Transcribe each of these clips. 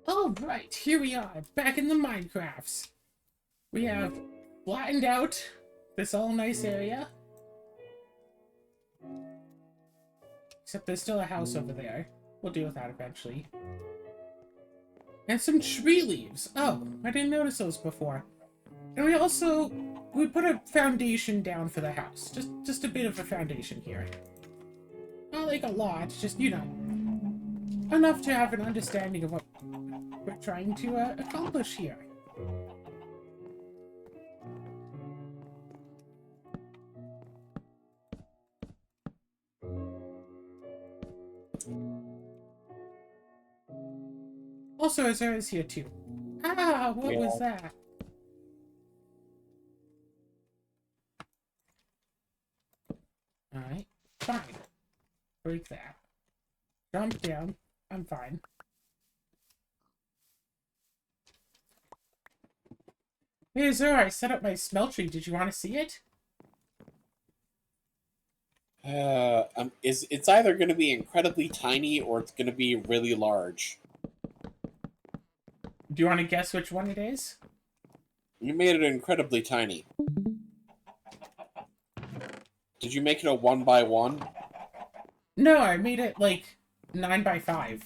All right, here we are, back in the Minecrafts. We have flattened out this all nice area. Except there's still a house over there. We'll deal with that eventually. And some tree leaves. Oh, I didn't notice those before. And we put a foundation down for the house. Just a bit of a foundation here. Not like a lot, just, enough to have an understanding of what we're trying to accomplish here. Also, Azura is here too. Ah, what was that? Alright, fine. Break that. Jump down. I'm fine. Hey, Azura, I set up my smeltery. Did you want to see it? It's either going to be incredibly tiny or it's going to be really large. Do you want to guess which one it is? You made it incredibly tiny. Did you make it a 1x1? No, I made it like 9 by 5.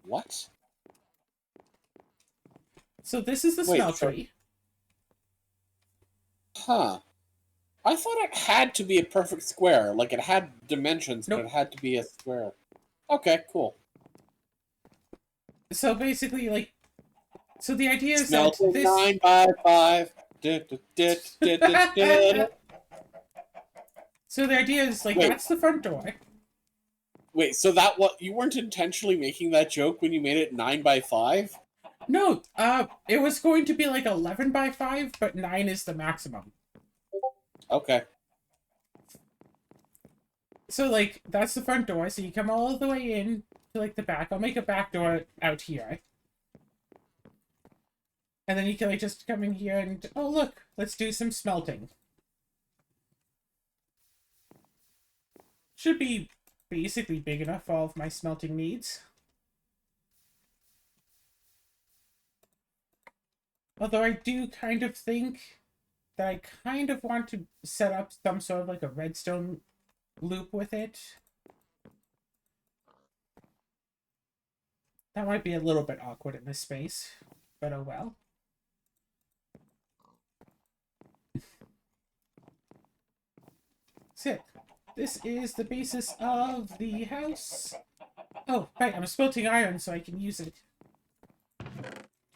What? So this is the Wait, smeltery. Huh. I thought it had to be a perfect square. Like, it had dimensions, Nope. but it had to be a square. Okay, cool. So basically, like... So the idea is Smelted that this... 9x5. So the idea is, like, Wait. that's the front door. Wait, so you weren't intentionally making that joke when you made it 9x5? No, it was going to be like 11 by 5, but 9 is the maximum. Okay. So, like, that's the front door, so you come all the way in to, like, the back. I'll make a back door out here. And then you can, like, just come in here and... Oh, look! Let's do some smelting. Should be basically big enough for all of my smelting needs. Although I do kind of think that I kind of want to set up some sort of, like, a redstone loop with it. That might be a little bit awkward in this space, but oh well. Sit. This is the basis of the house. Oh, right, I'm smelting iron so I can use it.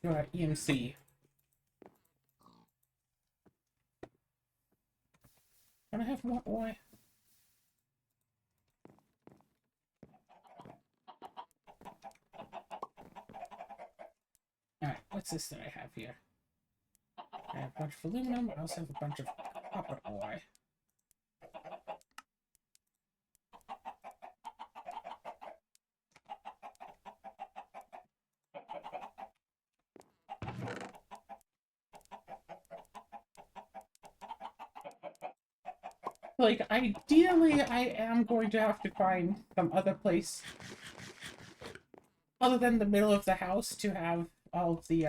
Your EMC. Can I have more ore? Alright, what's this that I have here? I have a bunch of aluminum. I also have a bunch of copper ore. Like, ideally, I am going to have to find some other place other than the middle of the house to have all of the,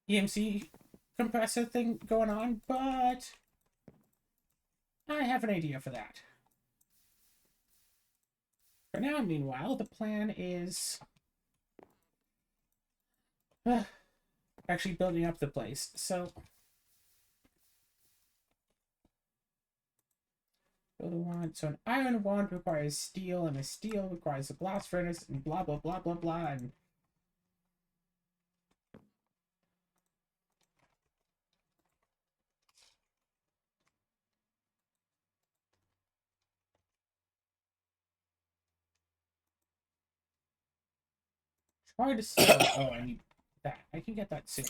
EMC compressor thing going on, but I have an idea for that. For now, meanwhile, the plan is actually building up the place. So, build a wand. So an iron wand requires steel, and a steel requires a blast furnace, and blah blah blah blah blah. And try to sell it. Oh, I need that. I can get that soon.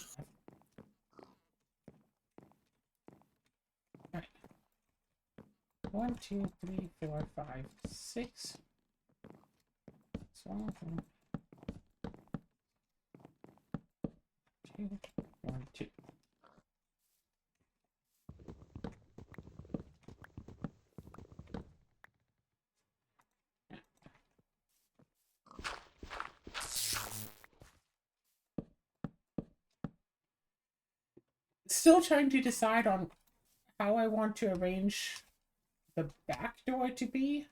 Alright. 1, 2, 3, 4, 5, 6. So, 2, 1, 2. still trying to decide on how I want to arrange the back door to be.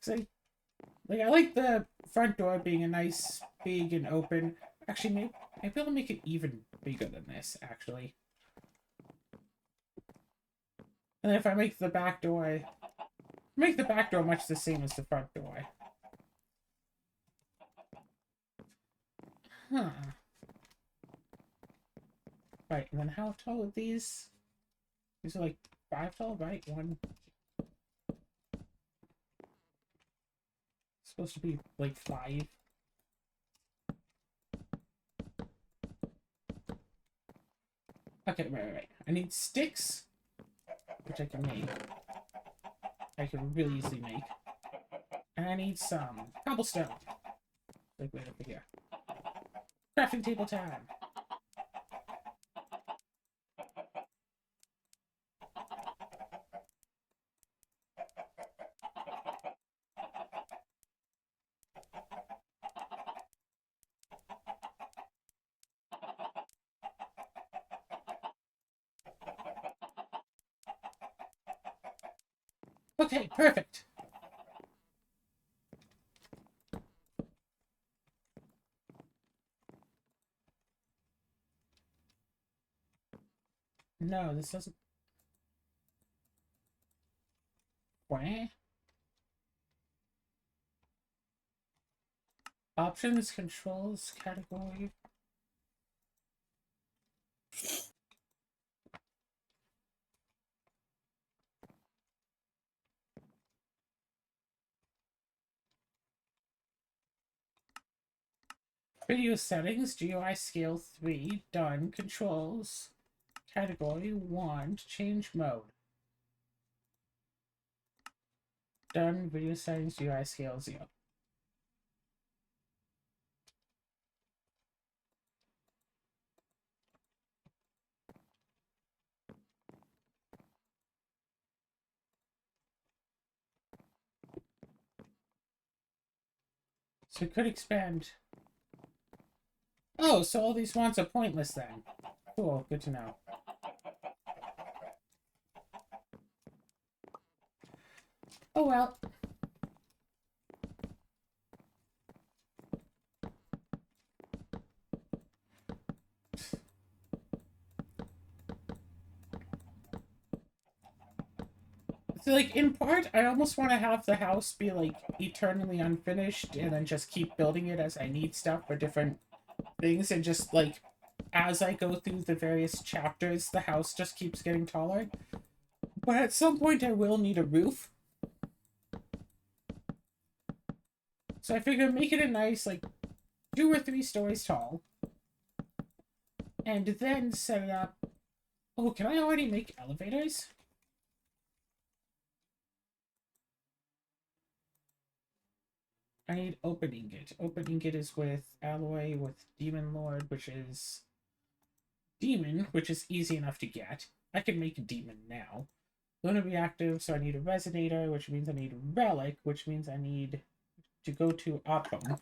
Cause I like the front door being a nice, big, and open. Actually, maybe I'll make it even bigger than this, actually. And if I make the back door much the same as the front door. Huh. Right, and then how tall are these? These are like 5 tall, right? One. Supposed to be like 5. Okay, right. I need sticks, which I can make. I can really easily make. And I need some cobblestone. Like right over here. Crafting table time. Okay, perfect. No, this doesn't. What? Options, controls, category. Video settings, GUI scale 3, done. Controls, category 1, change mode. Done. Video settings, GUI scale 0. So it could expand. Oh, so all these wants are pointless then. Cool, good to know. Oh well. So, like, in part, I almost want to have the house be, like, eternally unfinished and then just keep building it as I need stuff for different things, and just, like, as I go through the various chapters, the house just keeps getting taller. But at some point, I will need a roof. So I figure make it a nice, like, 2 or 3 stories tall. And then set it up. Oh, can I already make elevators? I need Open Ingot. Open Ingot is with Alloy, with Demon Lord, which is Demon, which is easy enough to get. I can make Demon now. Lunar Reactive, so I need a Resonator, which means I need Relic, which means I need to go to Opham.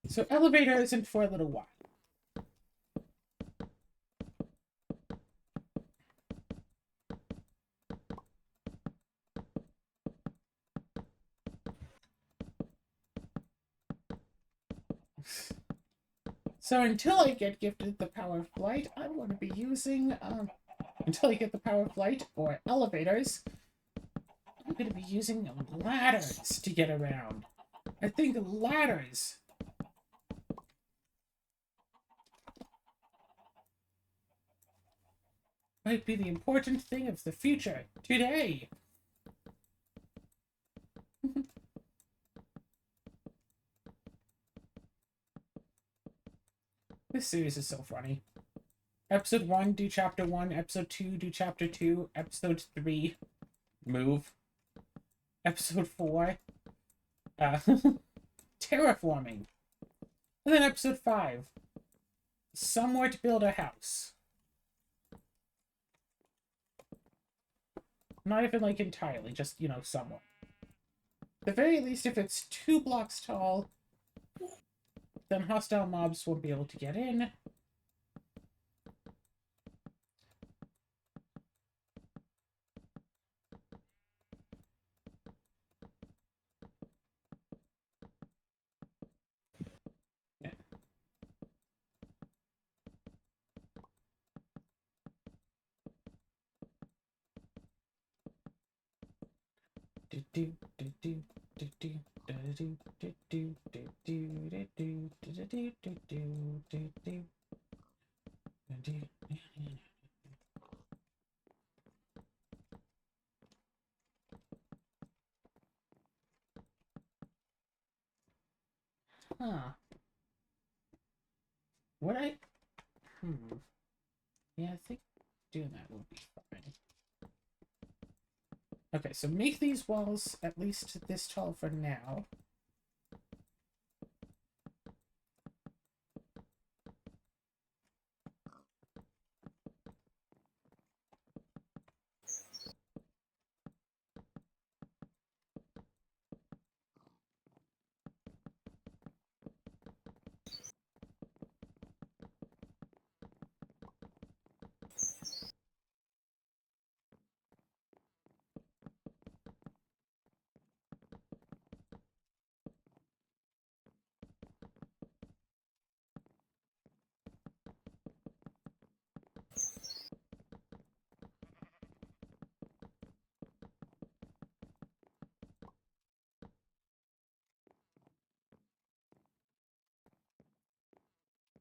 So Elevator isn't for a little while. So until I get gifted the Power of Flight, I'm going to be using, until I get the Power of Flight or elevators, I'm going to be using ladders to get around. I think ladders might be the important thing of the future today. This series is so funny. Episode 1, do Chapter 1. Episode 2, do Chapter 2. Episode 3, move. Episode 4, terraforming. And then Episode 5, somewhere to build a house. Not even, like, entirely, just, you know, somewhere. At the very least, if it's 2 blocks tall, then hostile mobs won't be able to get in. Huh. Would I? Yeah, I think doing that would be fine. Okay, so make these walls at least this tall for now.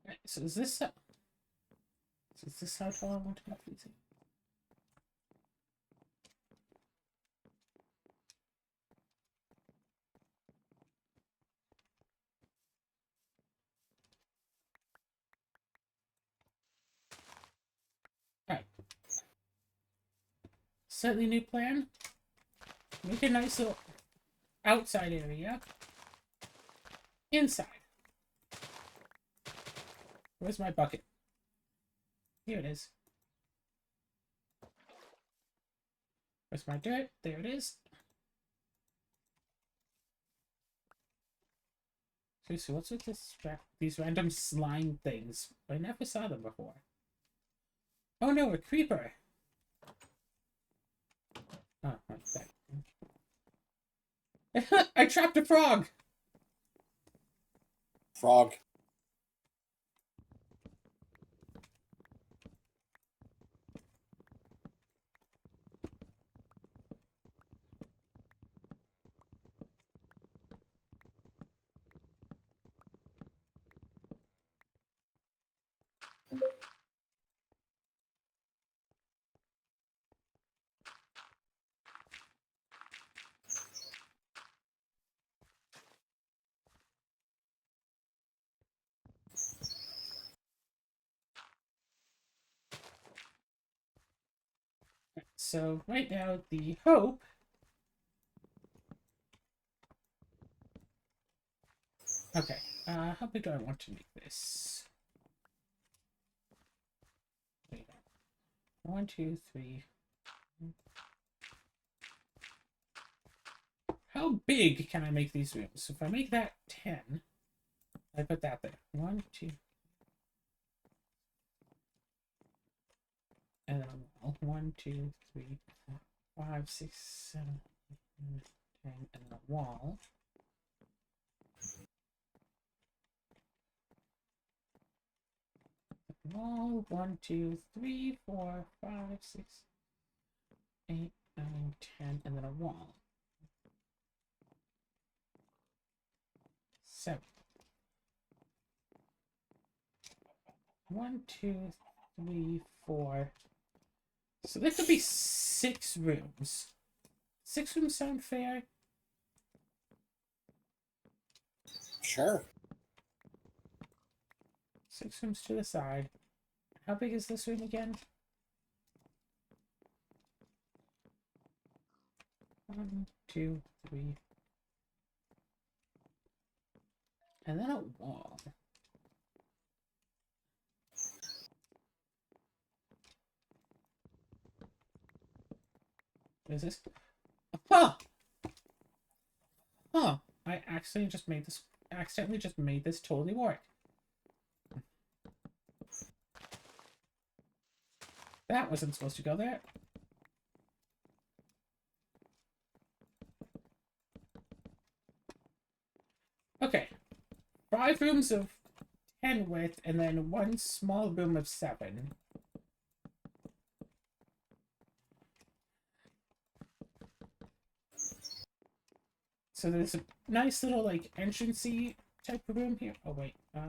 Right, so is this how tall I want to make these? Alright. Slightly new plan. Make a nice little outside area. Inside. Where's my bucket? Here it is. Where's my dirt? There it is. Seriously, what's with these random slime things? I never saw them before. Oh no, a creeper! Oh, that's that. I trapped a frog! Frog. So, right now, the hope... Okay, how big do I want to make this? Wait, 1, 2, 3... How big can I make these rooms? So if I make that 10, I put that there. 1, 2... And then a wall. 1, 2, 3, 4, 5, 6, 7, 8, 9, 10, and then a wall. Wall. 1, 2, 3, 4, 5, 6, 8, 9, 10, and then a wall. 7. 1, 2, 3, 4. So there could be 6 rooms. 6 rooms sound fair? Sure. 6 rooms to the side. How big is this room again? 1, 2, 3. And then a wall. What is this? Huh! Huh! I accidentally just made this totally work. That wasn't supposed to go there. Okay. 5 rooms of 10 width, and then 1 small room of 7. so there's a nice little like entrancey type of room here. Oh wait, da.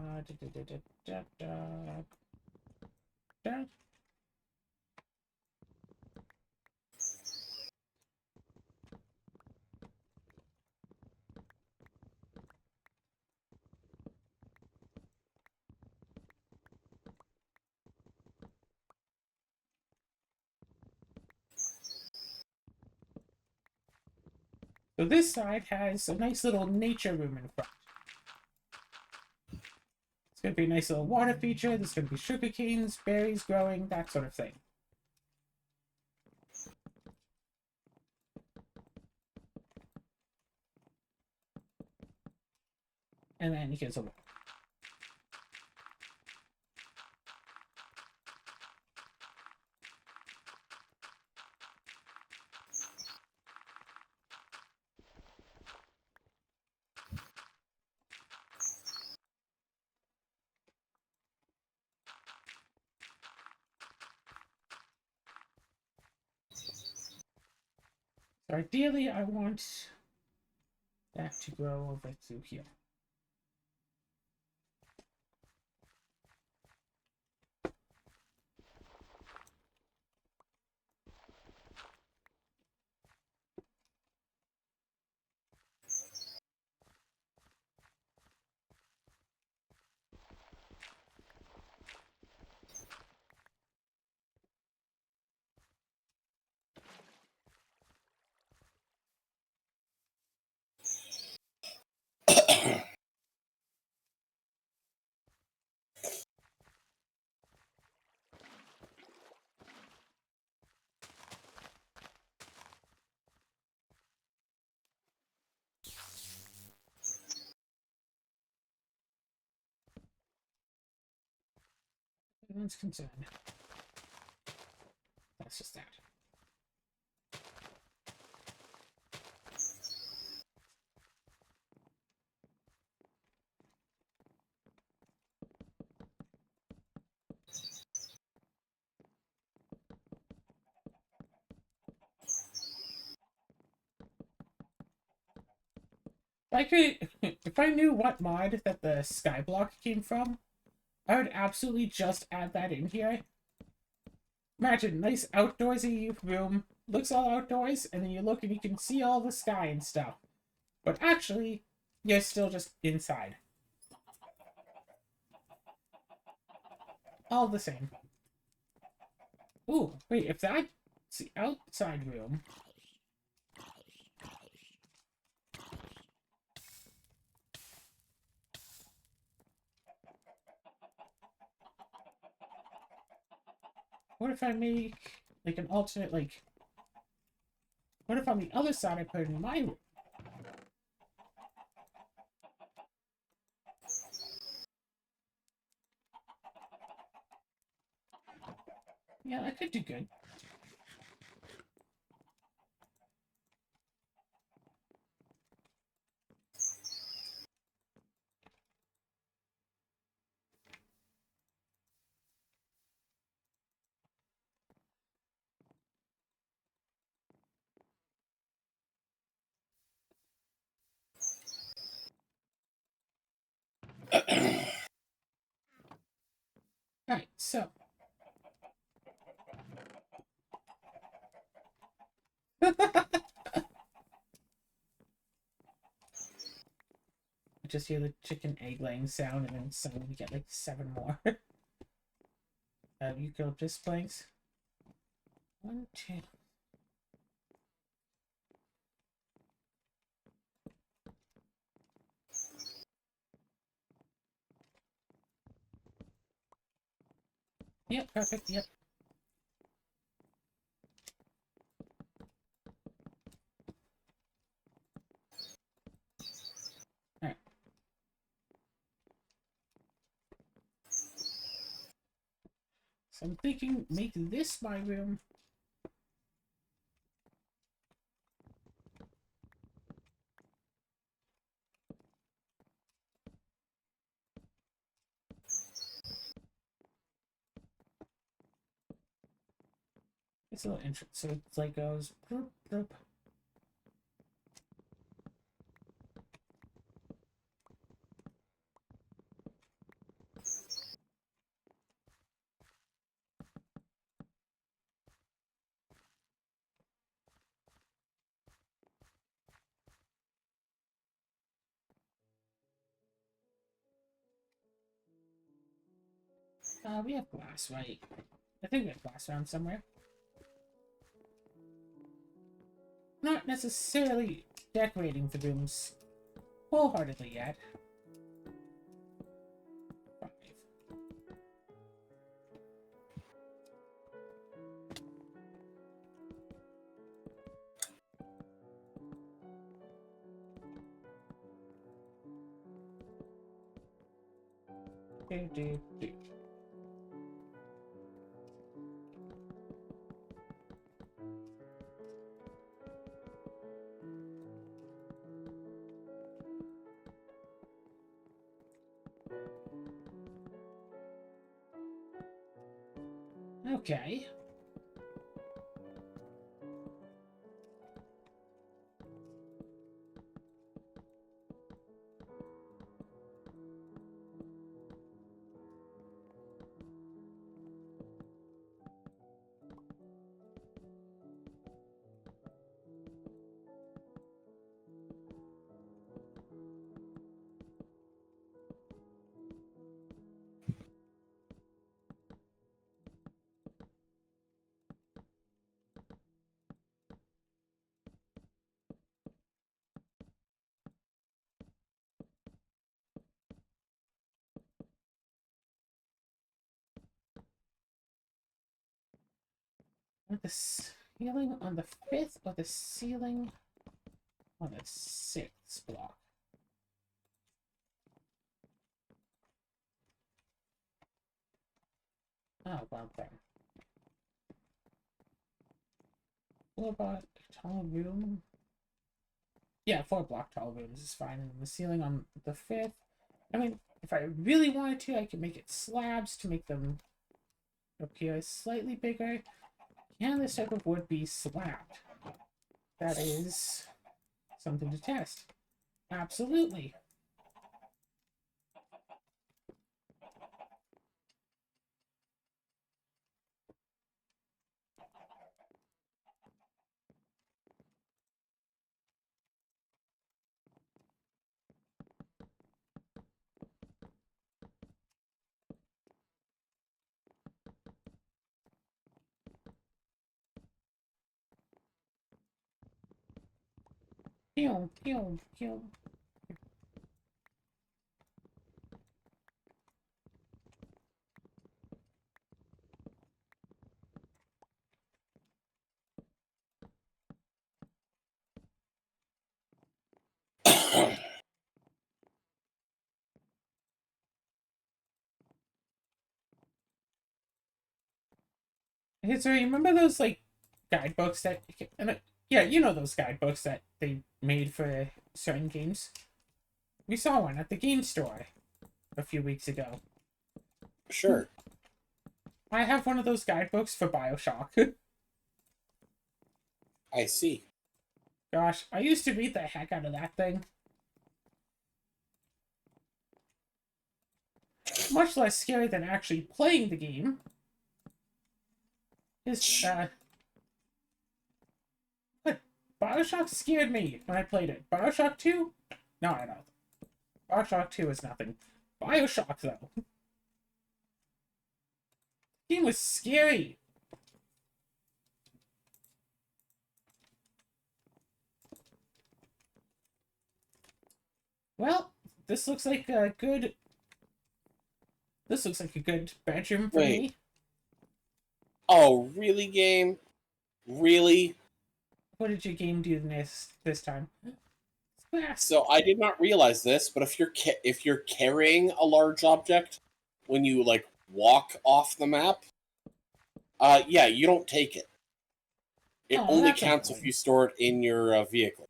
So this side has a nice little nature room in front. It's going to be a nice little water feature. There's going to be sugar canes, berries growing, that sort of thing. And then here's a wall. So ideally, I want that to grow over through here. Everyone's concerned. That's just that. If I knew what mod that the skyblock came from, I would absolutely just add that in here. Imagine, nice outdoorsy room, looks all outdoors, and then you look and you can see all the sky and stuff. But actually, you're still just inside. All the same. Ooh, wait, if that's the outside room... What if I make, like, an alternate, like... What if on the other side I put it in my room? Yeah, that could do good. Alright, so... I just hear the chicken egg laying sound, and then suddenly we get like 7 more. Eucalyptus planks. 1, 2. Yep, perfect, yep. Alright. So I'm thinking, make this my room. It's a little entrance, so it's like goes bloop, bloop. We have glass, right? I think we have glass around somewhere. Not necessarily decorating the rooms wholeheartedly yet. 5. Do. Okay. The ceiling on the 5th or the ceiling on the 6th block? Oh, well then. What about tall room? Yeah, 4-block tall rooms is fine. And the ceiling on the 5th. I mean, if I really wanted to, I could make it slabs to make them appear slightly bigger. Can this type of wood be slabbed? That is something to test. Absolutely. Pew, pew, pew. Hey, so you remember those, like, guidebooks that... yeah, you know those guidebooks that they made for certain games? We saw one at the game store a few weeks ago. Sure. I have one of those guidebooks for BioShock. I see. Gosh, I used to read the heck out of that thing. Much less scary than actually playing the game. But BioShock scared me when I played it. BioShock 2? No, I don't. BioShock 2 is nothing. BioShock, though. The game was scary. Well, this looks like a good... This looks like a good bedroom for Wait. me. Oh, really, game? Really? What did your game do this time? Glass. So I did not realize this, but if you're carrying a large object when you like walk off the map, yeah, you don't take it. It Oh, only that's counts annoying. if you store it in your vehicle.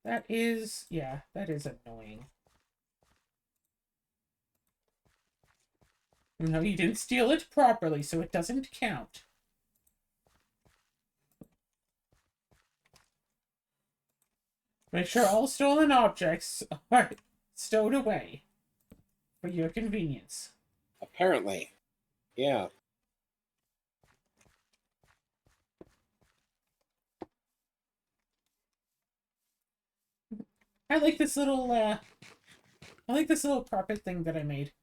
That is... Yeah, that is annoying. No, you didn't steal it properly, so it doesn't count. Make sure all stolen objects are stowed away for your convenience. Apparently. Yeah. I like this little carpet thing that I made.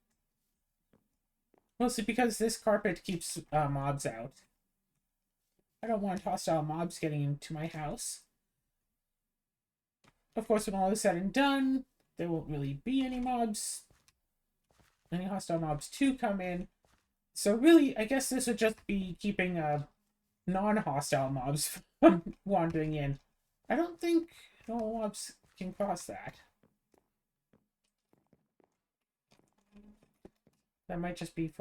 Mostly because this carpet keeps mobs out. I don't want hostile mobs getting into my house. Of course, when all is said and done, there won't really be any mobs, any hostile mobs to come in. So really, I guess this would just be keeping non-hostile mobs from wandering in. I don't think no mobs can cross that. That might just be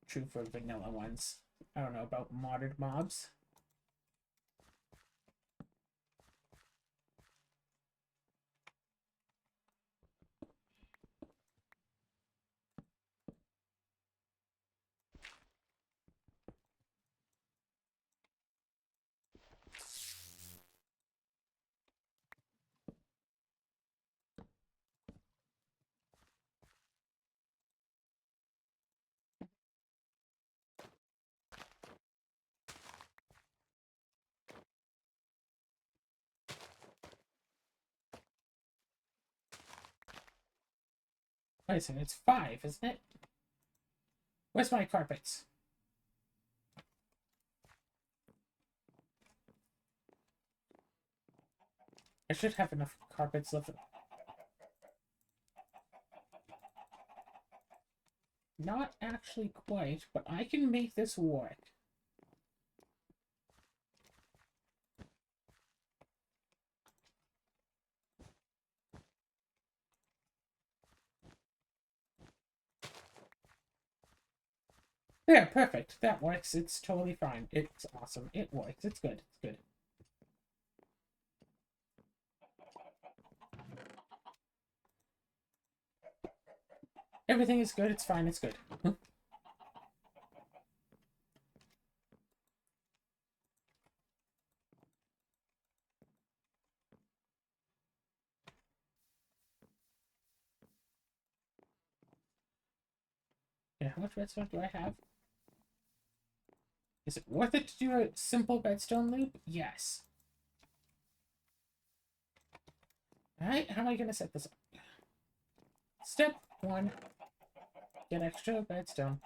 true for vanilla ones. I don't know about modded mobs. Wait a second, it's 5, isn't it? Where's my carpets? I should have enough carpets left. Not actually quite, but I can make this work. There, perfect. That works. It's totally fine. It's awesome. It works. It's good. It's good. Everything is good. It's fine. It's good. Yeah, how much redstone do I have? Is it worth it to do a simple redstone loop? Yes. Alright, how am I gonna set this up? Step 1. Get extra redstone.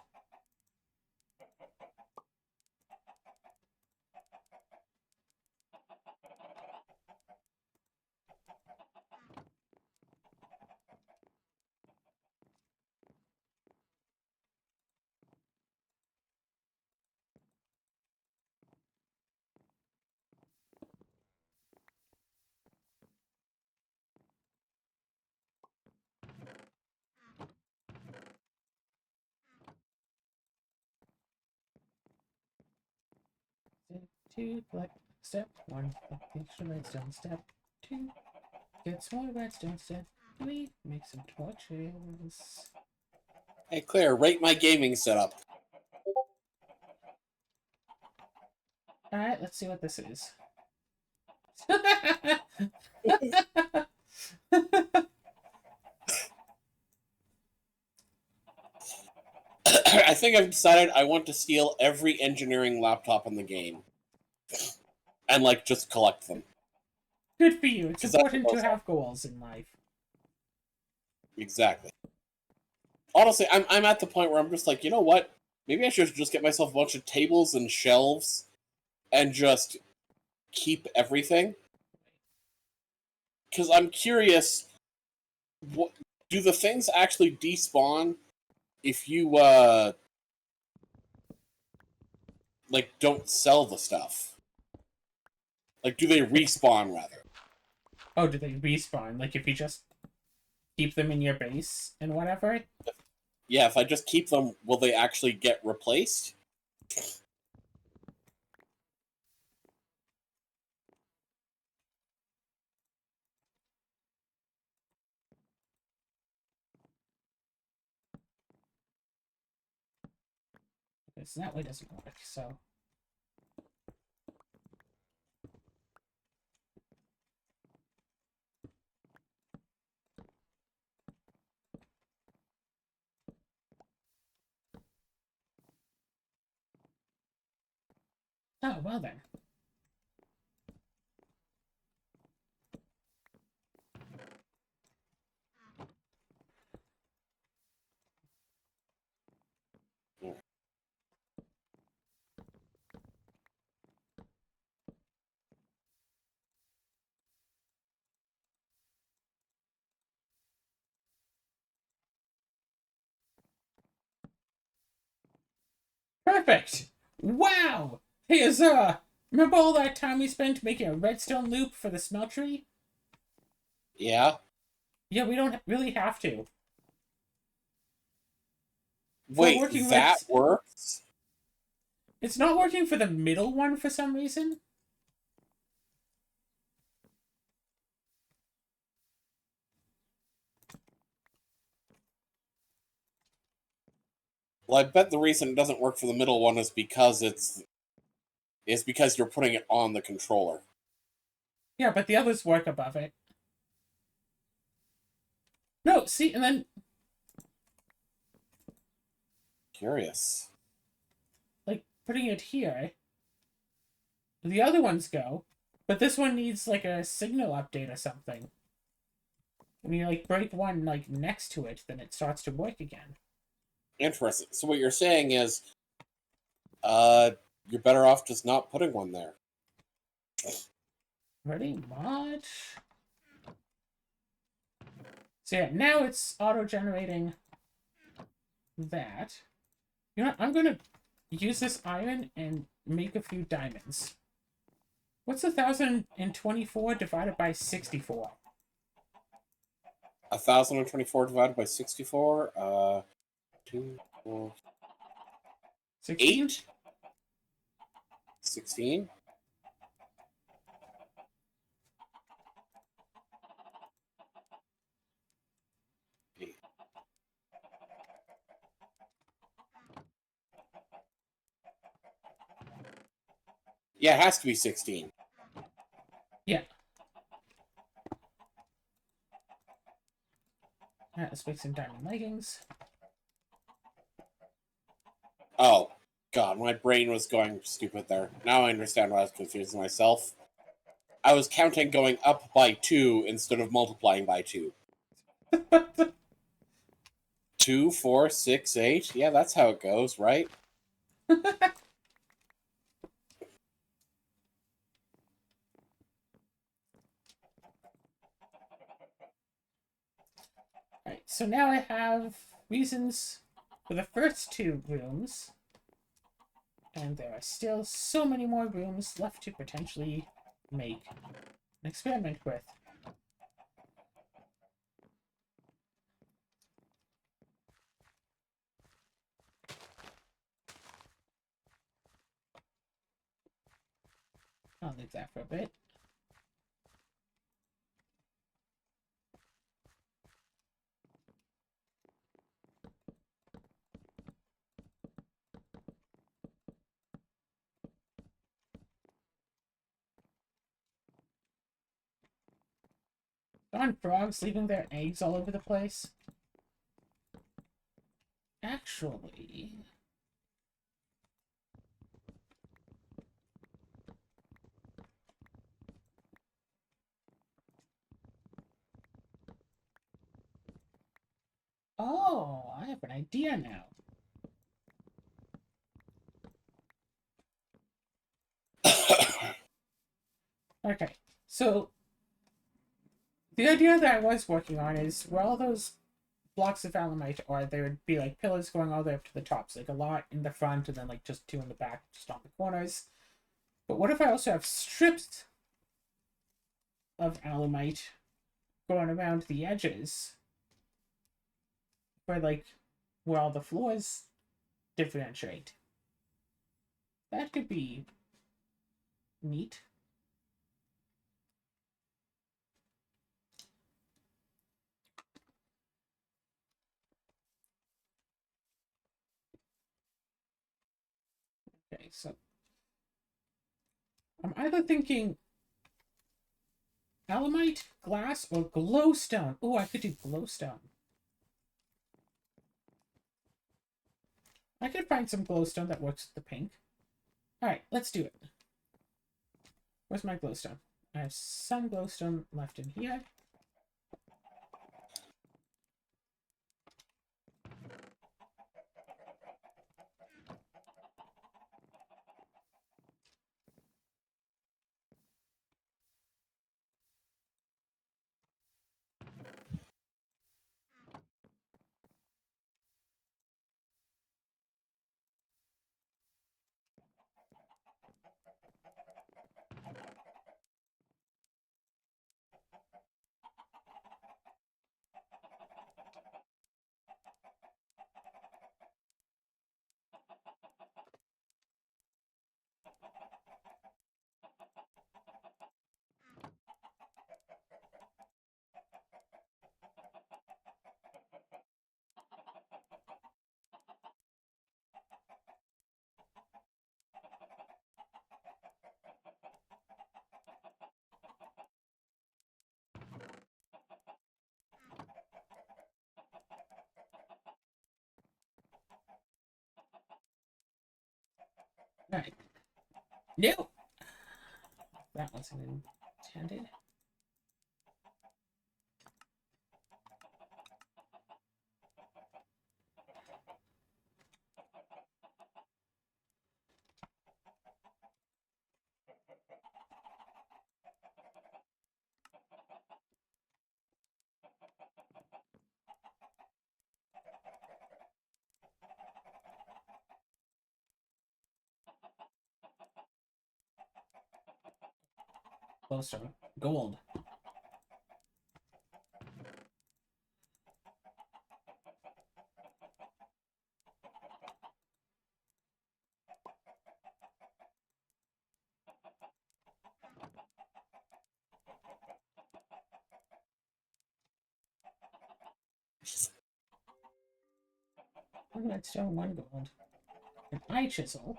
Step 2, collect. Step 1, collect the extra redstone. Step 2, get some more redstone. Step 3, make some torches. Hey Claire, rate my gaming setup. Alright, let's see what this is. I think I've decided I want to steal every engineering laptop in the game. And like just collect them. Good for you. It's 'Cause that's important what to those have goals in life. Exactly. Honestly, I'm at the point where I'm just like, you know what? Maybe I should just get myself a bunch of tables and shelves and just keep everything. Because I'm curious, what do the things actually despawn if you like don't sell the stuff? Like, do they respawn rather? Oh, do they respawn? Like if you just keep them in your base and whatever? Yeah, if I just keep them, will they actually get replaced? Because that way doesn't work, so... Oh, well then. Perfect! Wow! Hey, remember all that time we spent making a redstone loop for the smeltery? Yeah. Yeah, we don't really have to. Wait, that works? It's not working for the middle one for some reason. Well, I bet the reason it doesn't work for the middle one is because you're putting it on the controller. Yeah, but the others work above it. No, see, and then... Curious. Like, putting it here. The other ones go. But this one needs, like, a signal update or something. When you, like, break one, like, next to it, then it starts to work again. Interesting. So what you're saying is, you're better off just not putting one there. Pretty much. So yeah, now it's auto-generating that. You know what? I'm gonna use this iron and make a few diamonds. What's 1,024 divided by 64? 1,024 divided by 64. 2, 4, 16? 8? 16? Yeah, it has to be 16. Yeah. Alright, let's make some diamond leggings. Oh, God, my brain was going stupid there. Now I understand why I was confusing myself. I was counting going up by 2 instead of multiplying by 2. 2, 4, 6, 8? Yeah, that's how it goes, right? Alright, so now I have reasons for the first two rooms. And there are still so many more rooms left to potentially make an experiment with. I'll leave that for a bit. Darn frogs leaving their eggs all over the place. Actually... Oh, I have an idea now. Okay, so the idea that I was working on is where all those blocks of alamite are, there would be like pillars going all the way up to the tops, like a lot in the front and then like just two in the back, just on the corners. But what if I also have strips of alamite going around the edges where like where all the floors differentiate? That could be neat. Okay, so I'm either thinking alamite, glass, or glowstone. Oh, I could do glowstone. I could find some glowstone that works with the pink. Alright, let's do it. Where's my glowstone? I have some glowstone left in here. No! That wasn't intended. Closer. Gold. One redstone, one gold. An eye chisel.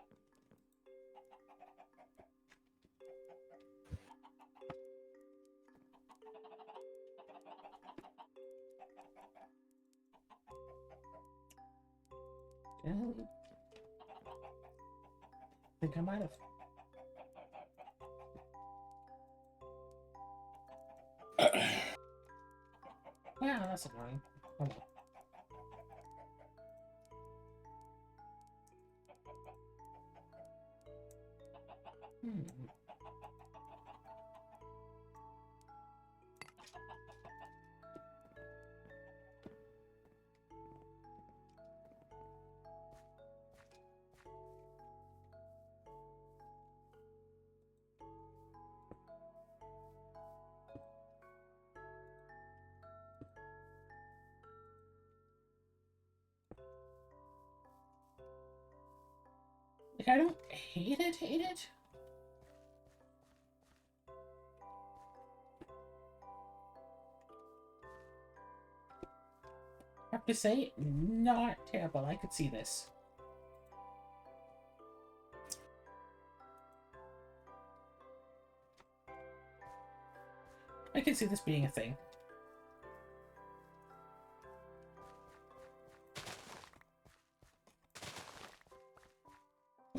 I think I might have. Wow, that's annoying. Oh well. Hmm. Like, I don't hate it. I have to say, not terrible. I could see this. I can see this being a thing.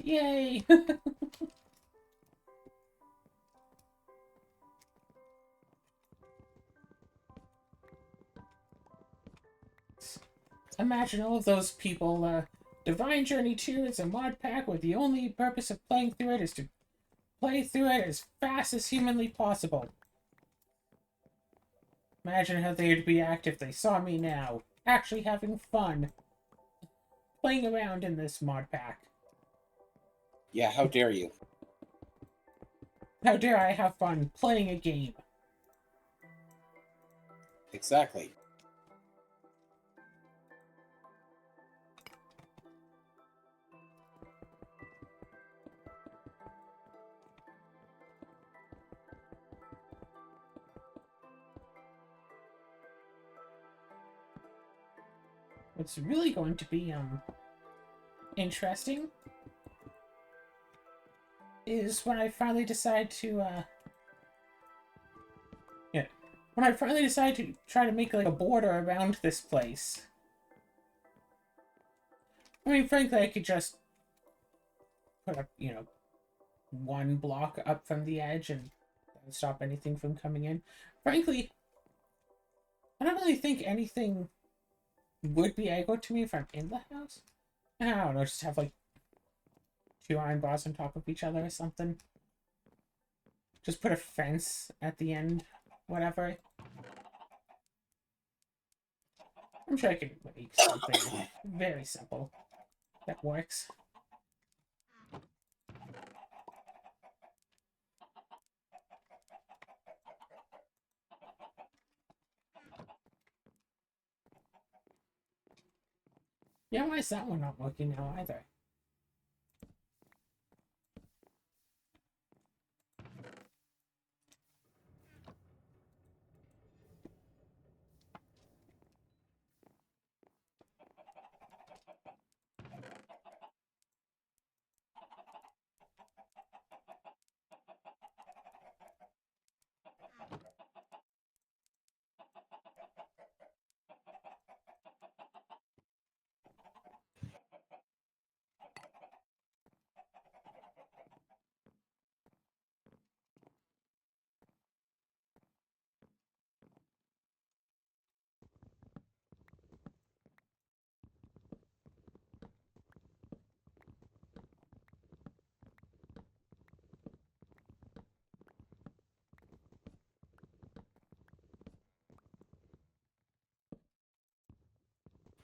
Yay! Imagine all of those people, Divine Journey 2 is a mod pack where the only purpose of playing through it is to play through it as fast as humanly possible. Imagine how they'd react if they saw me now, actually having fun, playing around in this mod pack. Yeah, how dare you? How dare I have fun playing a game? Exactly. What's really going to be, interesting is when I finally decide to, when I finally decide to try to make, like, a border around this place. I mean, frankly, I could just put up, one block up from the edge and stop anything from coming in. Frankly, I don't really think anything would be aggro to me if I'm in the house. I don't know, just have, like, 2 iron bars on top of each other or something. Just put a fence at the end, whatever. I'm sure I can make something very simple that works. Yeah, why is that one not working now either?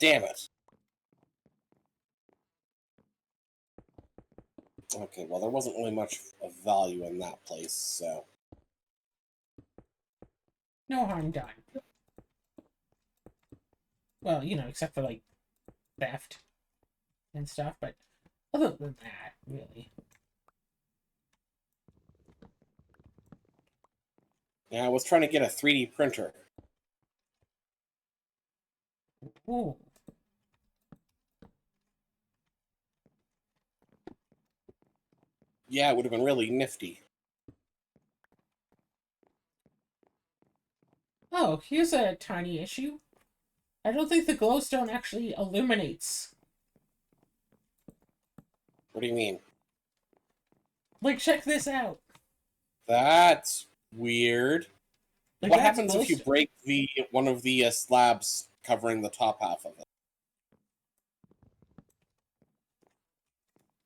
damn it. Okay, well, there wasn't really much of value in that place, so... No harm done. Well, you know, except for, like, theft and stuff, but other than that, really. Yeah, I was trying to get a 3D printer. Ooh. Yeah, it would have been really nifty. Oh, here's a tiny issue. I don't think the glowstone actually illuminates. What do you mean? Like, check this out. That's weird. Like, What that's happens if you glowstone. break one of the slabs covering the top half of it?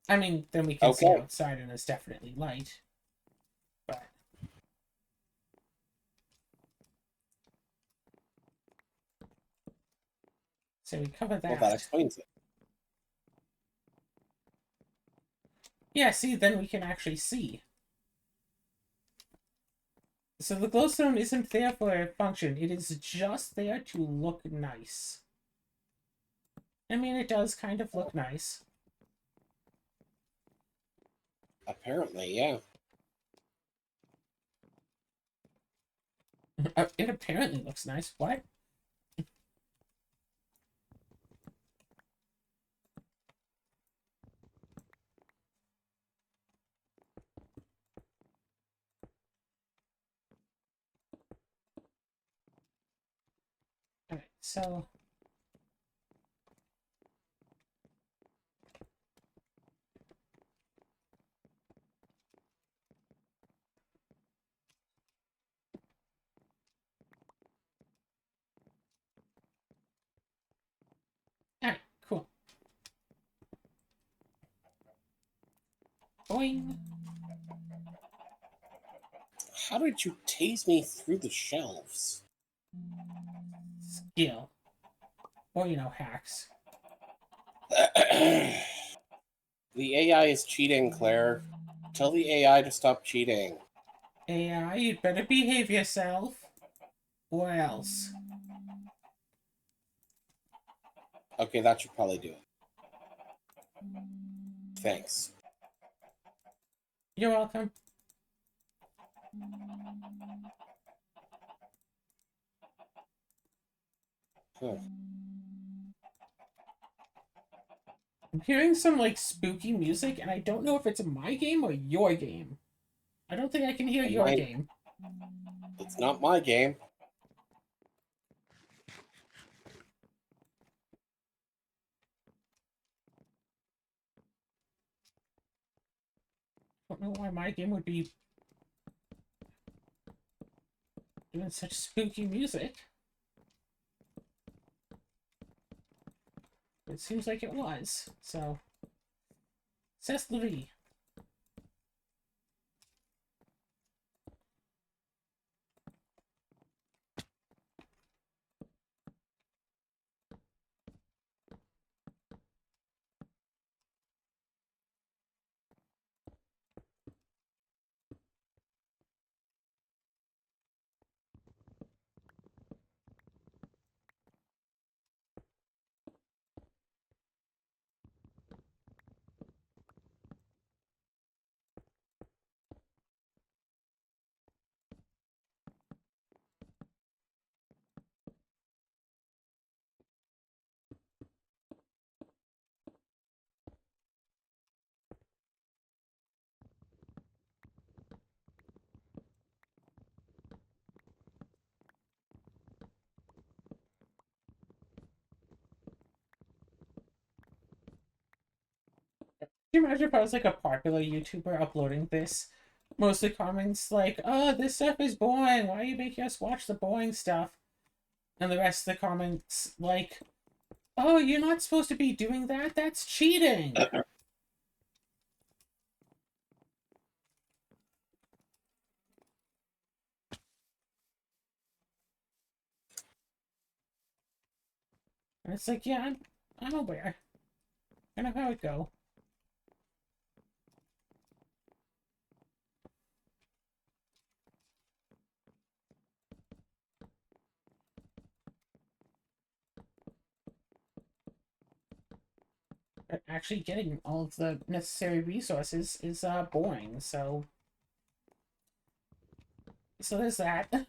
I mean, then we can see Okay. outside and it's definitely light. But... So we cover Well, that. that explains it. Yeah, see, then we can actually see. So the glowstone isn't there for a function. It is just there to look nice. I mean, it does kind of look nice. Apparently, yeah. It apparently looks nice. What? Alright, so... Alright, cool. Boing. How did you tase me through the shelves? Skill. Or, you know, hacks. The AI is cheating, Claire. Tell the AI to stop cheating. AI, you'd better behave yourself. Or else. Okay, that should probably do it. Thanks. You're welcome. Huh. I'm hearing some, like, spooky music, and I don't know if it's my game or your game. I don't think I can hear your game. It's not my game. I don't know why my game would be doing such spooky music. It seems like it was, so... C'est la vie. Can you imagine if I was like a popular YouTuber uploading this? Mostly comments like, oh, this stuff is boring. Why are you making us watch the boring stuff? And the rest of the comments like, oh, you're not supposed to be doing that? That's cheating! And it's like, yeah, I'm aware. I know how it go. But actually getting all of the necessary resources is boring, so there's that.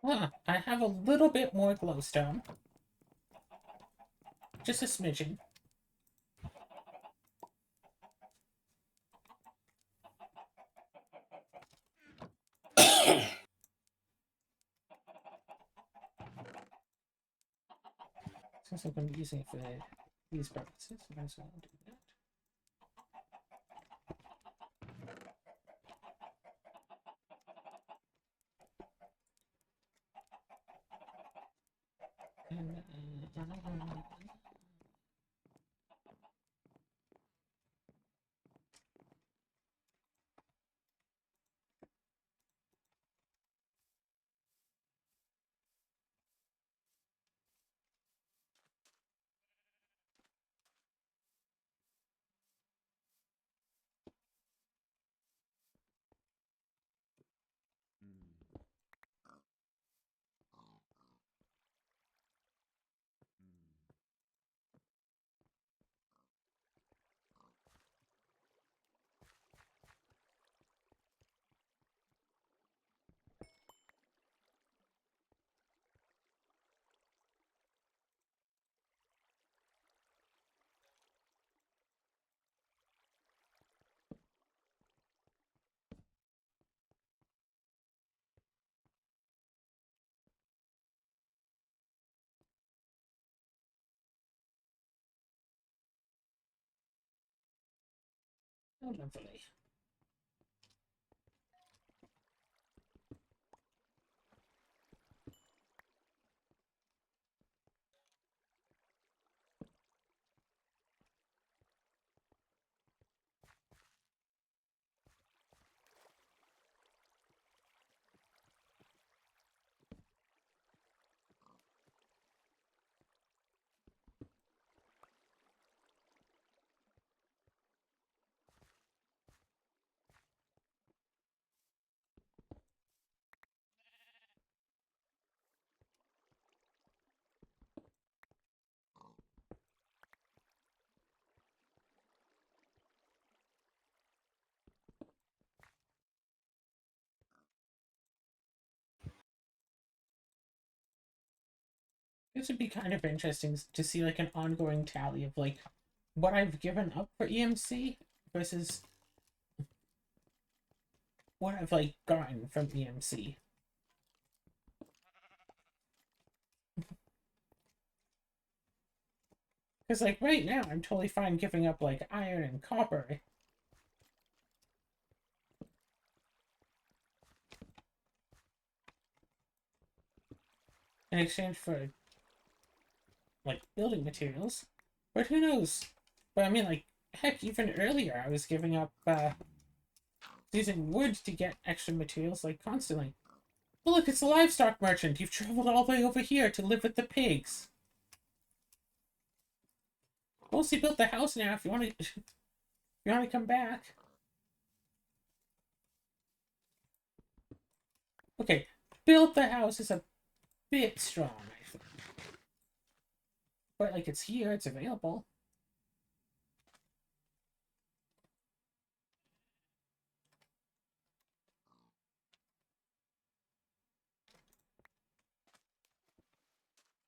Huh, I have a little bit more glowstone. Just a smidgen. Since I'm going to be using it for these purposes, I might as well do that. And, oh, lovely. This would be kind of interesting to see like an ongoing tally of like what I've given up for EMC versus what I've like gotten from EMC. Because, like, right now, I'm totally fine giving up, like, iron and copper in exchange for, like, building materials. But who knows? But I mean, like, heck, even earlier, I was giving up, using wood to get extra materials, like, constantly. Oh, look, it's a livestock merchant. You've traveled all the way over here to live with the pigs. Mostly built the house now if you want to, if you want to come back. Okay, built the house is a bit strong, I think. But, like, it's here, it's available.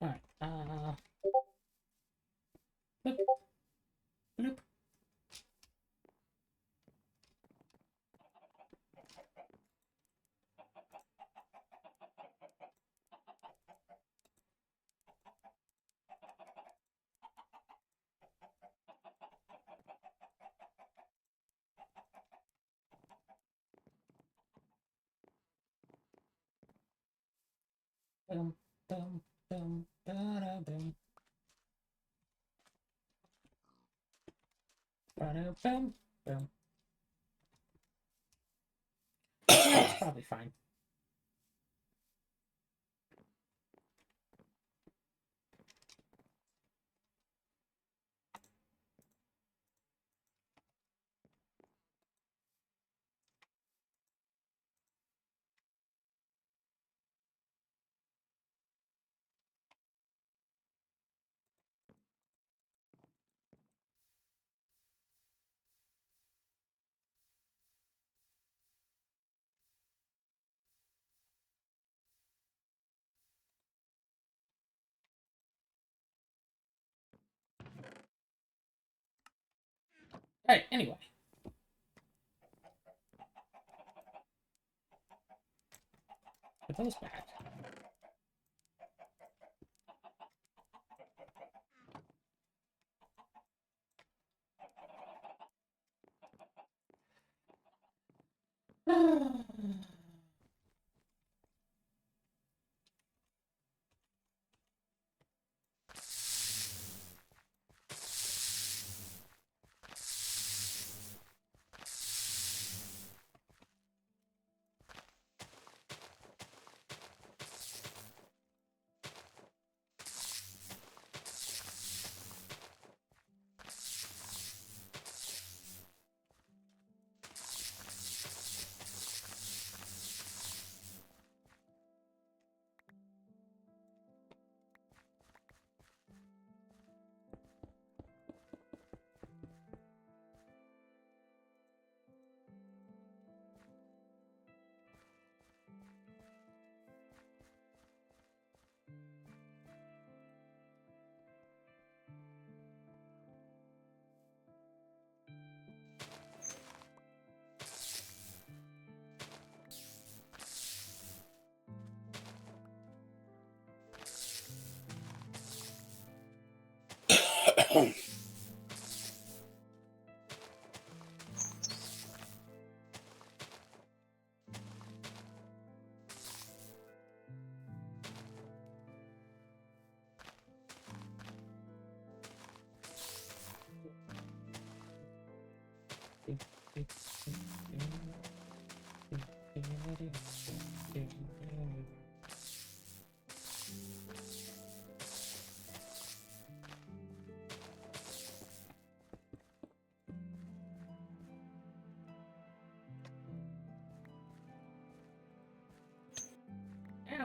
Alright, bloop, bloop. Boom, boom, boom, ba-da, boom. Ba-da, boom, boom. Yeah, it's probably fine. Alright, anyway. Put those back.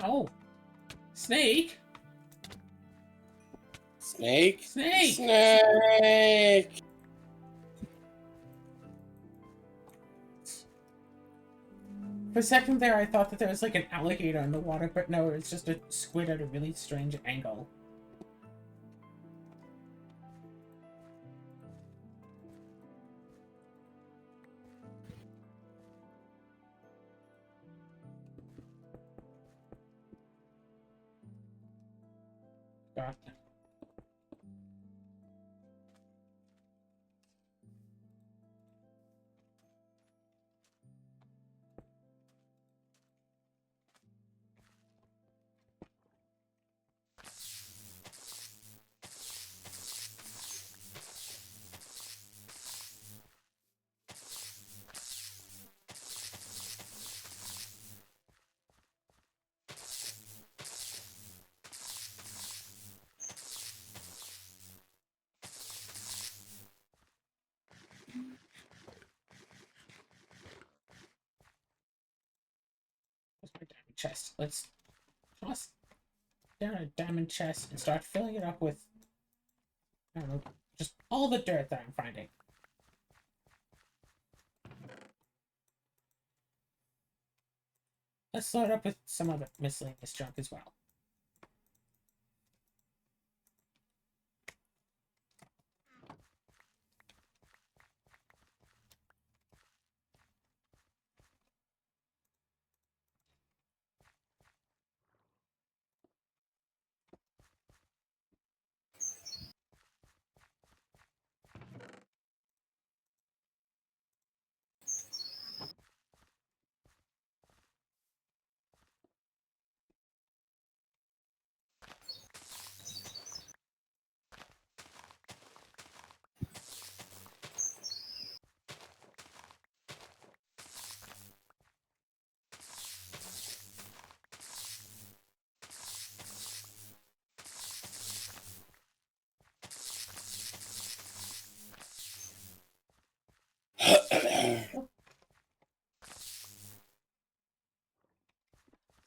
Ow! Snake? Snake? Snake! Snake! For a second there, I thought that there was like an alligator in the water, but no, it's just a squid at a really strange angle. God. chest. Let's toss down a diamond chest and start filling it up with, I don't know, just all the dirt that I'm finding. Let's load up with some other miscellaneous junk as well.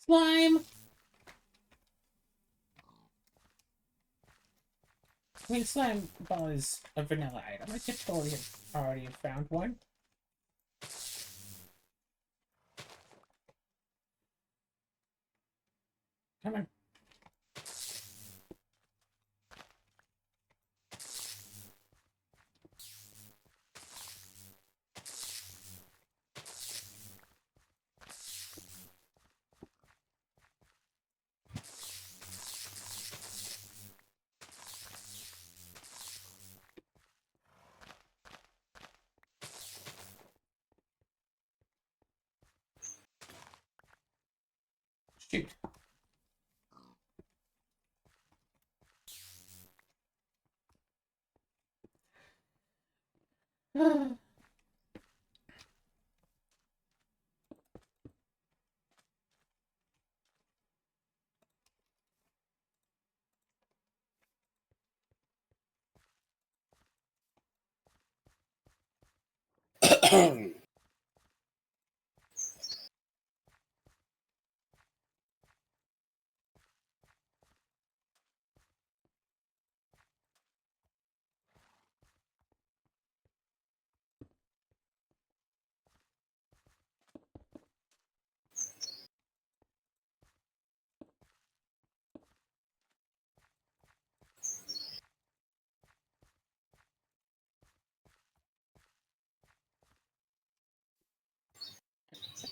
Slime! I mean, slime ball is a vanilla item. I could totally have already have found one. Come on. Shoot.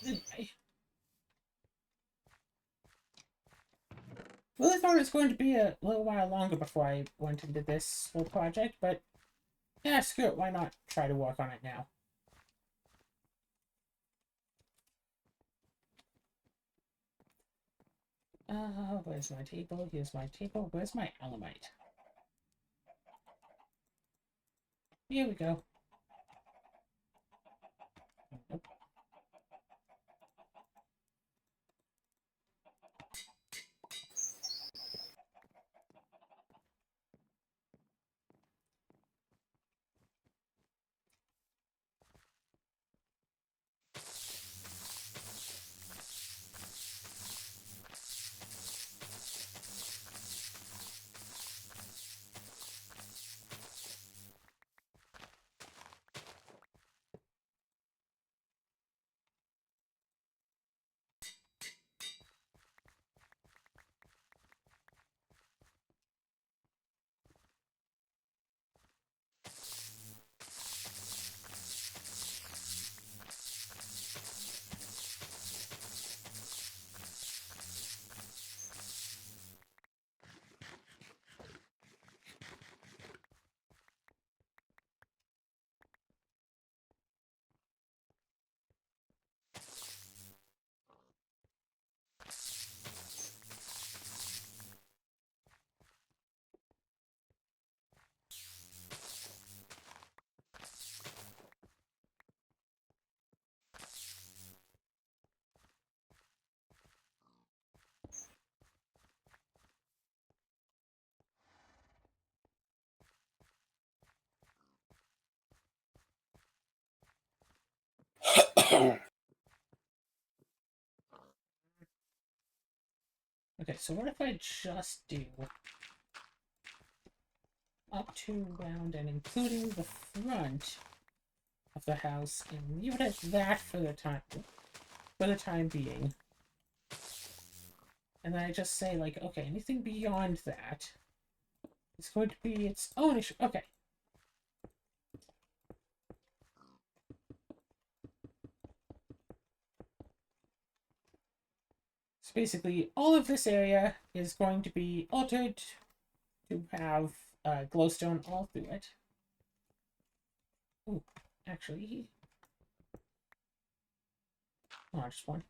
Anyway. Well, I thought it was going to be a little while longer before I went into this whole project, but yeah, screw it. Why not try to work on it now? Where's my table? Here's my table. Where's my alamite? Here we go. Nope. Okay, so what if I just do up to round and including the front of the house and leave it at that for the time being. And then I just say like, okay, anything beyond that is going to be its own issue. Okay. So basically, all of this area is going to be altered to have glowstone all through it. Ooh, actually, oh, just one.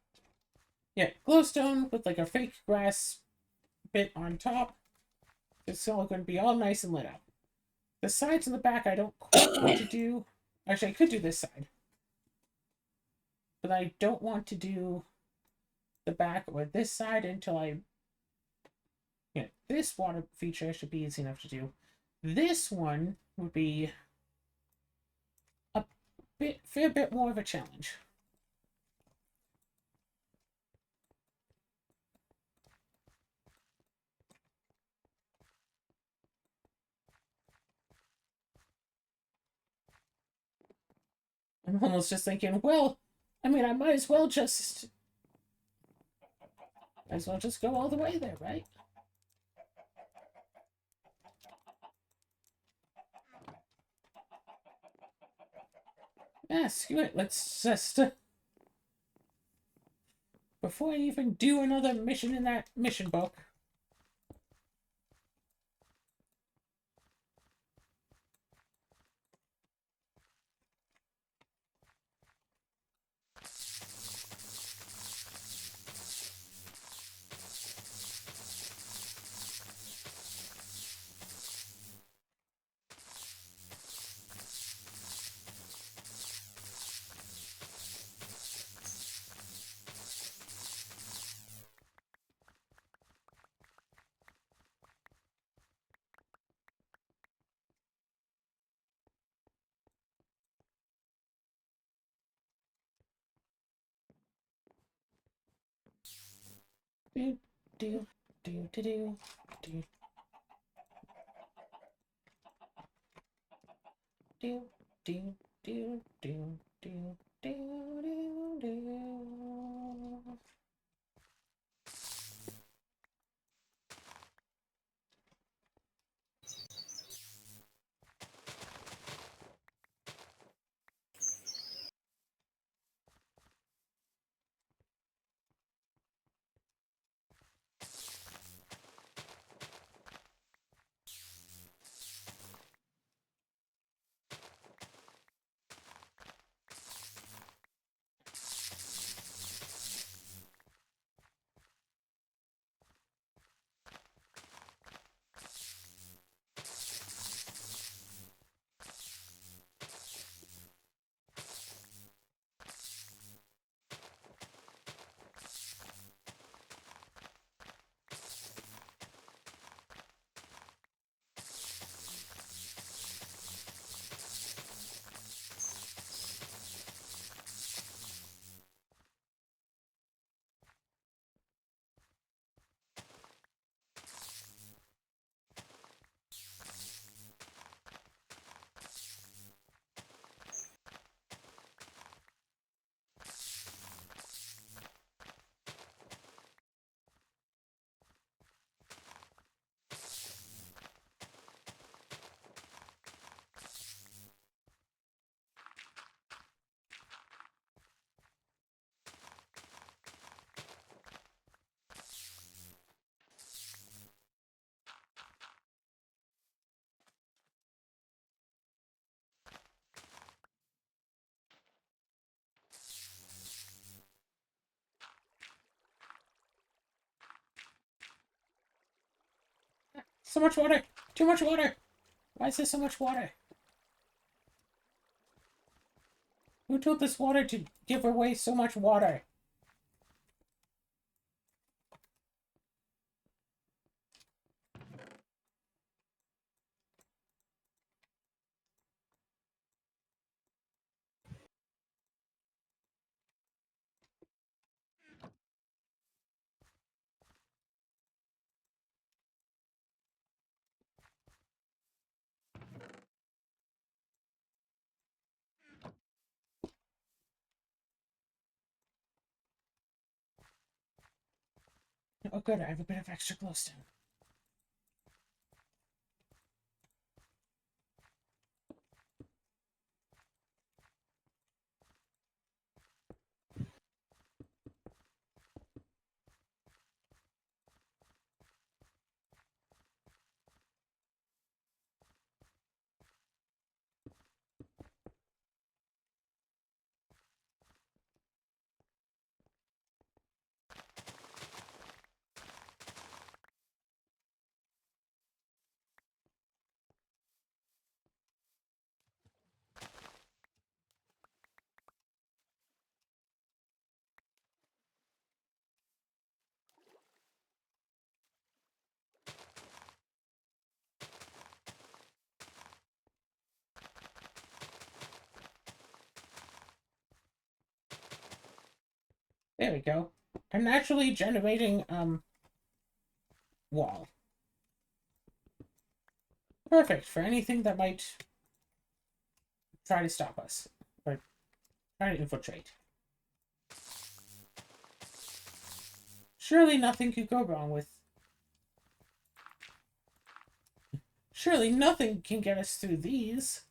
Yeah, glowstone with like a fake grass bit on top. It's all going to be all nice and lit up. The sides and the back I don't quite want to do. Actually, I could do this side. But I don't want to do the back or this side until I... Yeah, this water feature should be easy enough to do. This one would be a fair bit more of a challenge. I'm almost just thinking, well, I mean, I might as well just go all the way there, right? Yeah, screw it. Let's just... before I even do another mission in that mission book... Do, do, do, do, do, do. Do, do, do, do, do, do, do, do. So much water! Too much water! Why is there so much water? Who told this water to give away so much water? Oh good, I have a bit of extra glowstone. There we go. A naturally generating, wall. Perfect for anything that might try to stop us. Or try to infiltrate. Surely nothing could go wrong with... Surely nothing can get us through these.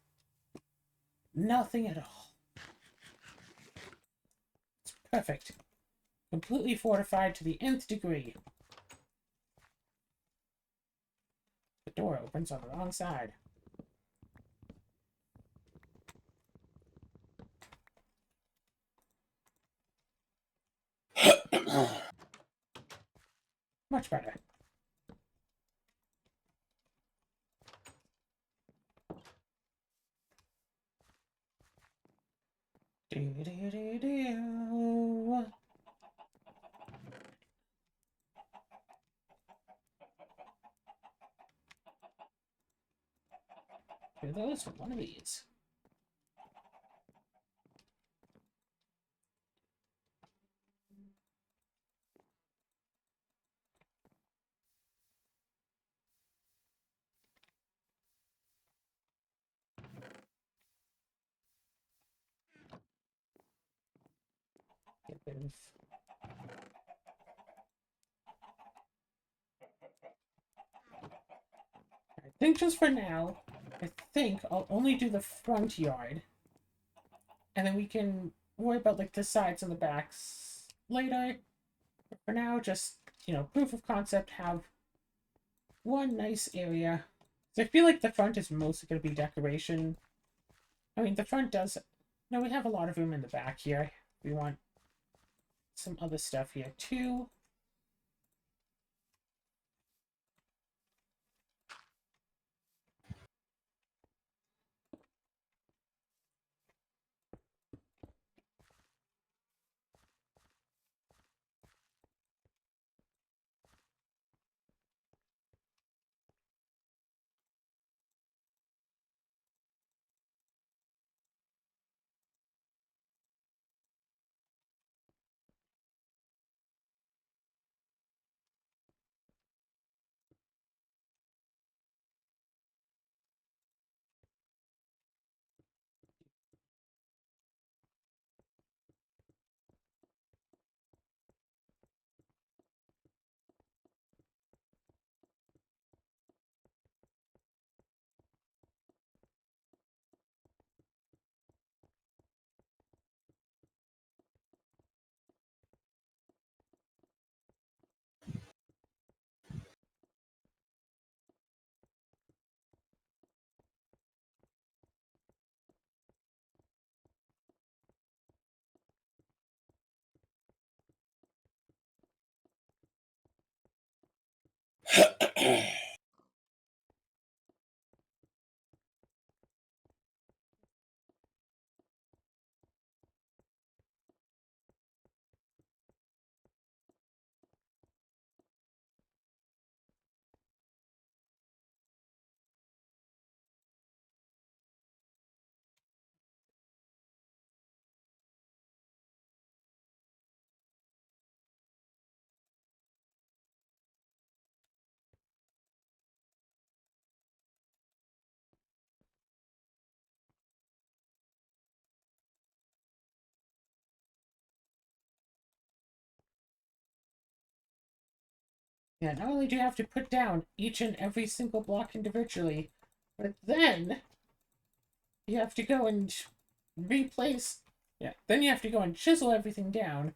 Nothing at all. It's perfect. Completely fortified to the nth degree. The door opens on the wrong side. Much better. Do do do do. Do those with one of these. Get rid of... I think just for now, I think I'll only do the front yard. And then we can worry about like the sides and the backs later. But for now, just, you know, proof of concept, have one nice area. So I feel like the front is mostly going to be decoration. I mean, the front does... No, we have a lot of room in the back here. We want some other stuff here too. Yeah, not only do you have to put down each and every single block individually, but then you have to go and replace. Yeah, then you have to go and chisel everything down.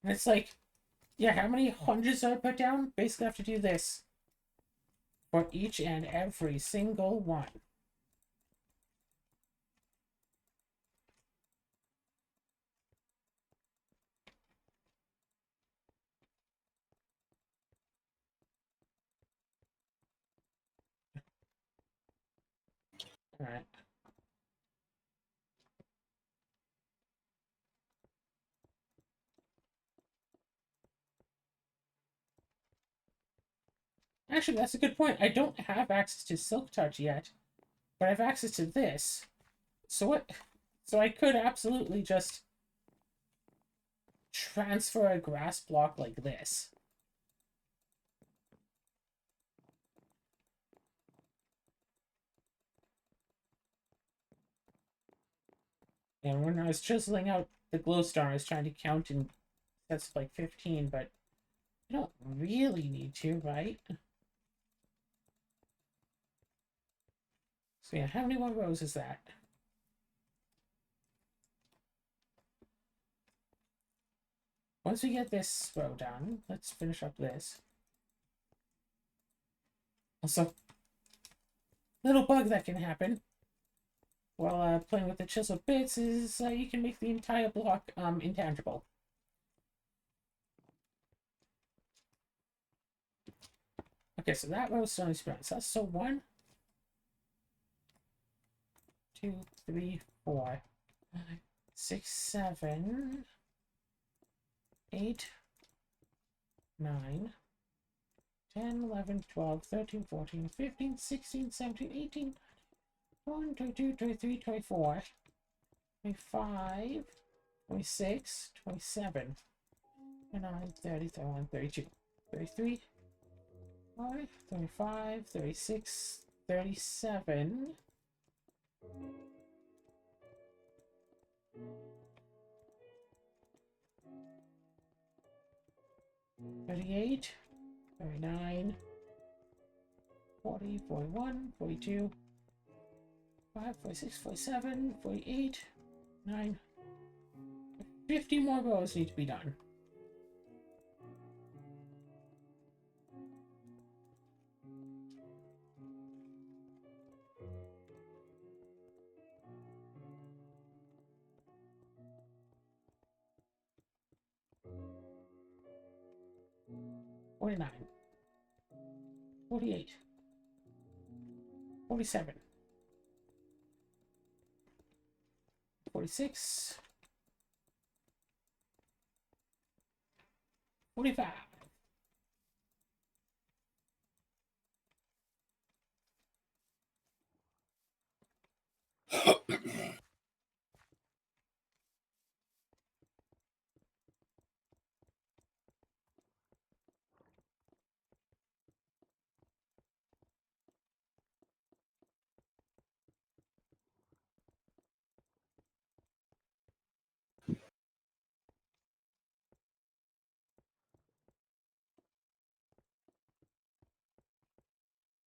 And it's like, yeah, how many hundreds do I put down? Basically, I have to do this for each and every single one. Alright. Actually, that's a good point. I don't have access to Silk Touch yet, but I have access to this. So what? So I could absolutely just transfer a grass block like this. And when I was chiseling out the glowstone, I was trying to count in sets of like 15, but I don't really need to, right? So yeah, how many more rows is that? Once we get this row done, let's finish up this. Also, little bug that can happen while playing with the chisel bits is you can make the entire block intangible. Okay, so that row is still experience. That's so 1, 2, 3, 4, 5, 6, 7, 8, 9, 10, 11, 12, 13, 14, 15, 16, 17, 18, 1, 22, 23, 24, 25, 26, 27, 29, 30, 31, 32, 33, 35, 36, 37, 38, 39, 40, 41, 42, 45, 46, 47, 48, 9, 50 more rows need to be done. $49, $48, $47, $46, $45.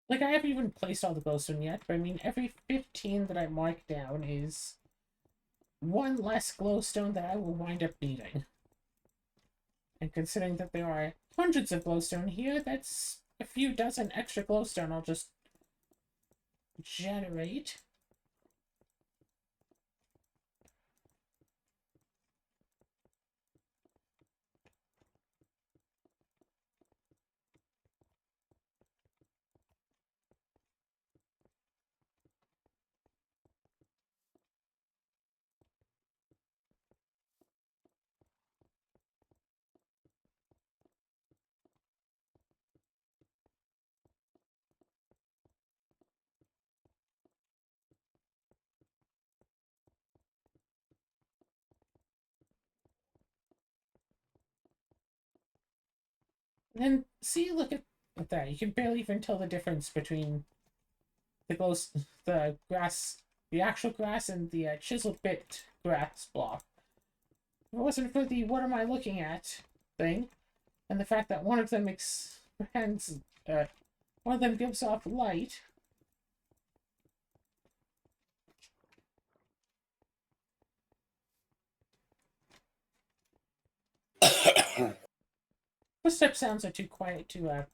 Like, I haven't even placed all the glowstone yet, but I mean, every 15 that I mark down is one less glowstone that I will wind up needing. And considering that there are hundreds of glowstone here, that's a few dozen extra glowstone I'll just generate. And then, see, look at that. You can barely even tell the difference between the grass, the actual grass, and the chiseled bit grass block. If it wasn't for the "what am I looking at" thing, and the fact that one of them expands, one of them gives off light. Footstep sounds are too quiet to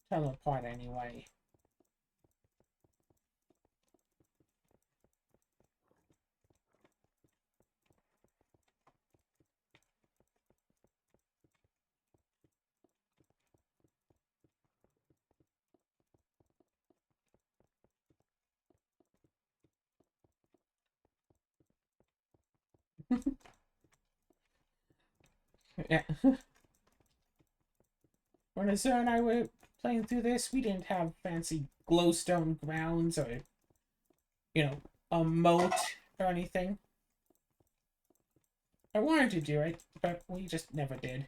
tell them apart anyway. Yeah. When Azura and I were playing through this, we didn't have fancy glowstone grounds or, a moat or anything. I wanted to do it, but we just never did.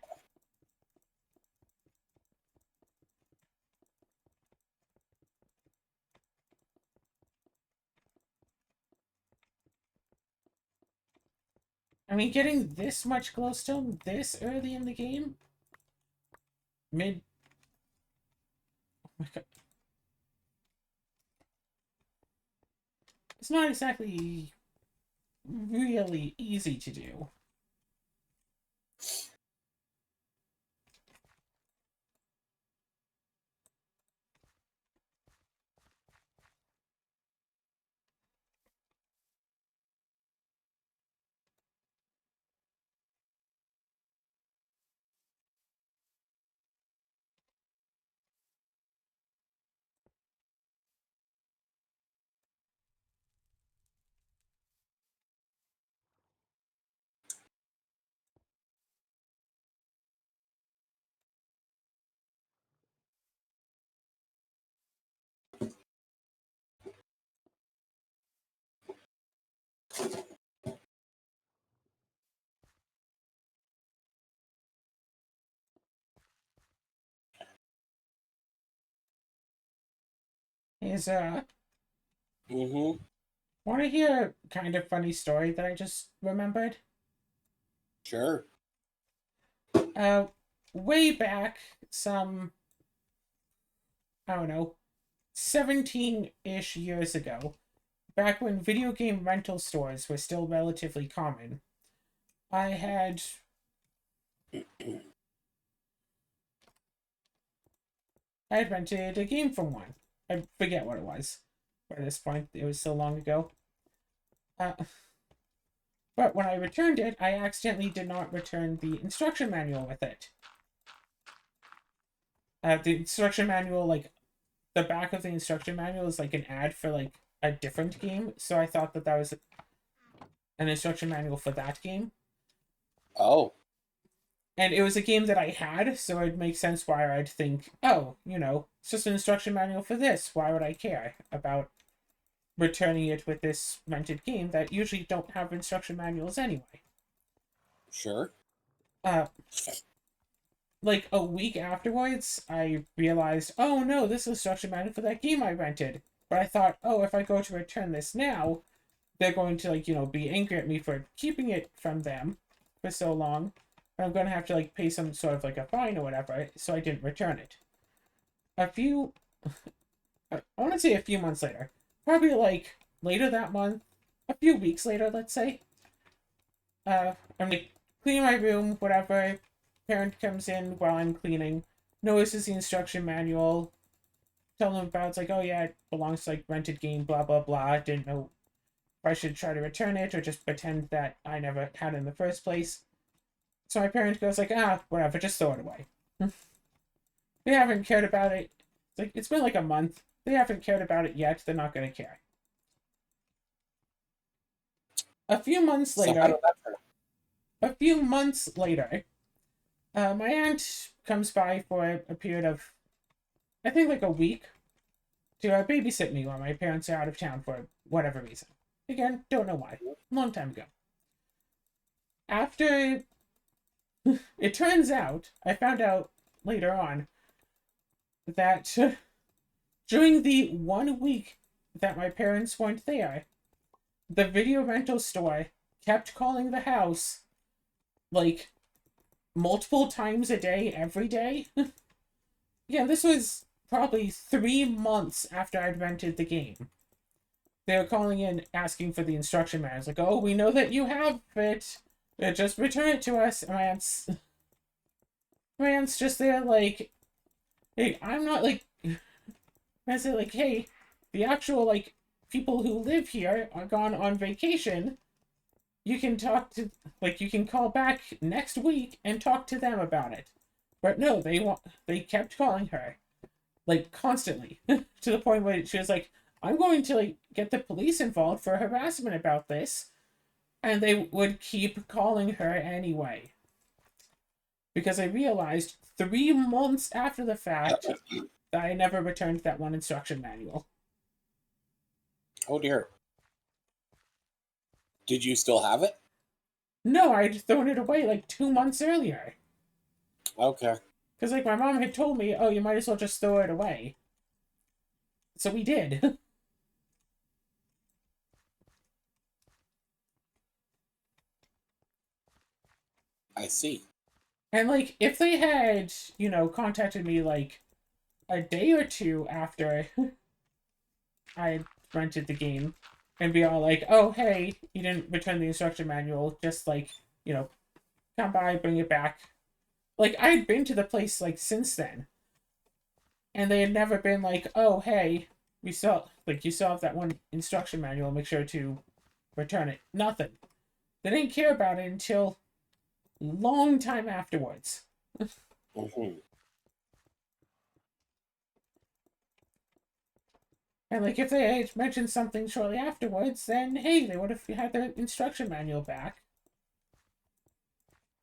I mean, getting this much glowstone this early in the game? Mid... Oh my god. It's not exactly really easy to do. Is, Mm-hmm. want to hear a kind of funny story that I just remembered? Sure. Uh, way back, some, I don't know, 17-ish years ago, back when video game rental stores were still relatively common, I had rented a game from one. I forget what it was. By this point, it was so long ago. Uh, but when I returned it, I accidentally did not return the instruction manual with it. The instruction manual, like, the back of the instruction manual is like an ad for, like, a different game, so I thought that was an instruction manual for that game. Oh. And it was a game that I had, so it makes sense why I'd think, oh, it's just an instruction manual for this. Why would I care about returning it with this rented game that usually don't have instruction manuals anyway? Sure. Uh, like a week afterwards, I realized, oh no, this is instruction manual for that game I rented. But I thought, oh, if I go to return this now, they're going to, like, be angry at me for keeping it from them for so long. And I'm going to have to, like, pay some sort of, like, a fine or whatever, so I didn't return it. I want to say a few months later, probably, like, later that month, a few weeks later, let's say, I'm, like, cleaning my room, whatever, parent comes in while I'm cleaning, notices the instruction manual, tell them about, it's like, oh yeah, it belongs to, like, rented game, blah, blah, blah, didn't know if I should try to return it or just pretend that I never had it in the first place. So my parent goes like, whatever, just throw it away. They haven't cared about it. It's been like a month. They haven't cared about it yet. They're not going to care. A few months So how later, did that turn out? my aunt comes by for a period of, I think, like a week to babysit me while my parents are out of town for whatever reason. Again, don't know why. Long time ago. After it turns out, I found out later on that during the 1 week that my parents weren't there, the video rental store kept calling the house like, multiple times a day, every day. Yeah, this was probably 3 months after I'd rented the game. They were calling in asking for the instruction manual. It's like, oh, we know that you have it. Just return it to us. And my aunt's just there like, hey, I'm not like, I say like, hey, the actual like people who live here are gone on vacation. You can talk to, like, you can call back next week and talk to them about it. But no, they kept calling her, like, constantly, to the point where she was like, I'm going to like get the police involved for harassment about this, and they would keep calling her anyway. Because I realized 3 months after the fact that I never returned that one instruction manual. Oh dear. Did you still have it? No, I'd thrown it away like 2 months earlier. Okay. Because, like, my mom had told me, oh, you might as well just throw it away. So we did. I see. And, like, if they had, contacted me, like, a day or two after I rented the game and be all like, oh, hey, you didn't return the instruction manual, just, like, come by, bring it back. Like, I had been to the place, like, since then. And they had never been like, oh, hey, you still have that one instruction manual, make sure to return it. Nothing. They didn't care about it until long time afterwards. Mm-hmm. And, like, if they had mentioned something shortly afterwards, then, hey, they would have had their instruction manual back.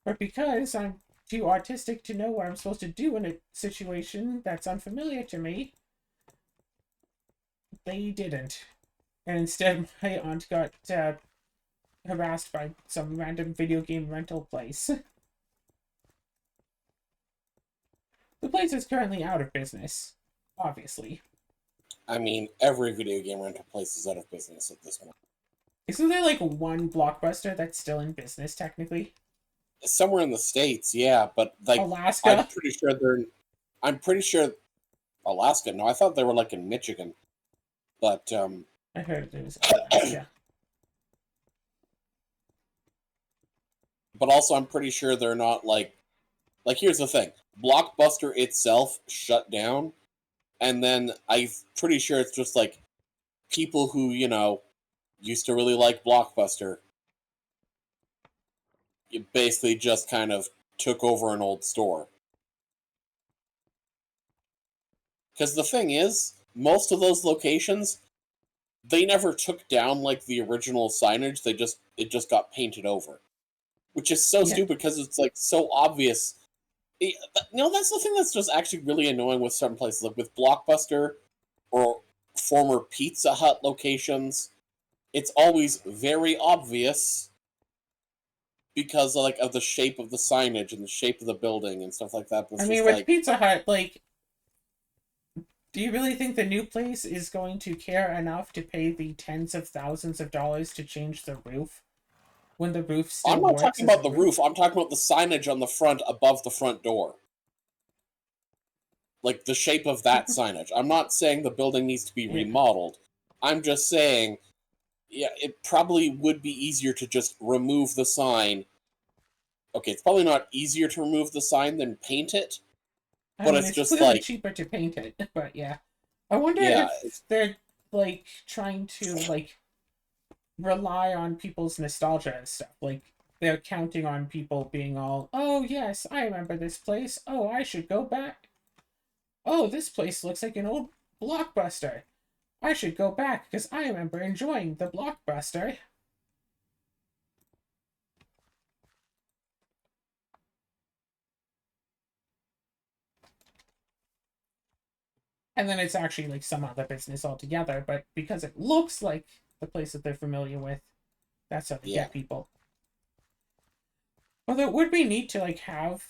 But because I'm too autistic to know what I'm supposed to do in a situation that's unfamiliar to me, they didn't. And instead, my aunt got harassed by some random video game rental place. The place is currently out of business, obviously. I mean, every video game rental place is out of business at this point. Isn't there like one Blockbuster that's still in business technically? Somewhere in the States, yeah, but like Alaska? I'm pretty sure Alaska. No, I thought they were like in Michigan. But I heard it was Alaska. but also I'm pretty sure they're not like here's the thing. Blockbuster itself shut down, and then I'm pretty sure it's just like people who, used to really like Blockbuster, you basically just kind of took over an old store. Because the thing is, most of those locations, they never took down like the original signage. It just got painted over, which is so stupid because it's like so obvious. That's the thing that's just actually really annoying with certain places, like with Blockbuster or former Pizza Hut locations. It's always very obvious because of the shape of the signage and the shape of the building and stuff like that. I mean, with Pizza Hut, like, do you really think the new place is going to care enough to pay the tens of thousands of dollars to change the roof when the roof still I'm not talking about the roof. I'm talking about the signage on the front above the front door. Like the shape of that signage. I'm not saying the building needs to be remodeled. I'm just saying, yeah, it probably would be easier to just remove the sign. Okay, it's probably not easier to remove the sign than paint it. But it's just like cheaper to paint it, but yeah. I wonder if they're like trying to like rely on people's nostalgia and stuff. Like they're counting on people being all, oh yes, I remember this place. Oh, I should go back. Oh, this place looks like an old Blockbuster. I should go back because I remember enjoying the Blockbuster. And then it's actually like some other business altogether, but because it looks like the place that they're familiar with, that's how they get people. Although it would be neat to like have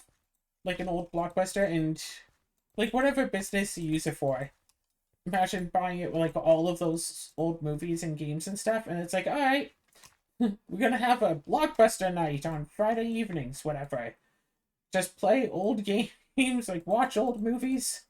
like an old Blockbuster and like whatever business you use it for. Imagine buying it with like all of those old movies and games and stuff, and it's like, all right, We're gonna have a blockbuster night on Friday evenings, whatever. Just play old games, like watch old movies.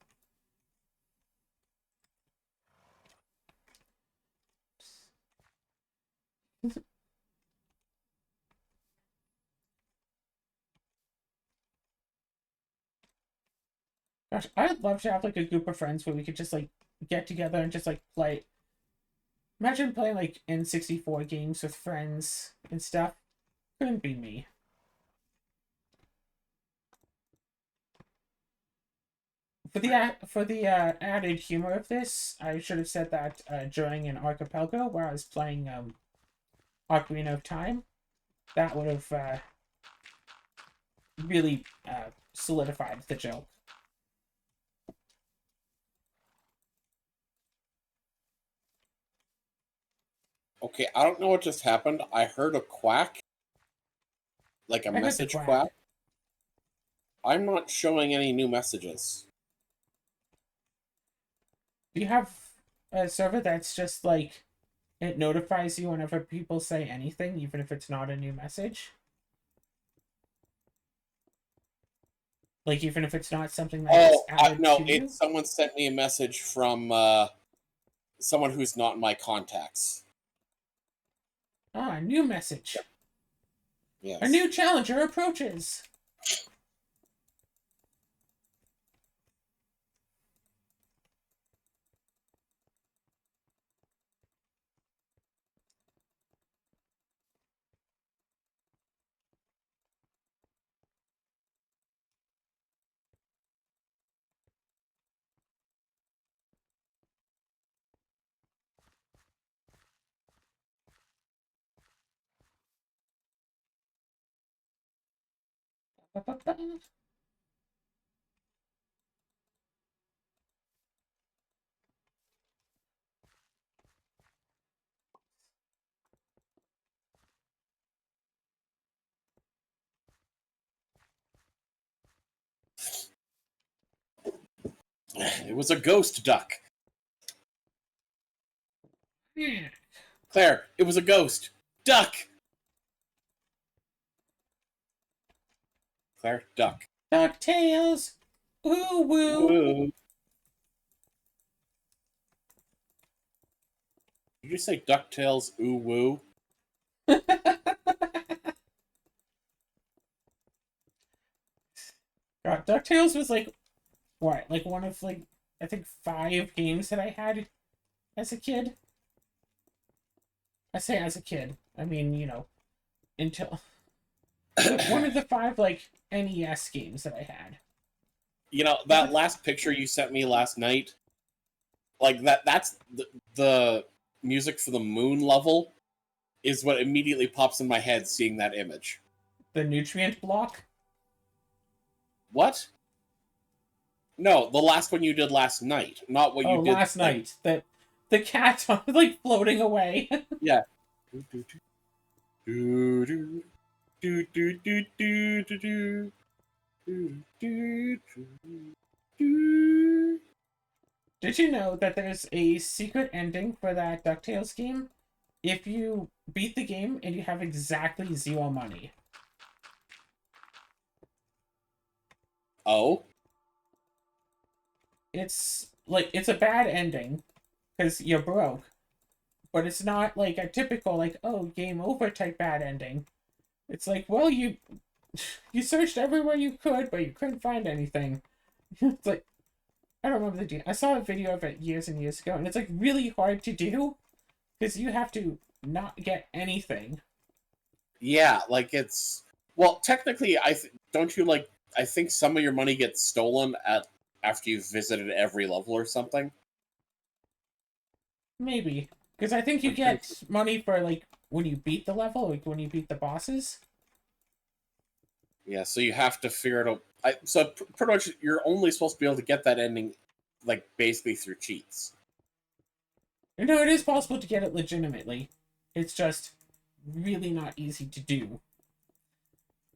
Gosh, I'd love to have like a group of friends where we could just like get together and just like play. Imagine playing like N64 games with friends and stuff. Couldn't be me. For the added humor of this, I should have said that during an archipelago where I was playing Ocarina of Time. That would have really solidified the joke. Okay, I don't know what just happened. I heard a quack, like a I heard the message quack. quack. I'm not showing any new messages. Do you have a server that's just like it notifies you whenever people say anything, even if it's not a new message? Like even if it's not something that's added No, to you? it's someone sent me a message from someone who's not in my contacts. Ah, new message. Yes. A new challenger approaches. Ba-ba-ba. It was a ghost duck. Yeah. Claire, it was a ghost duck. Claire, duck. DuckTales. Ooh woo. Woo. Did you say DuckTales? Ooh woo. God, DuckTales was like what? Like one of like I think 5 games that I had as a kid. I say as a kid. I mean, until one of the 5 like NES games that I had. You know, that last picture you sent me last night, like that's the music for the moon level is what immediately pops in my head seeing that image. The nutrient block? What? No, the last one you did last night, not what you did last night. The cat like floating away. Yeah. Did you know that there's a secret ending for that DuckTales game? If you beat the game and you have exactly 0 money. Oh? It's like it's a bad ending because you're broke, but it's not like a typical like oh game over type bad ending. It's like well you searched everywhere you could but you couldn't find anything. It's like I don't remember the detail. I saw a video of it years and years ago, and it's like really hard to do because you have to not get anything. Yeah, like it's well, technically, don't you like? I think some of your money gets stolen at after you've visited every level or something. Maybe because I think you get money for like when you beat the level, like when you beat the bosses. Yeah, so you have to figure it out. So pretty much, you're only supposed to be able to get that ending, like basically through cheats. You know, it is possible to get it legitimately. It's just really not easy to do.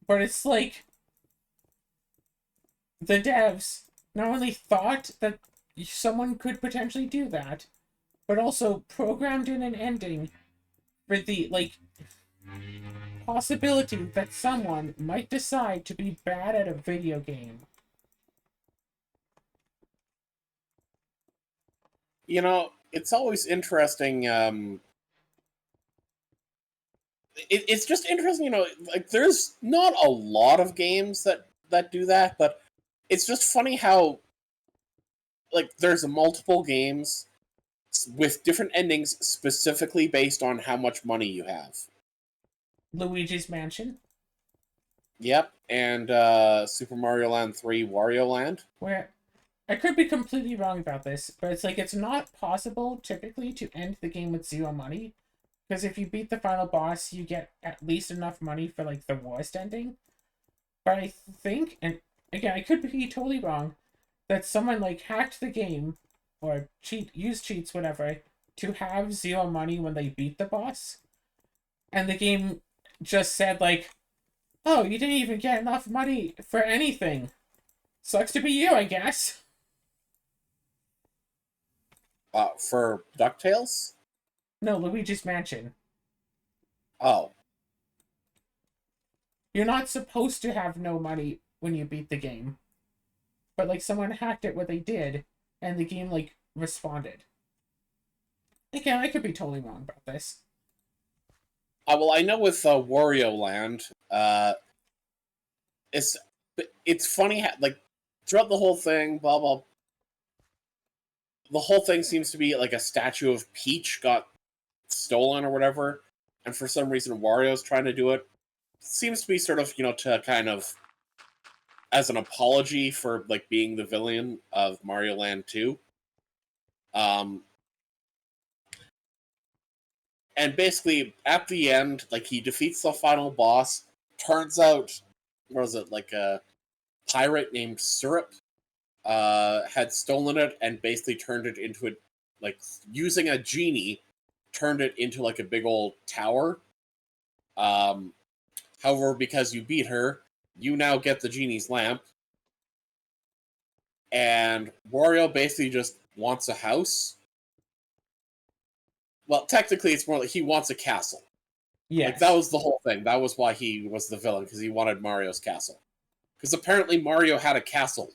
But it's like the devs not only thought that someone could potentially do that, but also programmed in an ending for the like possibility that someone might decide to be bad at a video game. You know, it's always interesting. It's just interesting. You know, like there's not a lot of games that do that, but it's just funny how like there's multiple games with different endings specifically based on how much money you have. Luigi's Mansion, Yep, and Super Mario Land 3 Wario Land. where I could be completely wrong about this, but it's like it's not possible typically to end the game with zero money. Because if you beat the final boss, you get at least enough money for like the worst ending. But I think, and again, I could be totally wrong, that someone like hacked the game or used cheats, whatever, to have zero money when they beat the boss. And the game just said like, "Oh, you didn't even get enough money for anything. Sucks to be you, I guess." For DuckTales? No, Luigi's Mansion. Oh. You're not supposed to have no money when you beat the game. But like someone hacked it what they did, and the game like responded. Again, I could be totally wrong about this. Well, I know with Wario Land, it's it's funny how, like throughout the whole thing, blah blah. The whole thing seems to be like a statue of Peach got stolen or whatever, and for some reason Wario's trying to do it. Seems to be sort of to kind of as an apology for like being the villain of Mario Land 2. And basically at the end, like he defeats the final boss. Turns out, what was it, like a pirate named Syrup had stolen it and basically turned it into a, like using a genie, turned it into like a big old tower. However, because you beat her, you now get the genie's lamp. And Wario basically just wants a house. Well, technically, it's more like he wants a castle. Yes. Like, that was the whole thing. That was why he was the villain, because he wanted Mario's castle. Because apparently Mario had a castle.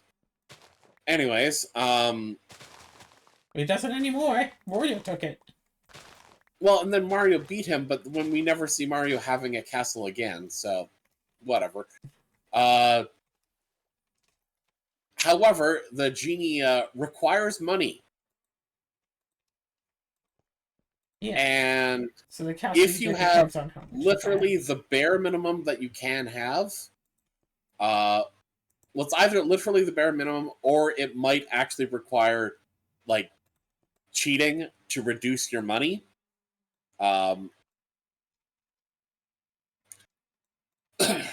Anyways, He doesn't anymore. Wario took it. well, and then Mario beat him, but when we never see Mario having a castle again, so whatever. However, the genie requires money. Yeah. And so the castle if you have on how much literally the bare minimum that you can have, well, it's either literally the bare minimum or it might actually require like cheating to reduce your money. I'm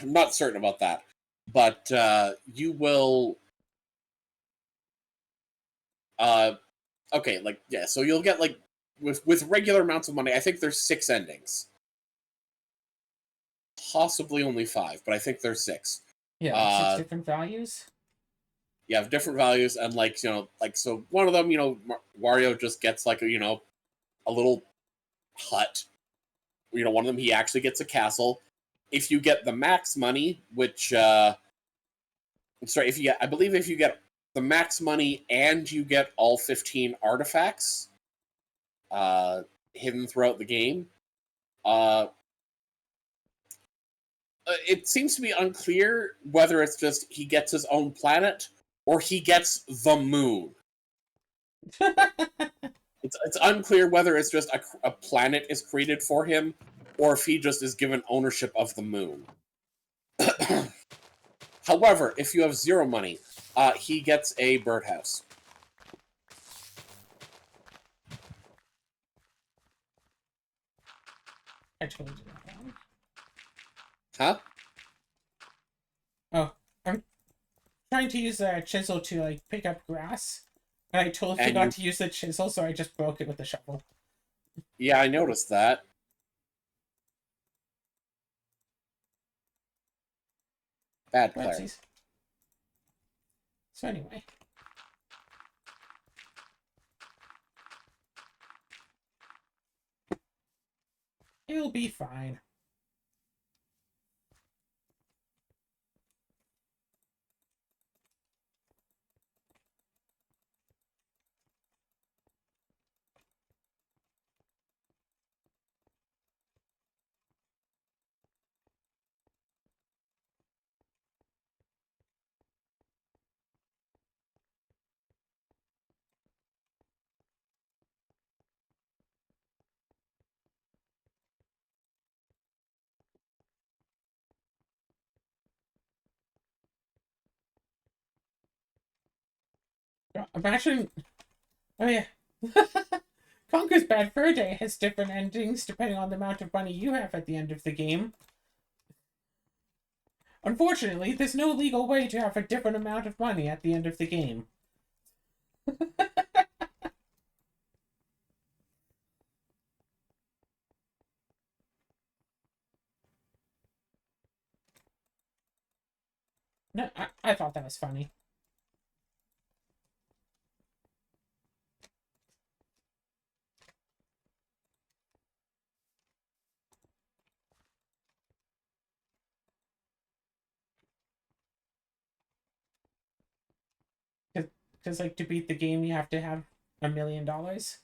not certain about that, but you will. Okay, like yeah, so you'll get like with regular amounts of money. I think there's 6 endings, possibly only 5, but I think there's 6. Yeah, 6 different values. You have different values, and like like so one of them, Wario just gets like a little hut. One of them he actually gets a castle. If you get the max money, which I believe if you get the max money and you get all 15 artifacts hidden throughout the game, it seems to be unclear whether it's just he gets his own planet or he gets the moon. It's unclear whether it's just a planet is created for him or if he just is given ownership of the moon. However, if you have 0 money, he gets a birdhouse. I told you that one. Huh? Oh, I'm trying to use a chisel to like pick up grass, and I totally forgot to use the chisel, so I just broke it with the shovel. Yeah, I noticed that. Bad player. So anyway. It'll be fine. Imagine... Oh, yeah. Conker's Bad Fur Day has different endings depending on the amount of money you have at the end of the game. Unfortunately, there's no legal way to have a different amount of money at the end of the game. No, I thought that was funny. Because, like, to beat the game, you have to have $1 million. There's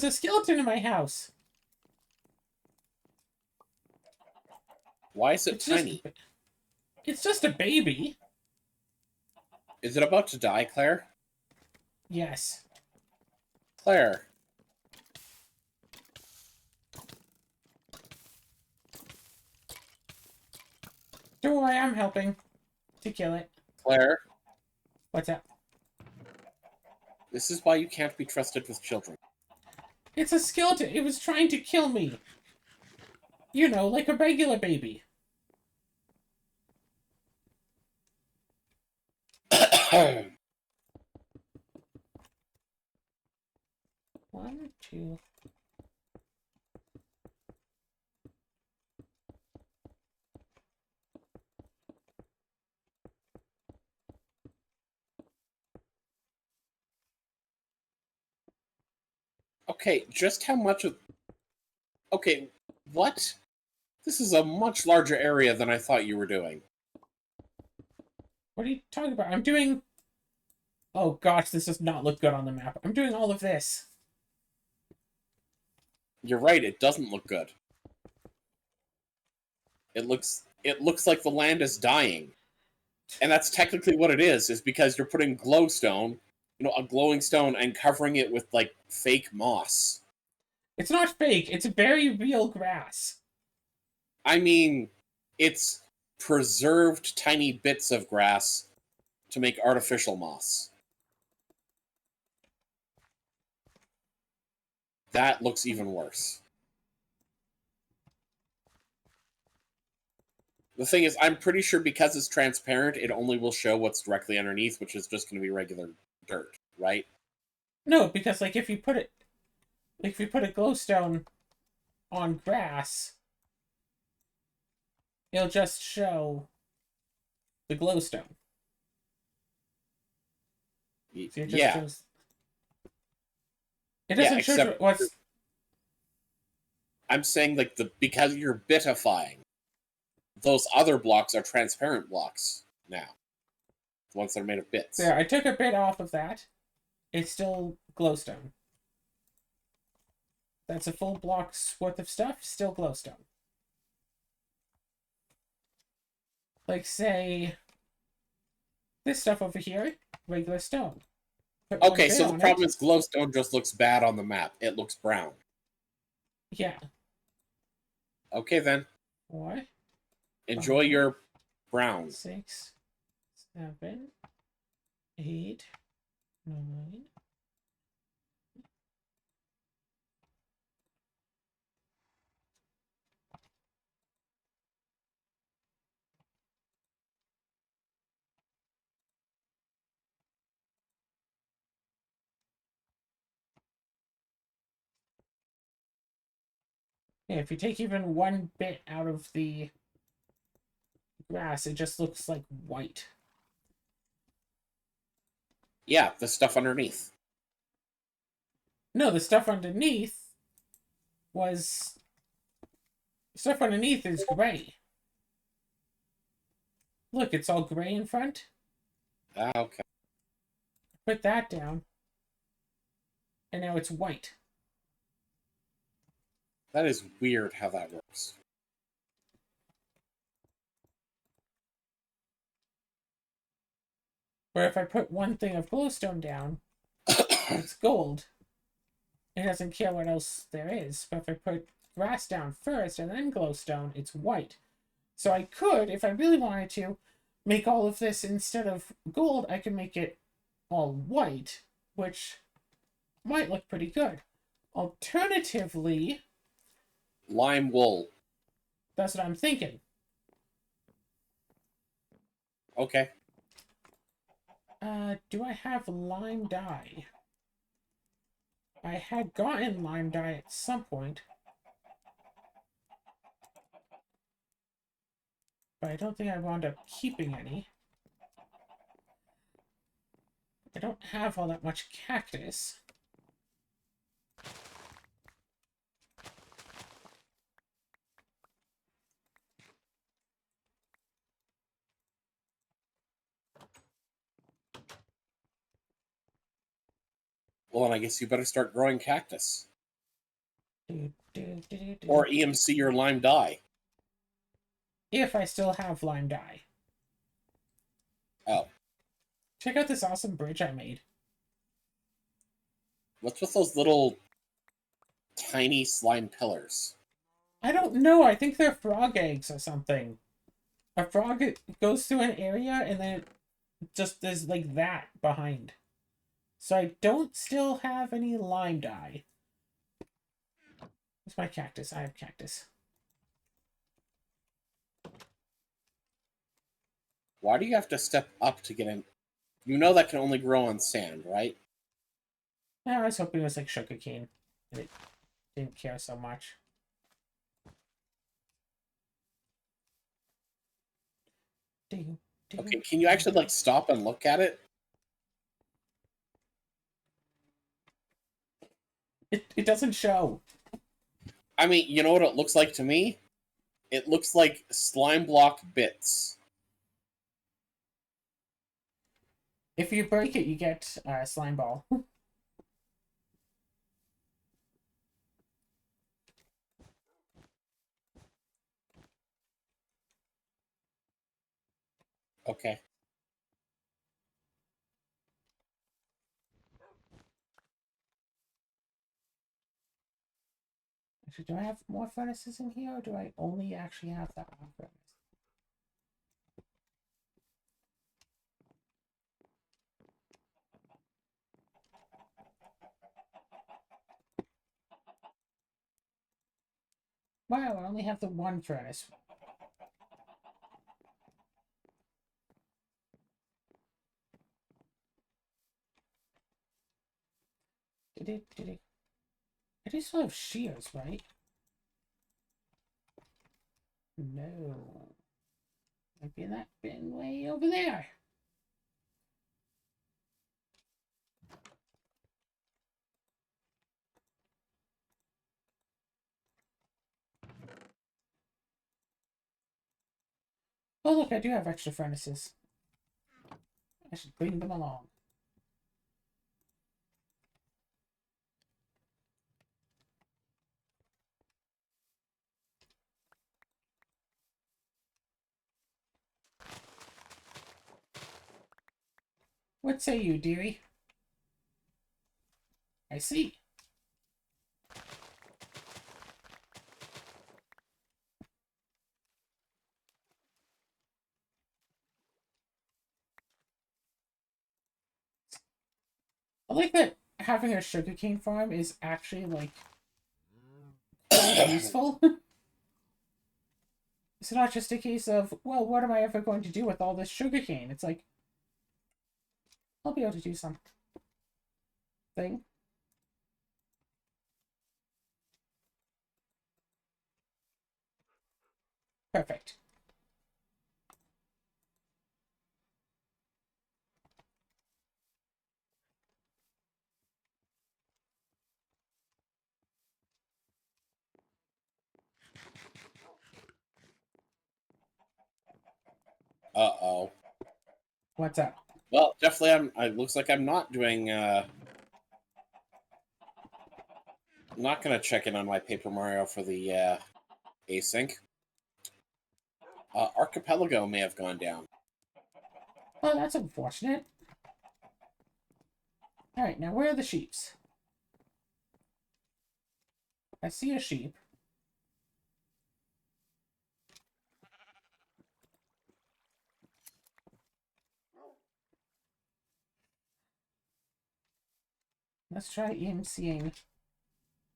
a skeleton in my house. Why is it It's tiny? It's just a baby. Is it about to die, Claire? Yes. Claire. Don't worry, I'm helping to kill it. Claire. What's up? This is why you can't be trusted with children. It's a skeleton. It was trying to kill me. You know, like a regular baby. One, two. Okay, just how much of... Okay, what? This is a much larger area than I thought you were doing. What are you talking about? I'm doing... Oh gosh, this does not look good on the map. I'm doing all of this. You're right, it doesn't look good. It looks like the land is dying. And that's technically what it is because you're putting glowstone, a glowing stone, and covering it with, like, fake moss. It's not fake. It's very real grass. I mean, it's preserved tiny bits of grass to make artificial moss. That looks even worse. The thing is, I'm pretty sure because it's transparent, it only will show what's directly underneath, which is just going to be regular dirt, right? No, because, like, if you put a glowstone on grass, it'll just show the glowstone. So it just Yeah. shows... It doesn't show what's... I'm saying, like, because you're bitifying, those other blocks are transparent blocks now. The ones that are made of bits. There, I took a bit off of that. It's still glowstone. That's a full block's worth of stuff, still glowstone. Like, say, this stuff over here, regular stone. Okay, so the problem is glowstone just looks bad on the map. It looks brown. Yeah. Okay, then. What? Enjoy your brown. 6, 7, 8, 9. Yeah, if you take even one bit out of the grass, it just looks like white. Yeah, the stuff underneath. No, the stuff underneath was... Stuff underneath is gray. Look, it's all gray in front. Ah, okay. Put that down. And now it's white. That is weird how that works. Or if I put one thing of glowstone down, it's gold. It doesn't care what else there is. But if I put grass down first and then glowstone, it's white. So I could, if I really wanted to, make all of this instead of gold, I could make it all white, which might look pretty good. Alternatively, Lime wool. that's what I'm thinking. Okay. Do I have lime dye? I had gotten lime dye at some point, but I don't think I wound up keeping any. I don't have all that much cactus. Well, then I guess you better start growing cactus. Do, do, do, do, do. Or EMC your lime dye. If I still have lime dye. Oh. Check out this awesome bridge I made. What's with those little tiny slime pillars? I don't know. I think they're frog eggs or something. A frog goes through an area and then it just there's like that behind. So I don't still have any lime dye. Where's my cactus? I have cactus. Why do you have to step up to get in? You know that can only grow on sand, right? I was hoping it was like sugarcane. And it didn't care so much. Okay, can you actually like stop and look at it? It doesn't show. I mean, you know what it looks like to me? It looks like slime block bits. If you break it, you get a slime ball. Okay. Actually, do I have more furnaces in here, or do I only actually have that one furnace? Wow, I only have the one furnace. Did it? I do still have shears, right? No. Might be in that bin way over there. Oh, look, I do have extra furnaces. I should bring them along. What say you, dearie? I see. I like that having a sugarcane farm is actually, like, quite useful. It's not just a case of, well, what am I ever going to do with all this sugarcane? It's like, I'll be able to do something. Perfect. Uh-oh. What's up? Well, definitely it looks like I'm not doing I'm not gonna check in on my Paper Mario for the async. Archipelago may have gone down. Oh, that's unfortunate. Alright, now where are the sheeps? I see a sheep. Let's try EMCing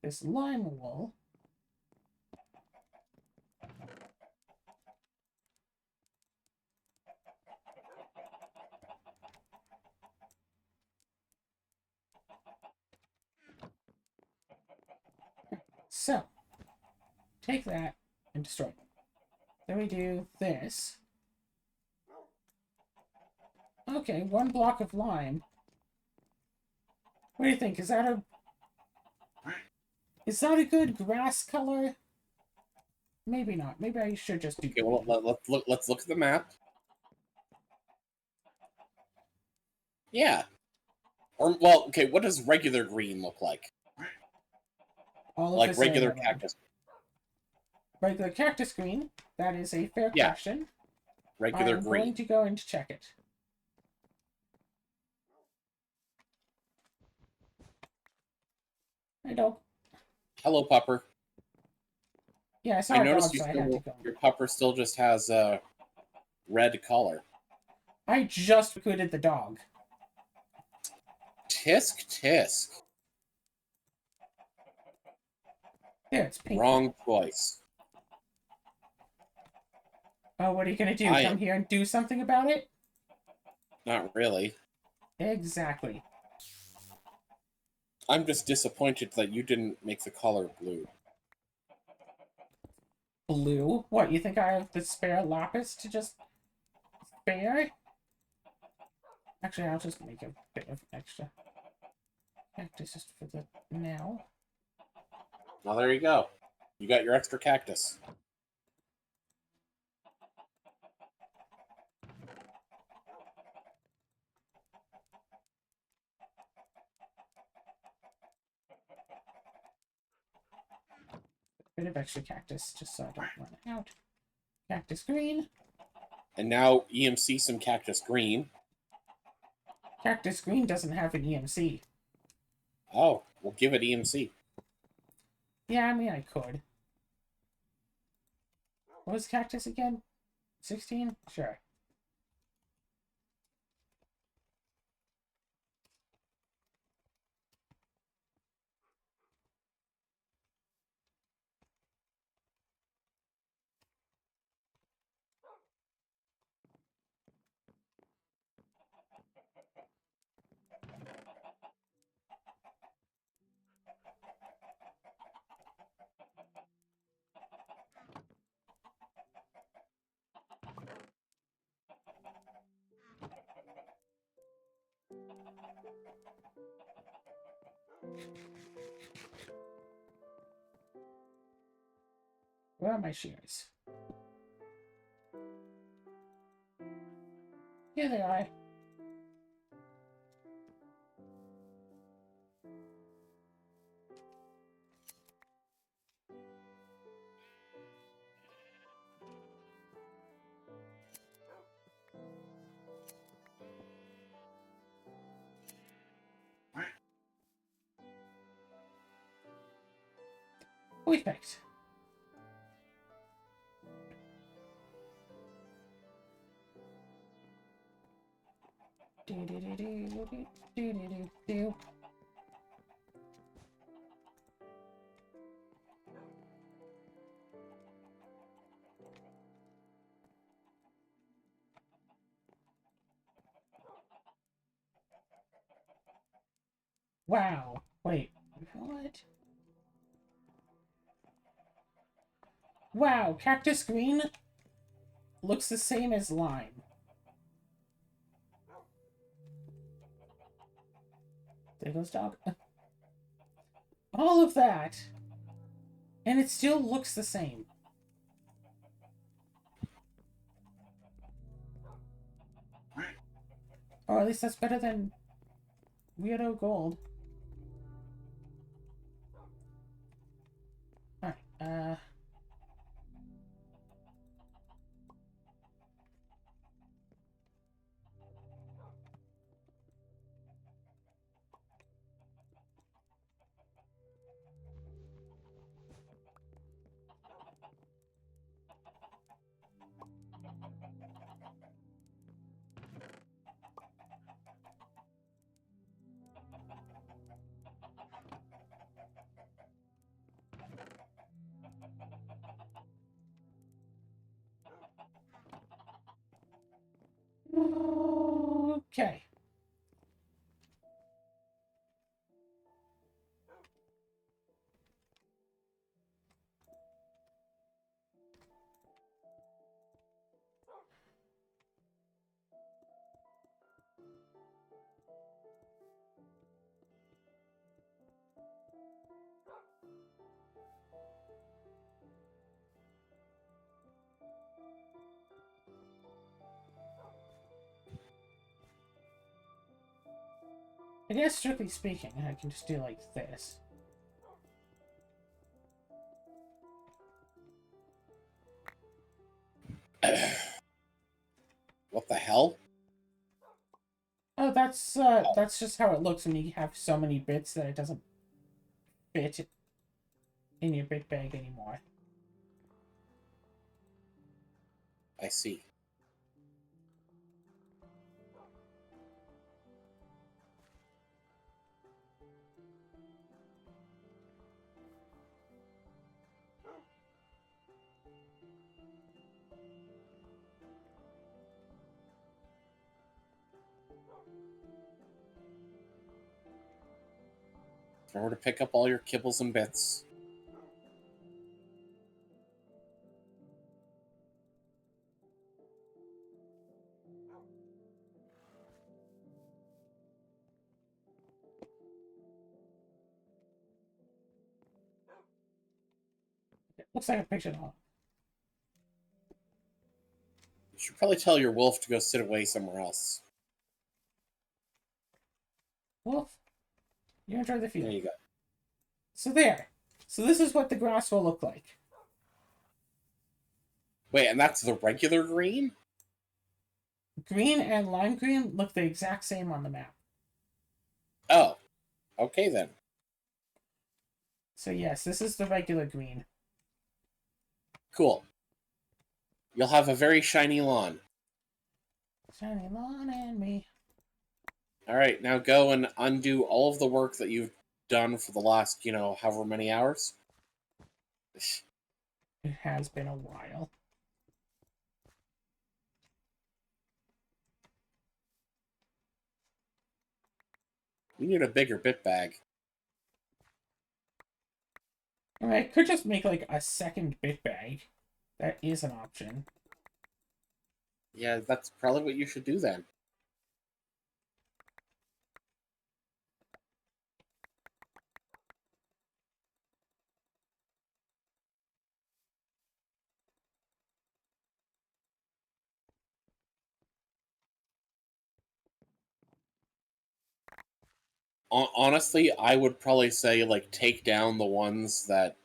this lime wool. So, take that and destroy it. Then we do this. Okay, 1 block of lime. What do you think? Is that a good grass color? Maybe not. Maybe I should just do. Okay, well, let's look at the map. Yeah. Or well, okay, what does regular green look like? All of Like this regular area, cactus. Regular cactus green. That is a fair Yeah. question. Regular I'm green. going to go and check it. Hey, dog. Hello, pupper. Yeah, I saw I a noticed dog, so I had to go. your pupper still just has a red collar. I just recruited the dog. Tisk tisk. There, it's pink. Wrong choice. Oh, what are you gonna do? Come here and do something about it? Not really. Exactly. I'm just disappointed that you didn't make the color blue. Blue? What, you think I have the spare lapis to just spare? Actually, I'll just make a bit of extra cactus just for the now. Well, there you go. You got your extra cactus. Bit of extra cactus just so I don't run out. Cactus green. And now EMC some cactus green. Cactus green doesn't have an EMC. Oh, we'll give it EMC. Yeah, I mean, I could. What was cactus again? 16? Sure. Where are my shears? Here they are. Perfect. Do do do do do do do do do. Wow. Wait. What? Wow, cactus green looks the same as lime. There goes dog. All of that. And it still looks the same. Or at least that's better than Weirdo Gold. Alright, Okay. I guess, strictly speaking, I can just do like this. What the hell? Oh, that's just how it looks when you have so many bits that it doesn't fit in your bit bag anymore. I see. Remember to pick up all your kibbles and bits. It looks like a picture of You should probably tell your wolf to go sit away somewhere else. Wolf. You enjoy the field. There you go. So there. So this is what the grass will look like. Wait, and that's the regular green? Green and lime green look the exact same on the map. Oh. Okay then. So yes, this is the regular green. Cool. You'll have a very shiny lawn. Shiny lawn and me. Alright, now go and undo all of the work that you've done for the last, however many hours. It has been a while. We need a bigger bit bag. I mean, I could just make like a second bit bag. That is an option. Yeah, that's probably what you should do then. Honestly, I would probably say, like, take down the ones that,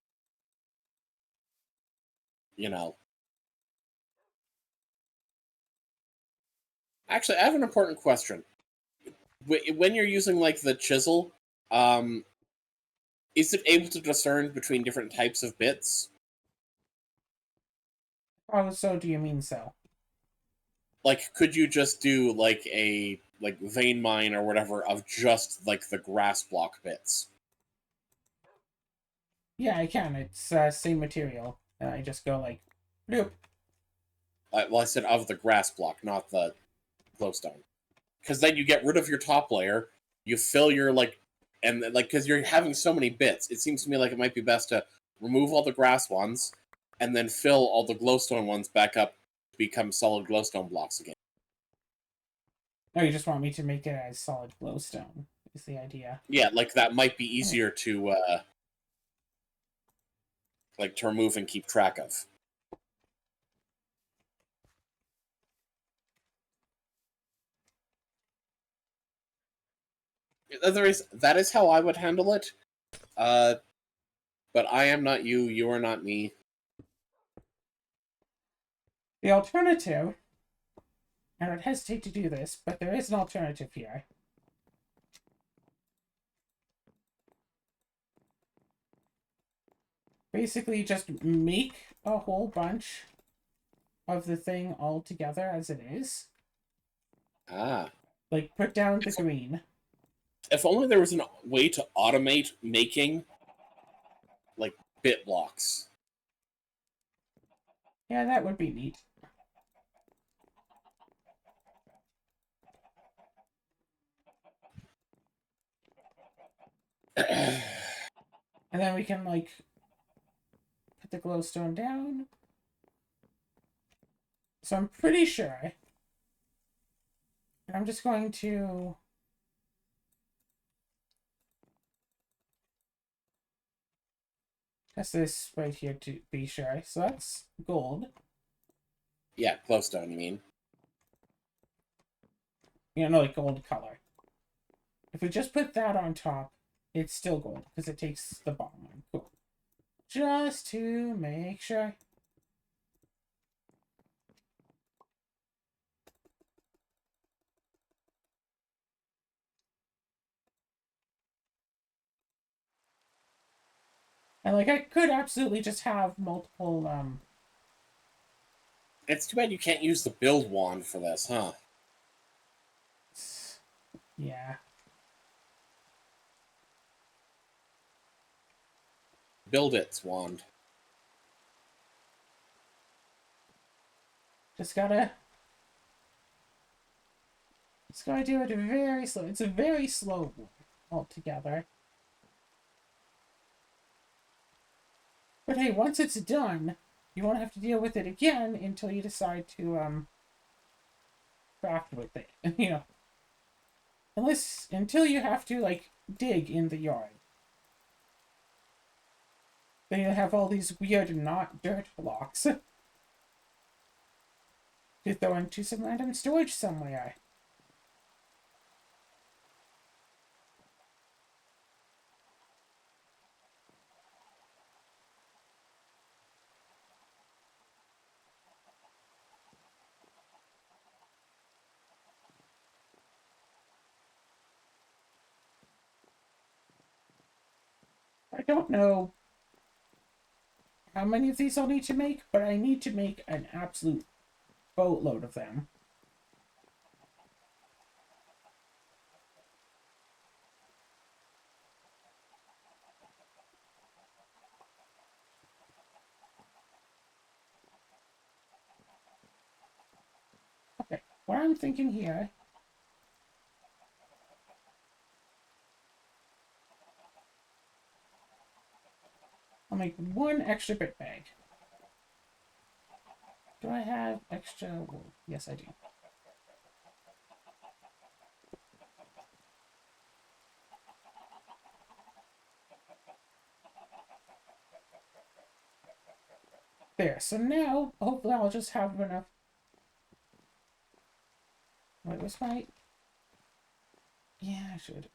you know. Actually, I have an important question. When you're using, like, the chisel, is it able to discern between different types of bits? Oh, so do you mean so? Like, could you just do, like, a, like, vein mine or whatever of just, like, the grass block bits? Yeah, I can. It's same material. I just go like, bloop. Well, I said of the grass block, not the glowstone. Because then you get rid of your top layer, you fill your, like, and, like, because you're having so many bits, it seems to me like it might be best to remove all the grass ones, and then fill all the glowstone ones back up to become solid glowstone blocks again. Oh, you just want me to make it as solid glowstone, is the idea. Yeah, like, that might be easier to, like, to remove and keep track of. That is how I would handle it. But I am not you, you are not me. The alternative, and I'd hesitate to do this, but there is an alternative here. Basically, just make a whole bunch of the thing all together as it is. Ah. Like, put down the green. If only there was a way to automate making, like, bit blocks. Yeah, that would be neat. And then we can, like, put the glowstone down. So I'm pretty sure. I'm just going to... test this right here to be sure. So that's gold. Yeah, glowstone, you mean? You know, like gold color. If we just put that on top, it's still gold because it takes the bottom one. Cool. Just to make sure. And like I could absolutely just have multiple It's too bad you can't use the build wand for this, huh? yeah. Build its wand. Just gotta do it very slow. It's a very slow one altogether. But hey, once it's done, you won't have to deal with it again until you decide to craft with it. You know. Until you have to like dig in the yard. Then you have all these weird not dirt blocks to throw into some random storage somewhere. I don't know how many of these I'll need to make, but I need to make an absolute boatload of them. Okay, what I'm thinking here... I'll make one extra bit bag. Do I have extra wool? Yes, I do. There, so now, hopefully I'll just have enough... Wait, what's my... Yeah, I should.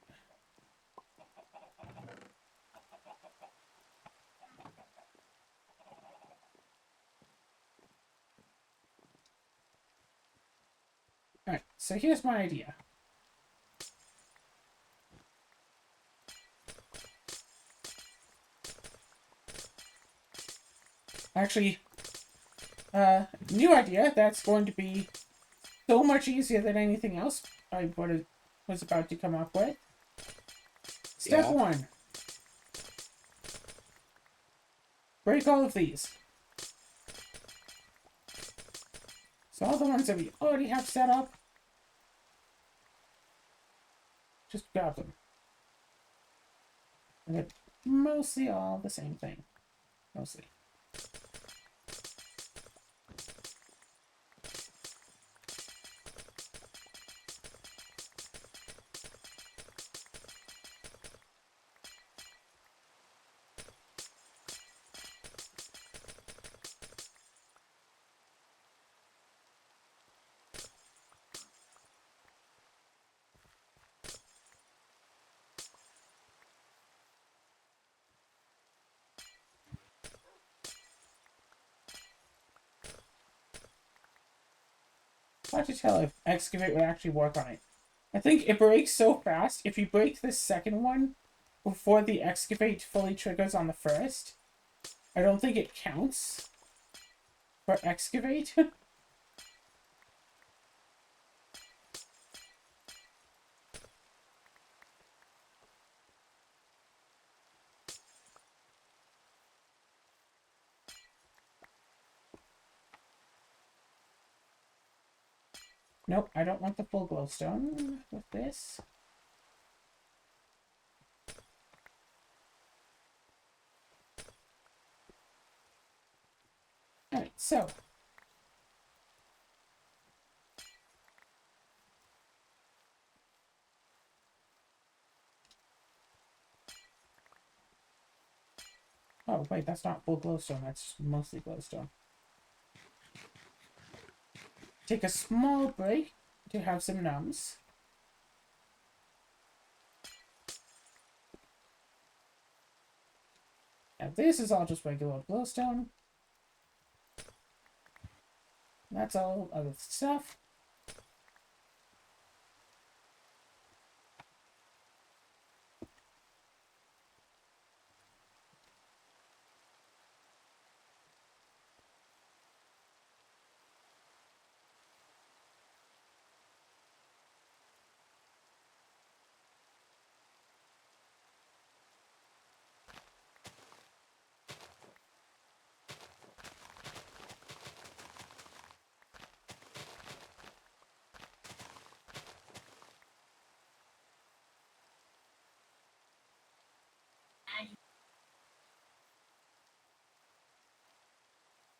Alright, so here's my idea. Actually, new idea that's going to be so much easier than anything else I was about to come up with. Step 1. Break all of these. So all the ones that we already have set up, just grab them. And they're mostly all the same thing. Mostly. Hard to tell if excavate would actually work on it. I think it breaks so fast. If you break the second one before the excavate fully triggers on the first, I don't think it counts for excavate. Nope, I don't want the full glowstone with this. So. Oh, wait, that's not full glowstone. That's mostly glowstone. Take a small break to have some numbs. Now this is all just regular old glowstone. That's all other stuff.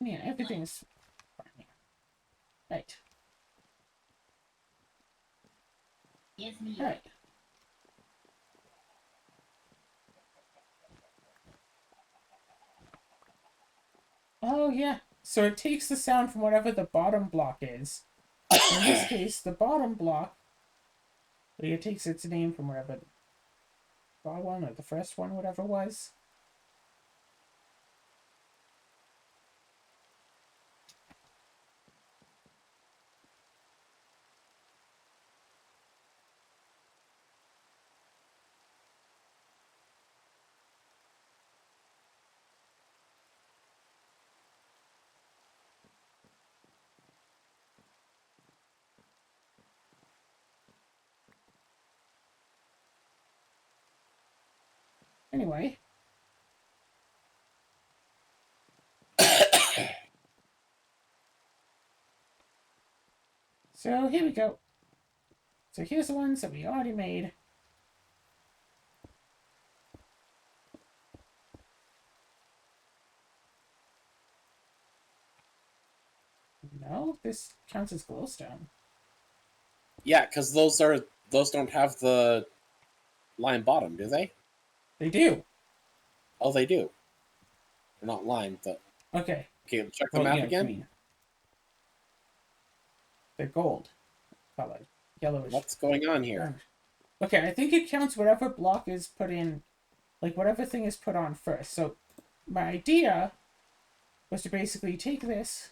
Yeah, everything's fine here. Right. Right. Oh, yeah. So it takes the sound from whatever the bottom block is. In this case, the bottom block, it takes its name from wherever the bottom one or the first one, whatever it was. Anyway. So here we go. So here's the ones that we already made. No, this counts as glowstone. Yeah, because those don't have the lime bottom, do they? They do. Oh, they do. They're not lime, but Okay. okay. Check the map again. Green. They're gold colored, yellowish. What's going on here? Okay, I think it counts whatever block is put in, like whatever thing is put on first. So my idea was to basically take this.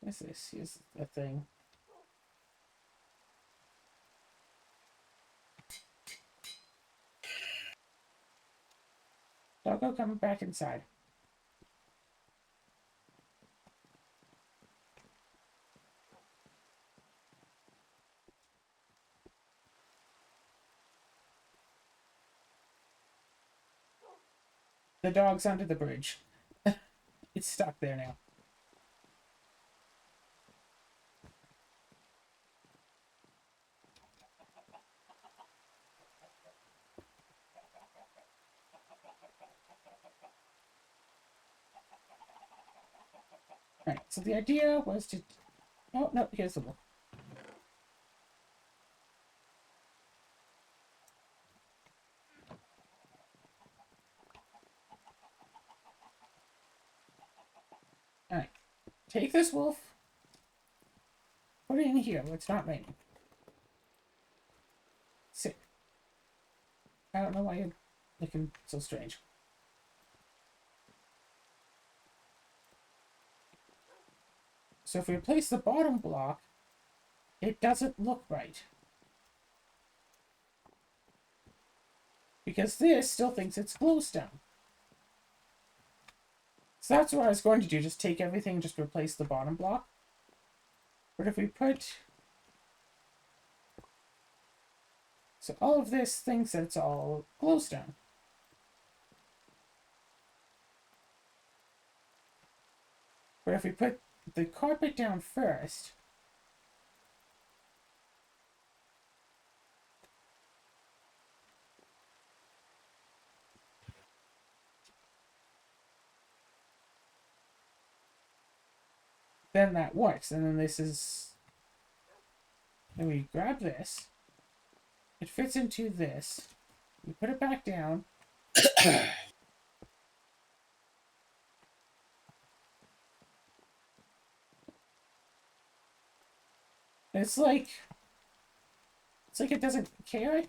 What's this? Here's the thing. Doggo, come back inside. The dog's under the bridge. It's stuck there now. Right, so the idea was to... Oh, no, here's the wolf. Alright, take this wolf, put it in here where it's not raining. Sit. I don't know why you're looking so strange. So if we replace the bottom block, it doesn't look right. Because this still thinks it's glowstone. So that's what I was going to do, just take everything, just replace the bottom block. But if we put... So all of this thinks that it's all glowstone. But if we put the carpet down first, then that works. And then this is... Then we grab this. It fits into this. We put it back down. It's like it doesn't care.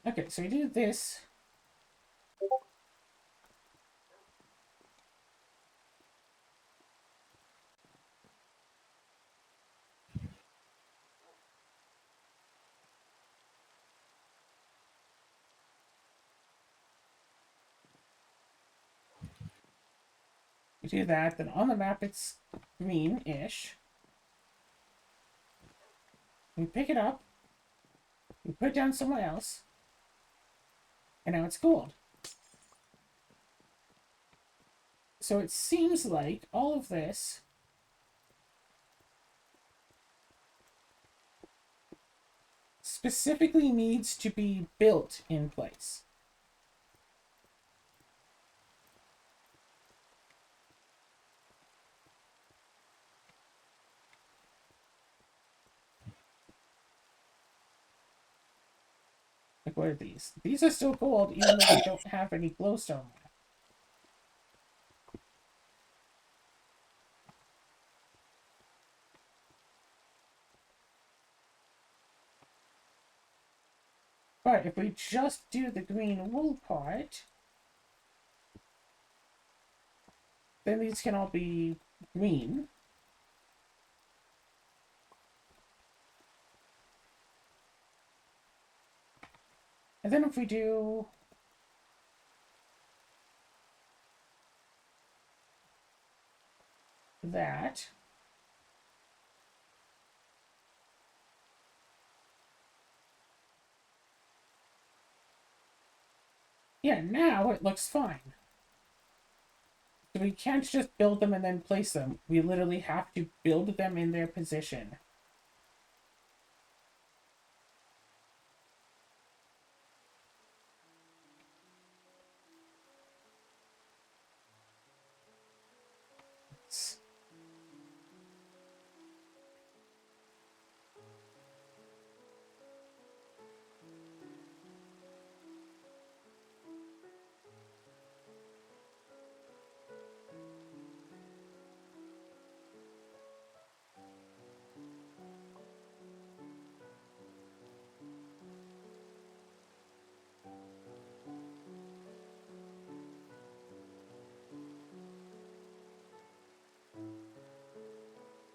Okay, so we do this. We do that, then on the map it's green-ish. We pick it up, we put it down somewhere else, and now it's gold. So it seems like all of this specifically needs to be built in place. Like, what are these? These are still gold, even though they don't have any glowstone left. But if we just do the green wool part, then these can all be green. And then if we do that, yeah, now it looks fine. So we can't just build them and then place them. We literally have to build them in their position.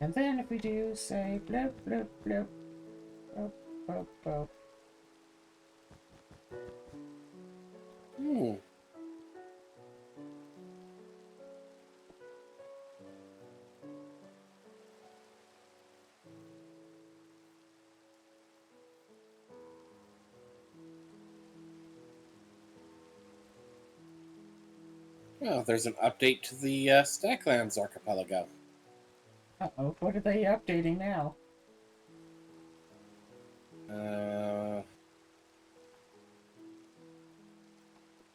And then if we do, say, bloop, bloop, bloop, bloop, bloop, bloop. Oh, there's an update to the Stacklands archipelago. Uh-oh, what are they updating now?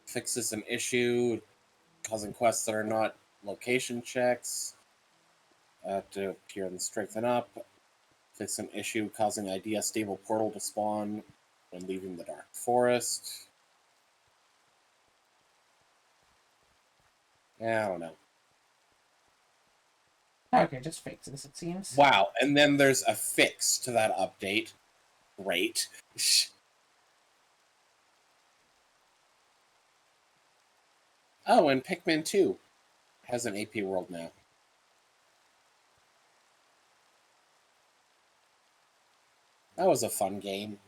Fixes an issue causing quests that are not location checks to appear and strengthen up. Fix an issue causing ID a stable portal to spawn when leaving the Dark Forest. Yeah, I don't know. Okay, just fixes, it seems. Wow, and then there's a fix to that update. Great. Oh, and Pikmin 2 has an AP world now. That was a fun game.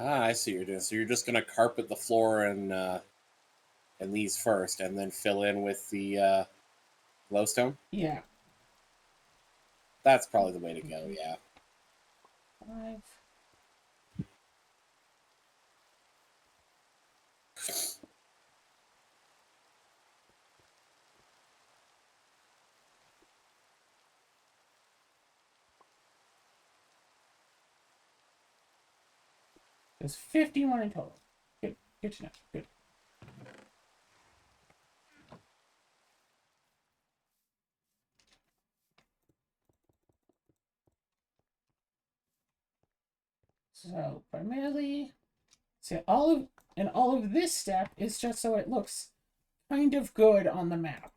Ah, I see what you're doing. So you're just gonna carpet the floor and these first, and then fill in with the glowstone? Yeah. That's probably the way to go, yeah. 5. There's 51 in total. Good. Good to know. Good. So primarily, so all of this step is just so it looks kind of good on the map.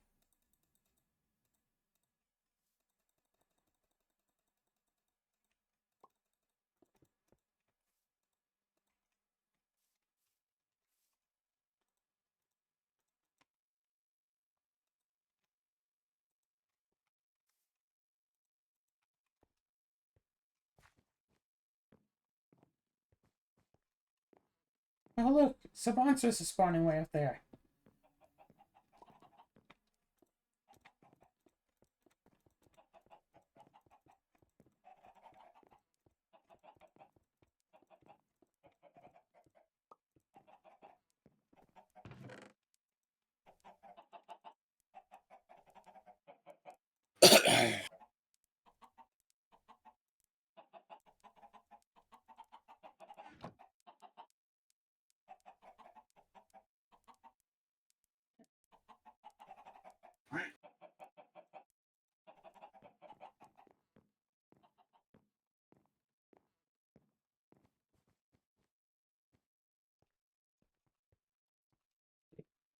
Oh look, Sabonsis is spawning way up there.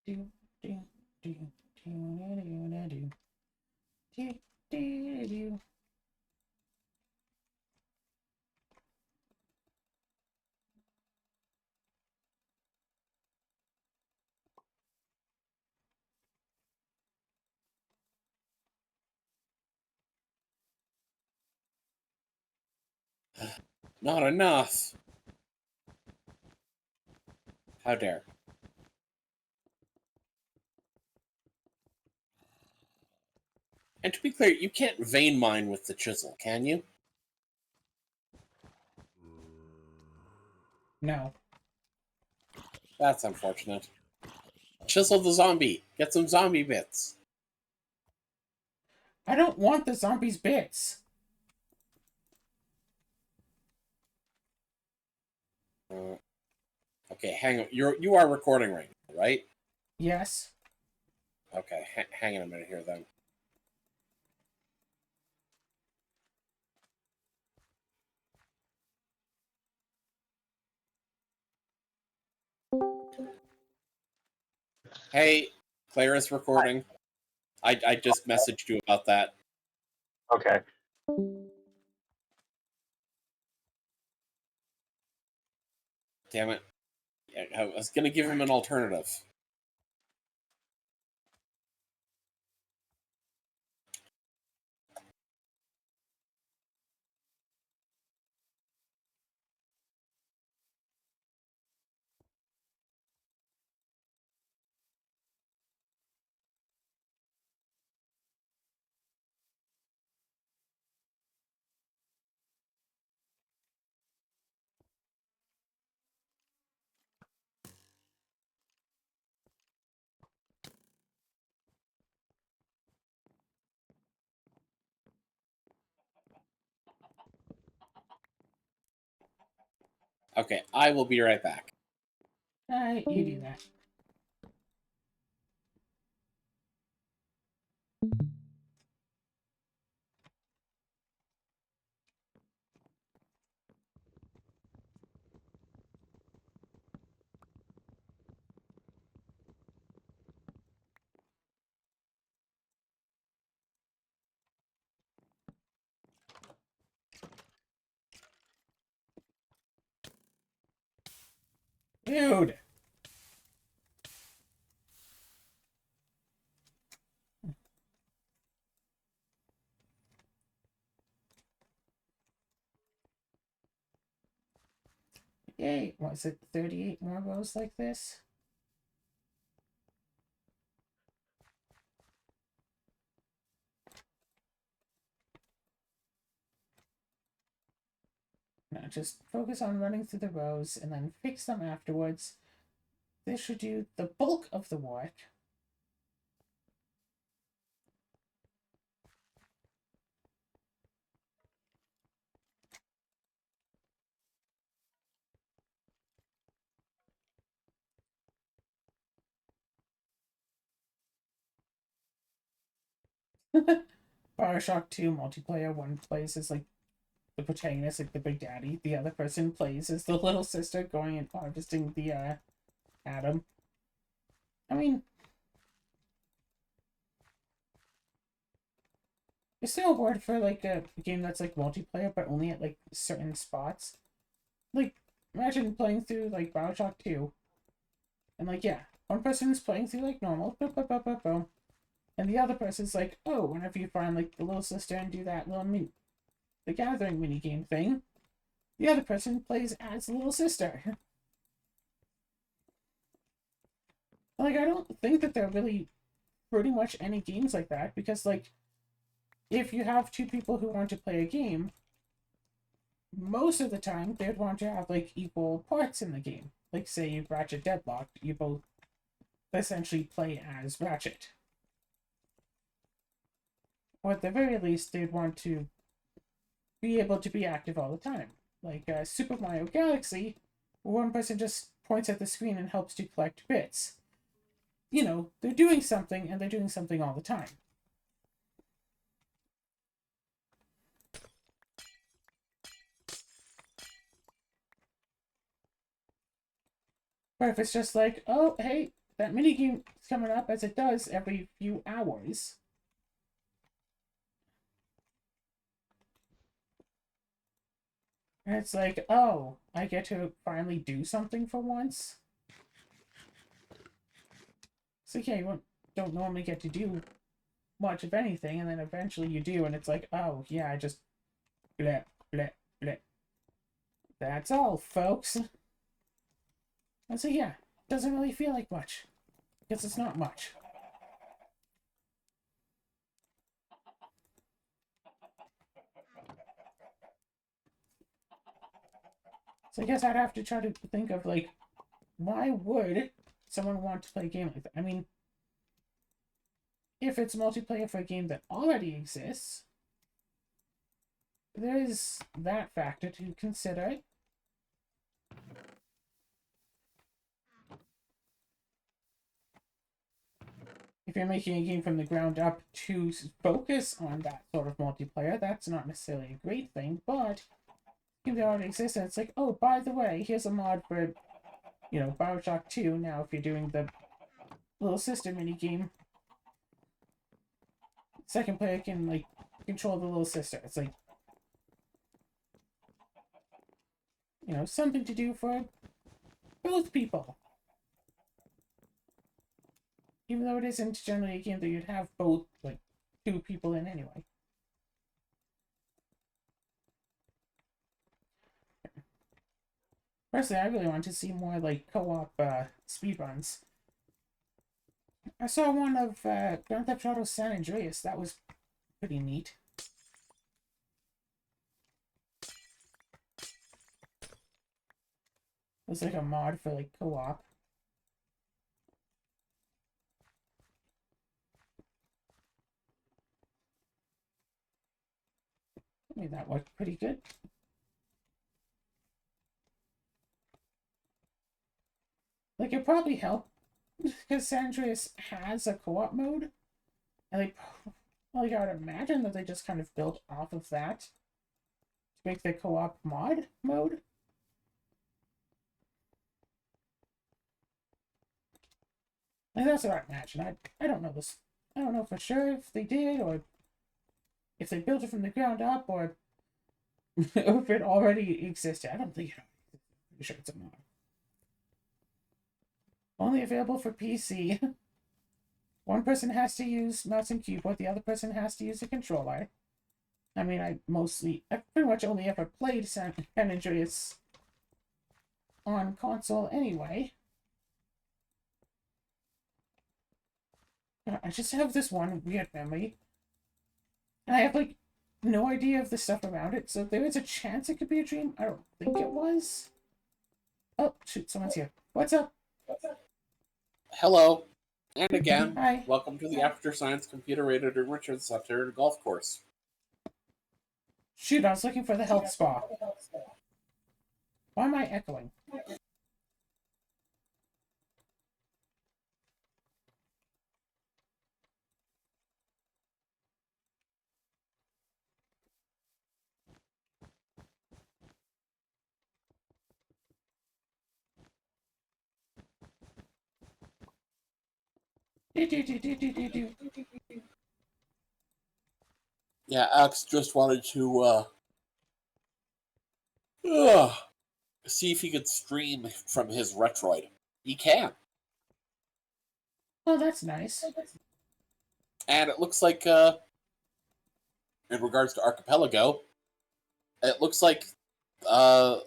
Do do do do do do do do do. Not enough. How dare. And to be clear, you can't vein mine with the chisel, can you? No. That's unfortunate. Chisel the zombie. Get some zombie bits. I don't want the zombies' bits. Okay, hang on. You are recording right now, right? Yes. Okay, hang on a minute here then. Hey, Claire is recording. I just messaged you about that. Okay. Damn it. I was going to give him an alternative. Okay, I will be right back. You do that. Dude. Yay. Was it 38 more rows like this? Now just focus on running through the rows and then fix them afterwards. This should do the bulk of the work. Bioshock 2 multiplayer, one plays as like the protagonist, like the big daddy. The other person plays as the little sister going and harvesting the atom. I mean, is there a word for like a game that's like multiplayer but only at like certain spots? Like, imagine playing through like Bioshock 2, and like, yeah, one person's playing through like normal, boom, boom, boom, boom, boom, and the other person's like, oh, whenever you find like the little sister and do that little the gathering mini game thing, the other person plays as the little sister. Like, I don't think that there are really pretty much any games like that because, like, if you have two people who want to play a game, most of the time they'd want to have like equal parts in the game. Like, say you Ratchet Deadlocked, you both essentially play as Ratchet. Or at the very least, they'd want to be able to be active all the time. Like Super Mario Galaxy, where one person just points at the screen and helps to collect bits. You know, they're doing something and they're doing something all the time. But if it's just like, oh, hey, that minigame is coming up as it does every few hours. And it's like, oh, I get to finally do something for once. So yeah, you don't normally get to do much of anything, and then eventually you do, and it's like, oh, yeah, I just bleh, bleh, bleh. That's all, folks. And so yeah, doesn't really feel like much. Because it's not much. So I guess I'd have to try to think of, like, why would someone want to play a game like that? I mean, if it's multiplayer for a game that already exists, there is that factor to consider. If you're making a game from the ground up to focus on that sort of multiplayer, that's not necessarily a great thing, but if they already exist, and it's like, oh, by the way, here's a mod for, you know, Bioshock 2. Now, if you're doing the little sister mini game, second player can, like, control the little sister. It's like, you know, something to do for both people. Even though it isn't generally a game that you'd have both, like, two people in anyway. Personally, I really want to see more, like, co-op speedruns. I saw one of Grand Theft Auto San Andreas. That was pretty neat. It was like a mod for, like, co-op. I mean, that worked pretty good. Like, it probably helped because San Andreas has a co-op mode, and they, like, I would imagine that they just kind of built off of that to make the co-op mod mode. Like, that's what I imagine. I don't know this. I don't know for sure if they did, or if they built it from the ground up, or if it already existed. I don't think it. I'm pretty sure it's a mod. Only available for PC. One person has to use mouse and keyboard, the other person has to use a controller. I mean, I pretty much only ever played San Andreas on console anyway. I just have this one weird memory, and I have, like, no idea of the stuff around it, so there is a chance it could be a dream. I don't think it was. Oh, shoot, someone's here. What's up? Hello. And again, Hi. welcome to the After Science Computer-Aided Enrichment Center golf course. Shoot, I was looking for the health spa. Why am I echoing? Yeah, Alex just wanted to uh, see if he could stream from his Retroid. He can. Oh, that's nice. And it looks in regards to Archipelago, it looks like the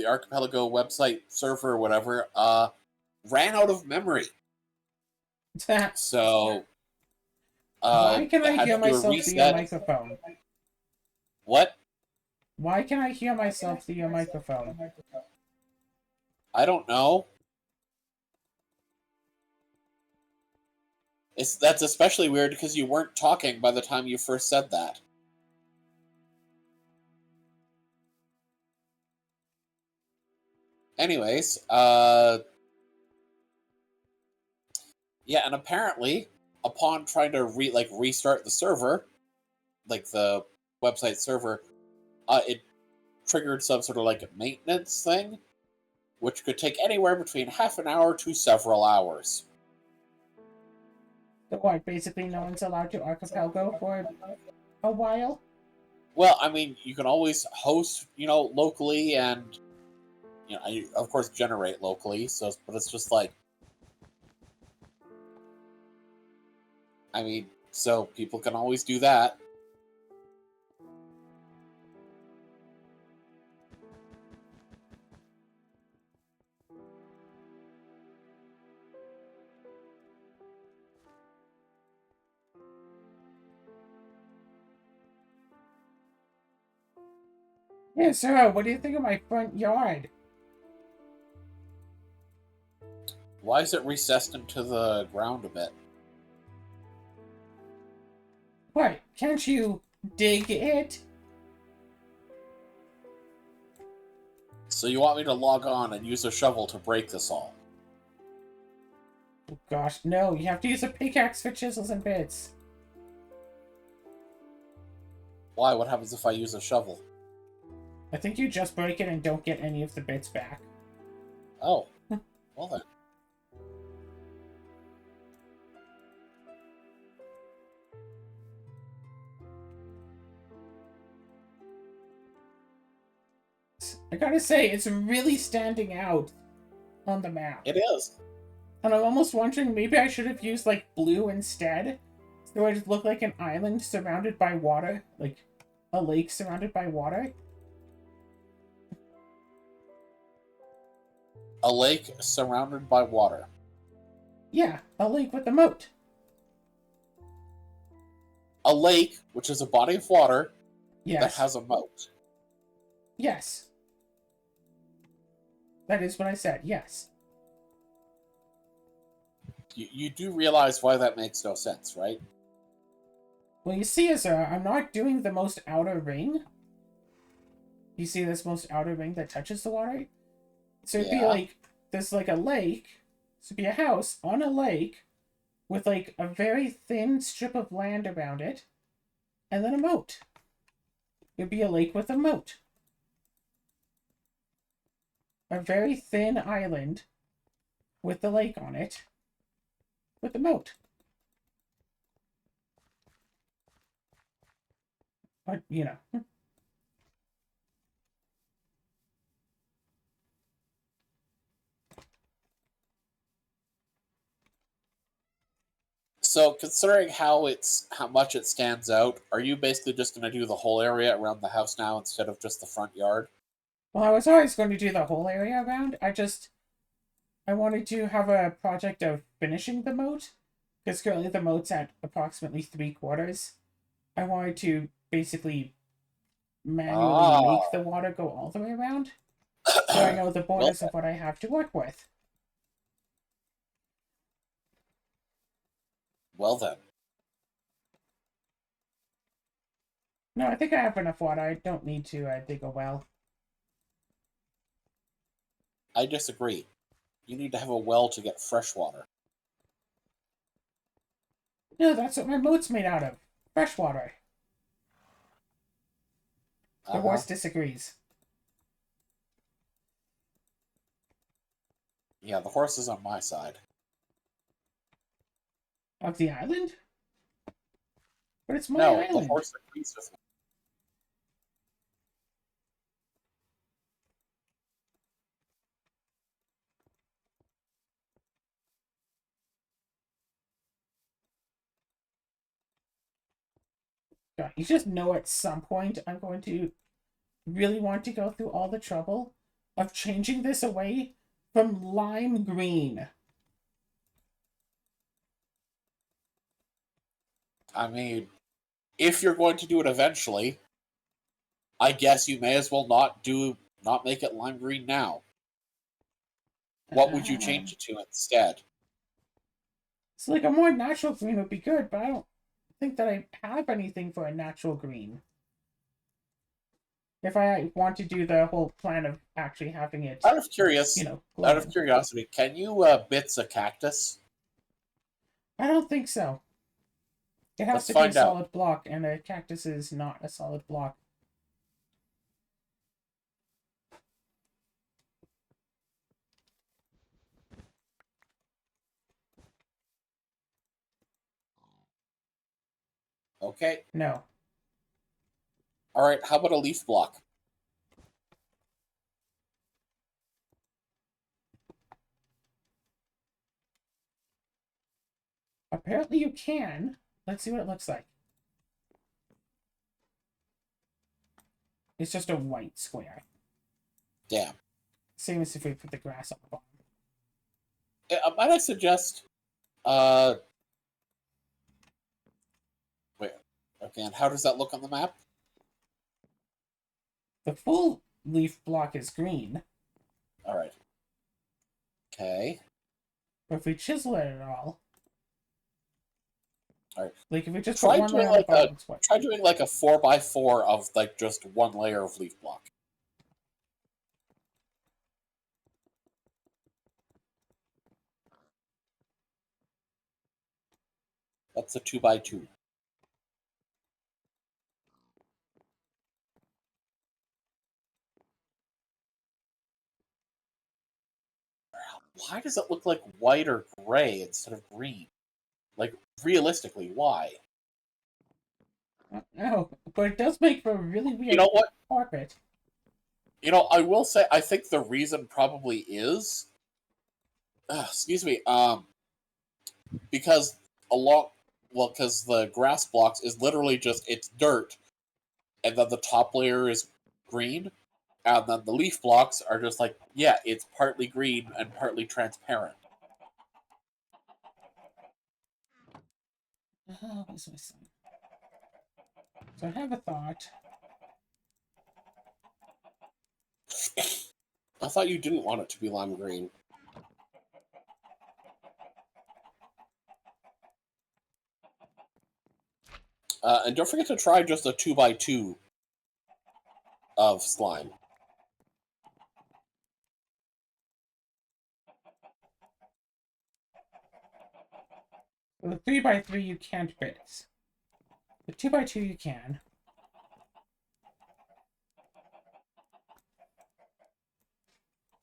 Archipelago website server or whatever, ran out of memory. So, Why can they I had hear to do a myself through your reset. microphone? What? Why can I hear myself through your microphone? I don't know. That's especially weird because you weren't talking by the time you first said that. Anyways, yeah, and apparently, upon trying to restart the server, like the website server, it triggered some sort of like maintenance thing, which could take anywhere between half an hour to several hours. So what, basically no one's allowed to Archipelago for a while? Well, I mean, you can always host, locally, and of course, generate locally. So, but it's just like, I mean, so people can always do that. Yeah, Sarah, what do you think of my front yard? Why is it recessed into the ground a bit? What, can't you dig it? So you want me to log on and use a shovel to break this all? Oh gosh, no, you have to use a pickaxe for chisels and bits. Why? What happens if I use a shovel? I think you just break it and don't get any of the bits back. Oh, well then. I gotta say, it's really standing out on the map. It is. And I'm almost wondering maybe I should have used like blue instead. So it would look like an island surrounded by water. Like a lake surrounded by water. A lake surrounded by water. Yeah, a lake with a moat. A lake, which is a body of water Yes. that has a moat. Yes. That is what I said, yes. You do realize why that makes no sense, right? Well, you see, Azura, I'm not doing the most outer ring. You see this most outer ring that touches the water? So it'd be Yeah. like, there's like a lake. So it'd be a house on a lake with like a very thin strip of land around it. And then a moat. It'd be a lake with a moat. A very thin island with the lake on it with the moat. But, you know. So, considering how much it stands out, are you basically just going to do the whole area around the house now instead of just the front yard? Well, I was always going to do the whole area around. I wanted to have a project of finishing the moat. Because currently the moat's at approximately 3/4. I wanted to basically manually make the water go all the way around. So I know the borders of what I have to work with. Well then. No, I think I have enough water. I don't need to dig a well. I disagree. You need to have a well to get fresh water. No, that's what my moat's made out of. Fresh water. The horse disagrees. Yeah, the horse is on my side. Of the island? But it's my No, the island. horse agrees with me. God, you just know at some point I'm going to really want to go through all the trouble of changing this away from lime green. I mean, if you're going to do it eventually, I guess you may as well not make it lime green now. What would you change it to instead? It's like a more natural green would be good, but I don't think that I have anything for a natural green. If I want to do the whole plan of actually having it, Out of glowing. curiosity, can you bits a cactus? I don't think so. It has Let's to be a find out. solid block, and a cactus is not a solid block. Okay. No. All right. How about a leaf block? Apparently you can. Let's see what it looks like. It's just a white square. Damn. Same as if we put the grass on the bottom. Might I suggest? Wait. Okay. And how does that look on the map? The full leaf block is green. All right. Okay. But if we chisel it at all, All right. like if we just Try put one doing layer on the like bottom, it's white. Try doing like a 4x4 of like just one layer of leaf block. That's a 2x2. Why does it look like white or gray instead of green? Like, realistically, why? No, but it does make for a really weird You know what? carpet. I will say, I think the reason probably is, excuse me, because because the grass blocks is literally just, it's dirt, and then the top layer is green, and then the leaf blocks are just like, yeah, it's partly green and partly transparent. Oh, what's my son? So I have a thought. I thought you didn't want it to be lime green. And don't forget to try just a 2x2 of slime. The 3x3 you can't base. The 2x2 you can.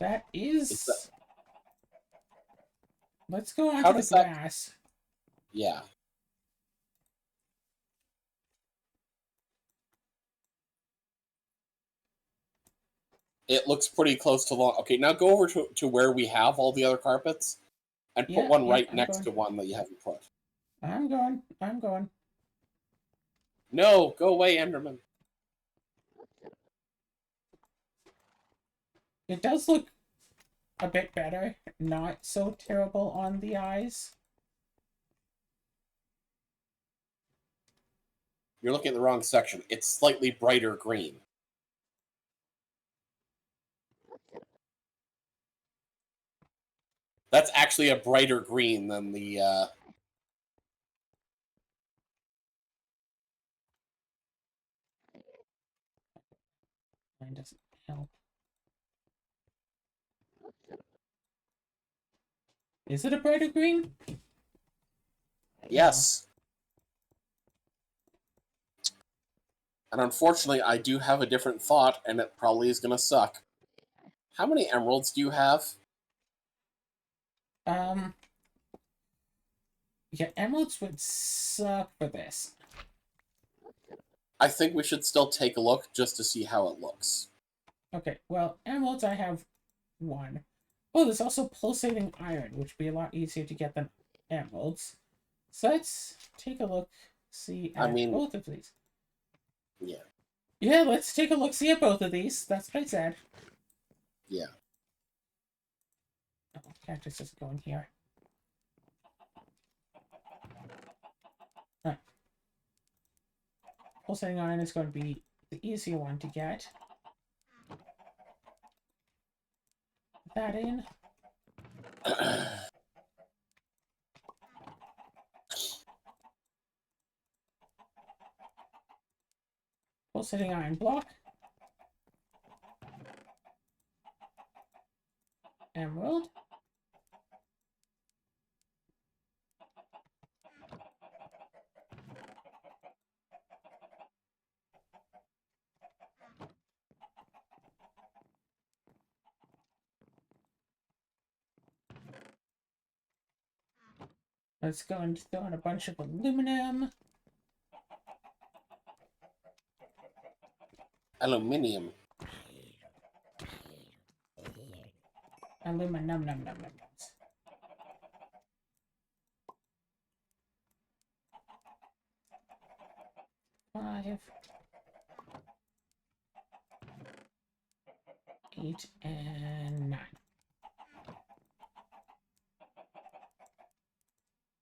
That is. Let's go on to the grass. Yeah. It looks pretty close to long. Okay, now go over to where we have all the other carpets and put one right next to one that you haven't put. I'm going. I'm going. No, go away, Enderman. It does look a bit better. Not so terrible on the eyes. You're looking at the wrong section. It's slightly brighter green. That's actually a brighter green than the... Mine doesn't help. Is it a brighter green? Yes. And unfortunately, I do have a different thought, and it probably is going to suck. How many emeralds do you have? Yeah, emeralds would suck for this. I think we should still take a look just to see how it looks. Okay, well, emeralds I have one. Oh, there's also pulsating iron, which would be a lot easier to get than emeralds. So let's take a look, see I at mean, both of these. yeah, Yeah, let's take a look, see at both of these. That's what I said. yeah. Oh, cactus doesn't go in here. Alright. Pulsating iron is going to be the easier one to get. Put that in. Pulsating iron block. Emerald. Let's go and throw in a bunch of aluminum. Aluminium. Aluminum, num, num, num. 5, 8, and 9.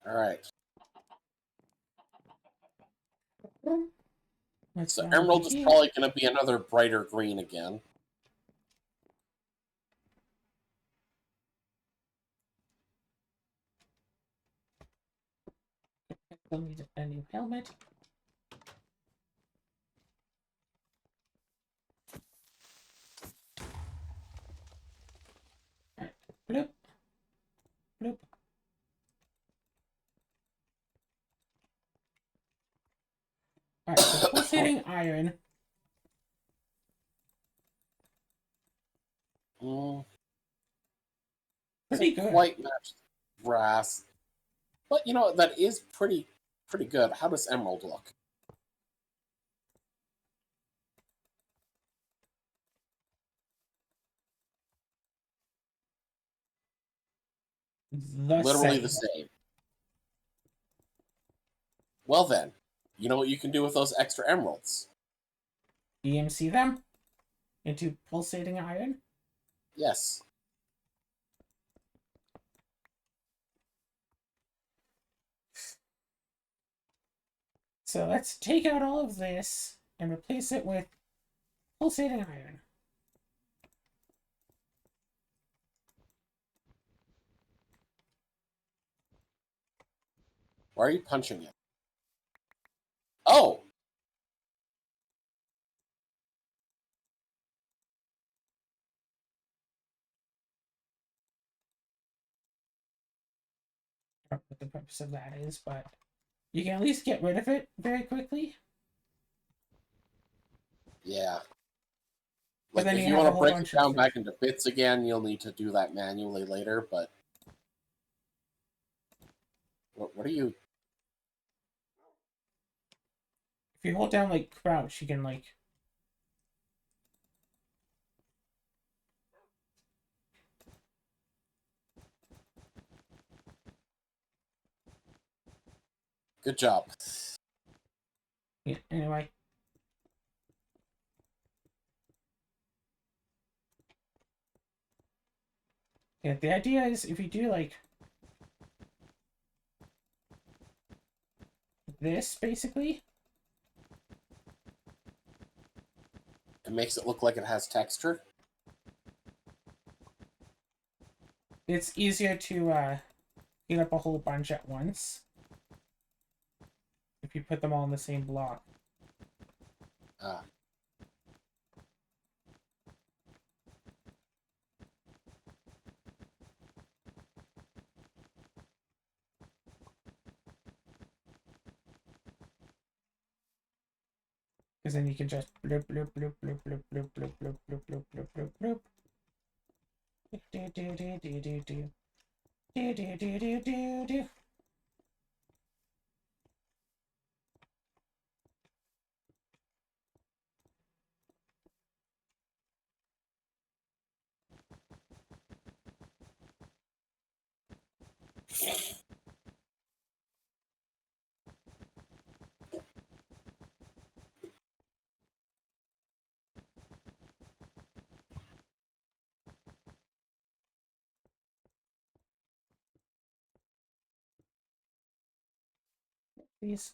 All right. Let's So go emerald over is here. probably going to be another brighter green again. Still need a new helmet. Alright, bloop, bloop. Alright, so pulsating iron. Mm, Pretty doesn't good. quite match brass, but you know what? That is pretty good. How does emerald look? The Literally same. the same. Well then, you know what you can do with those extra emeralds? EMC them into pulsating iron. Yes. So let's take out all of this and replace it with pulsating iron. Why are you punching it? Oh! I don't know what the purpose of that is, but you can at least get rid of it very quickly. Yeah. But Like, then if you you have want a to whole break it bunch down of back into bits again, you'll need to do that manually later, but... What are you... If you hold down like crouch, you can like Good job. yeah, anyway. Yeah, the idea is if you do like this basically, It makes it look like it has texture. it's easier to heat up a whole bunch at once. If you put them all in the same block. Ah. Because then you can just bloop bloop bloop bloop bloop bloop bloop bloop bloop bloop bloop bloop bloop. Do do do do do do. Do do do do do do. Please.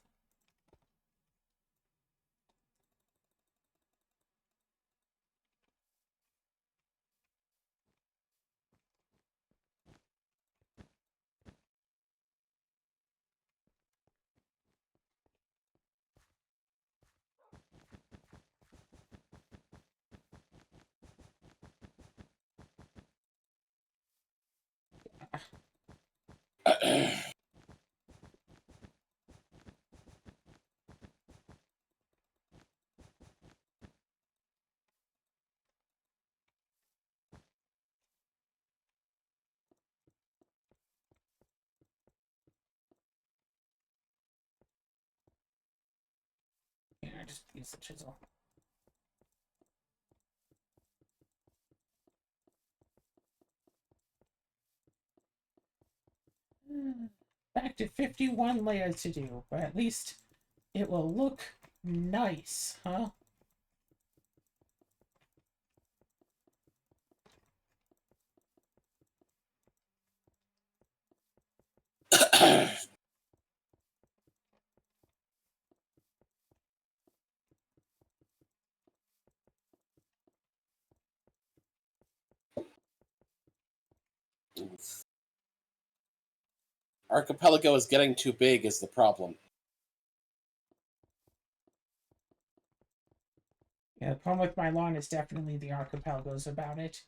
Yeah, I just use the chisel. Back to 51 layers to do, but at least it will look nice, huh? Archipelago is getting too big is the problem. Yeah, the problem with my lawn is definitely the archipelagos about it.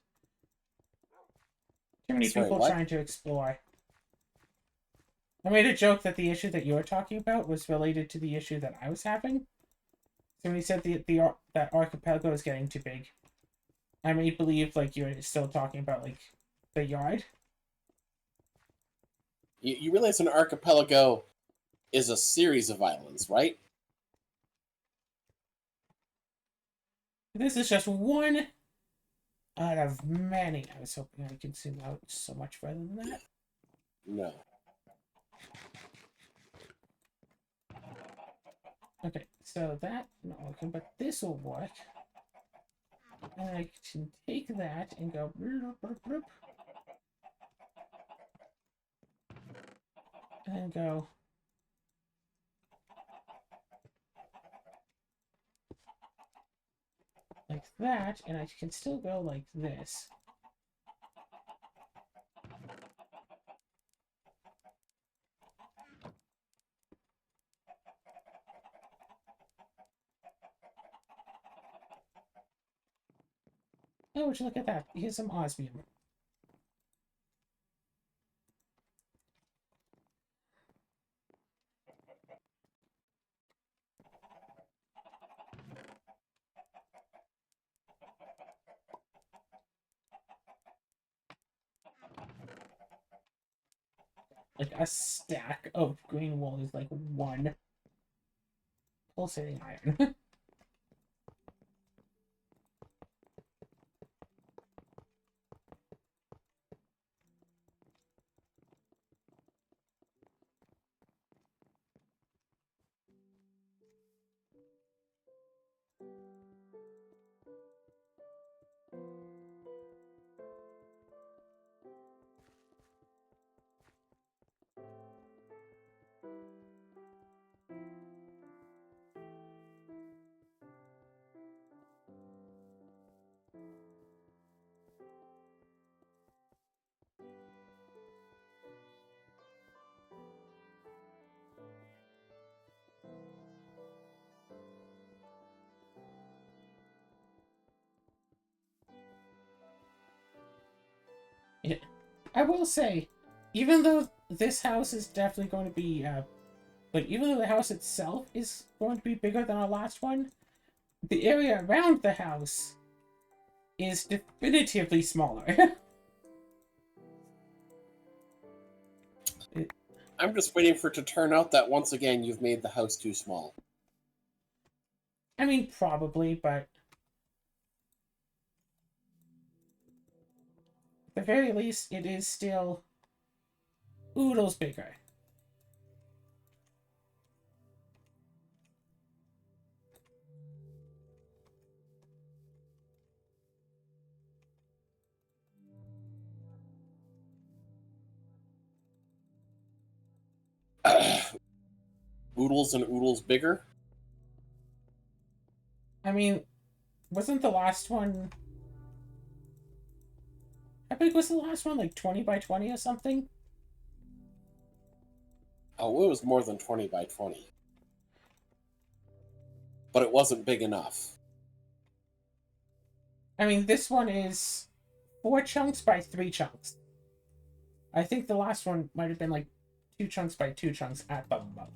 Too many Sorry, people what? trying to explore. I made a joke that the issue that you were talking about was related to the issue that I was having. So when you said that archipelago is getting too big, I may believe like you're still talking about like the yard. You realize an archipelago is a series of islands, right? This is just one out of many. I was hoping I could zoom out so much further than that. No. Okay, so that not working, but this will work. And I can take that and go bloop, bloop, bloop, and go like that, and I can still go like this. Oh, would you look at that? Here's some osmium. Like a stack of green wool is like one pulsating iron. Yeah. I will say, even though this house is definitely going to be, like, even though the house itself is going to be bigger than our last one, the area around the house is definitively smaller. I'm just waiting for it to turn out that once again you've made the house too small. I mean, probably, but at the very least, it is still oodles bigger. oodles and oodles bigger. I mean, wasn't the last one... How big was the last one? Like 20 by 20 or something? Oh, it was more than 20 by 20. But it wasn't big enough. I mean, this one is 4 chunks by 3 chunks. I think the last one might have been like 2 chunks by 2 chunks at the most.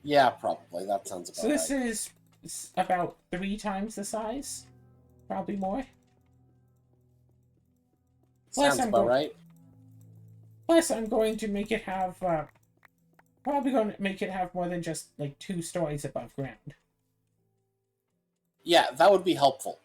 Yeah, probably. That sounds about So this right. is about 3 times the size. Probably more. Sounds about right. Plus, I'm going to make it have... probably going to make it have more than just, like, 2 stories above ground. Yeah, that would be helpful.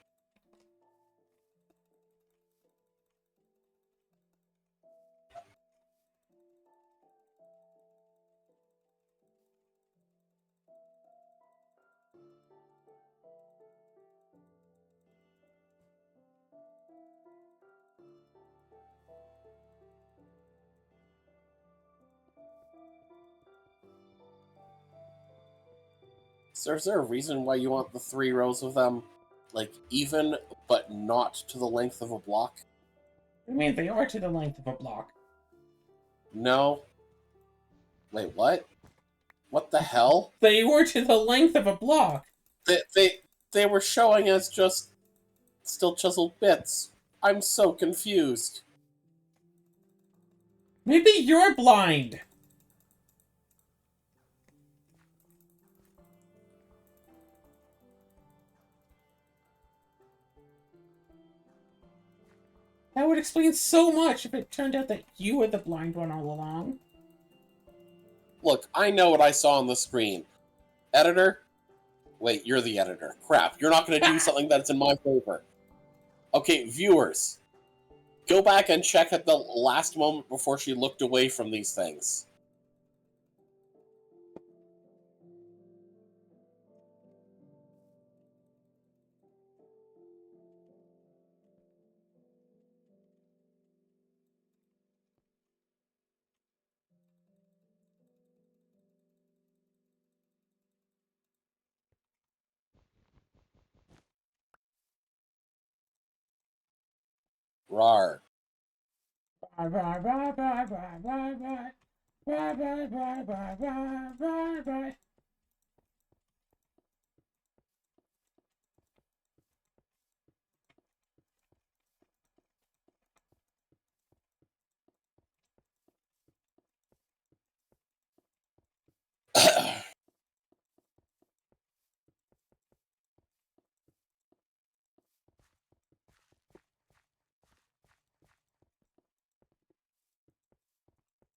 So is there a reason why you want the 3 rows of them, like, even, but not to the length of a block? I mean, they are to the length of a block. No. Wait, what? What the hell? They were to the length of a block. They were showing us just still chiseled bits. I'm so confused. Maybe you're blind. That would explain so much if it turned out that you were the blind one all along. Look, I know what I saw on the screen. Editor? Wait, you're the editor. Crap, you're not going to do something that's in my favor. Okay, viewers. Go back and check at the last moment before she looked away from these things. Rar. Bye bye bye bye bye bye bye. Bye bye bye bye bye bye bye.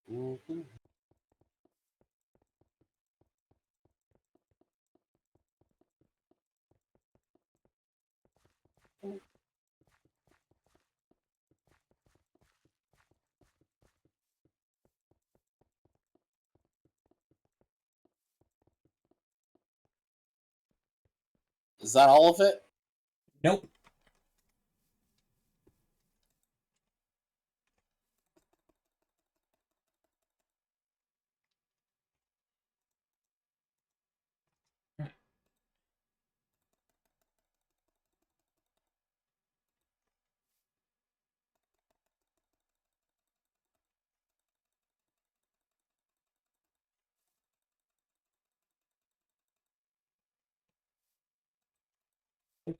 Mhm. Is that all of it? Nope.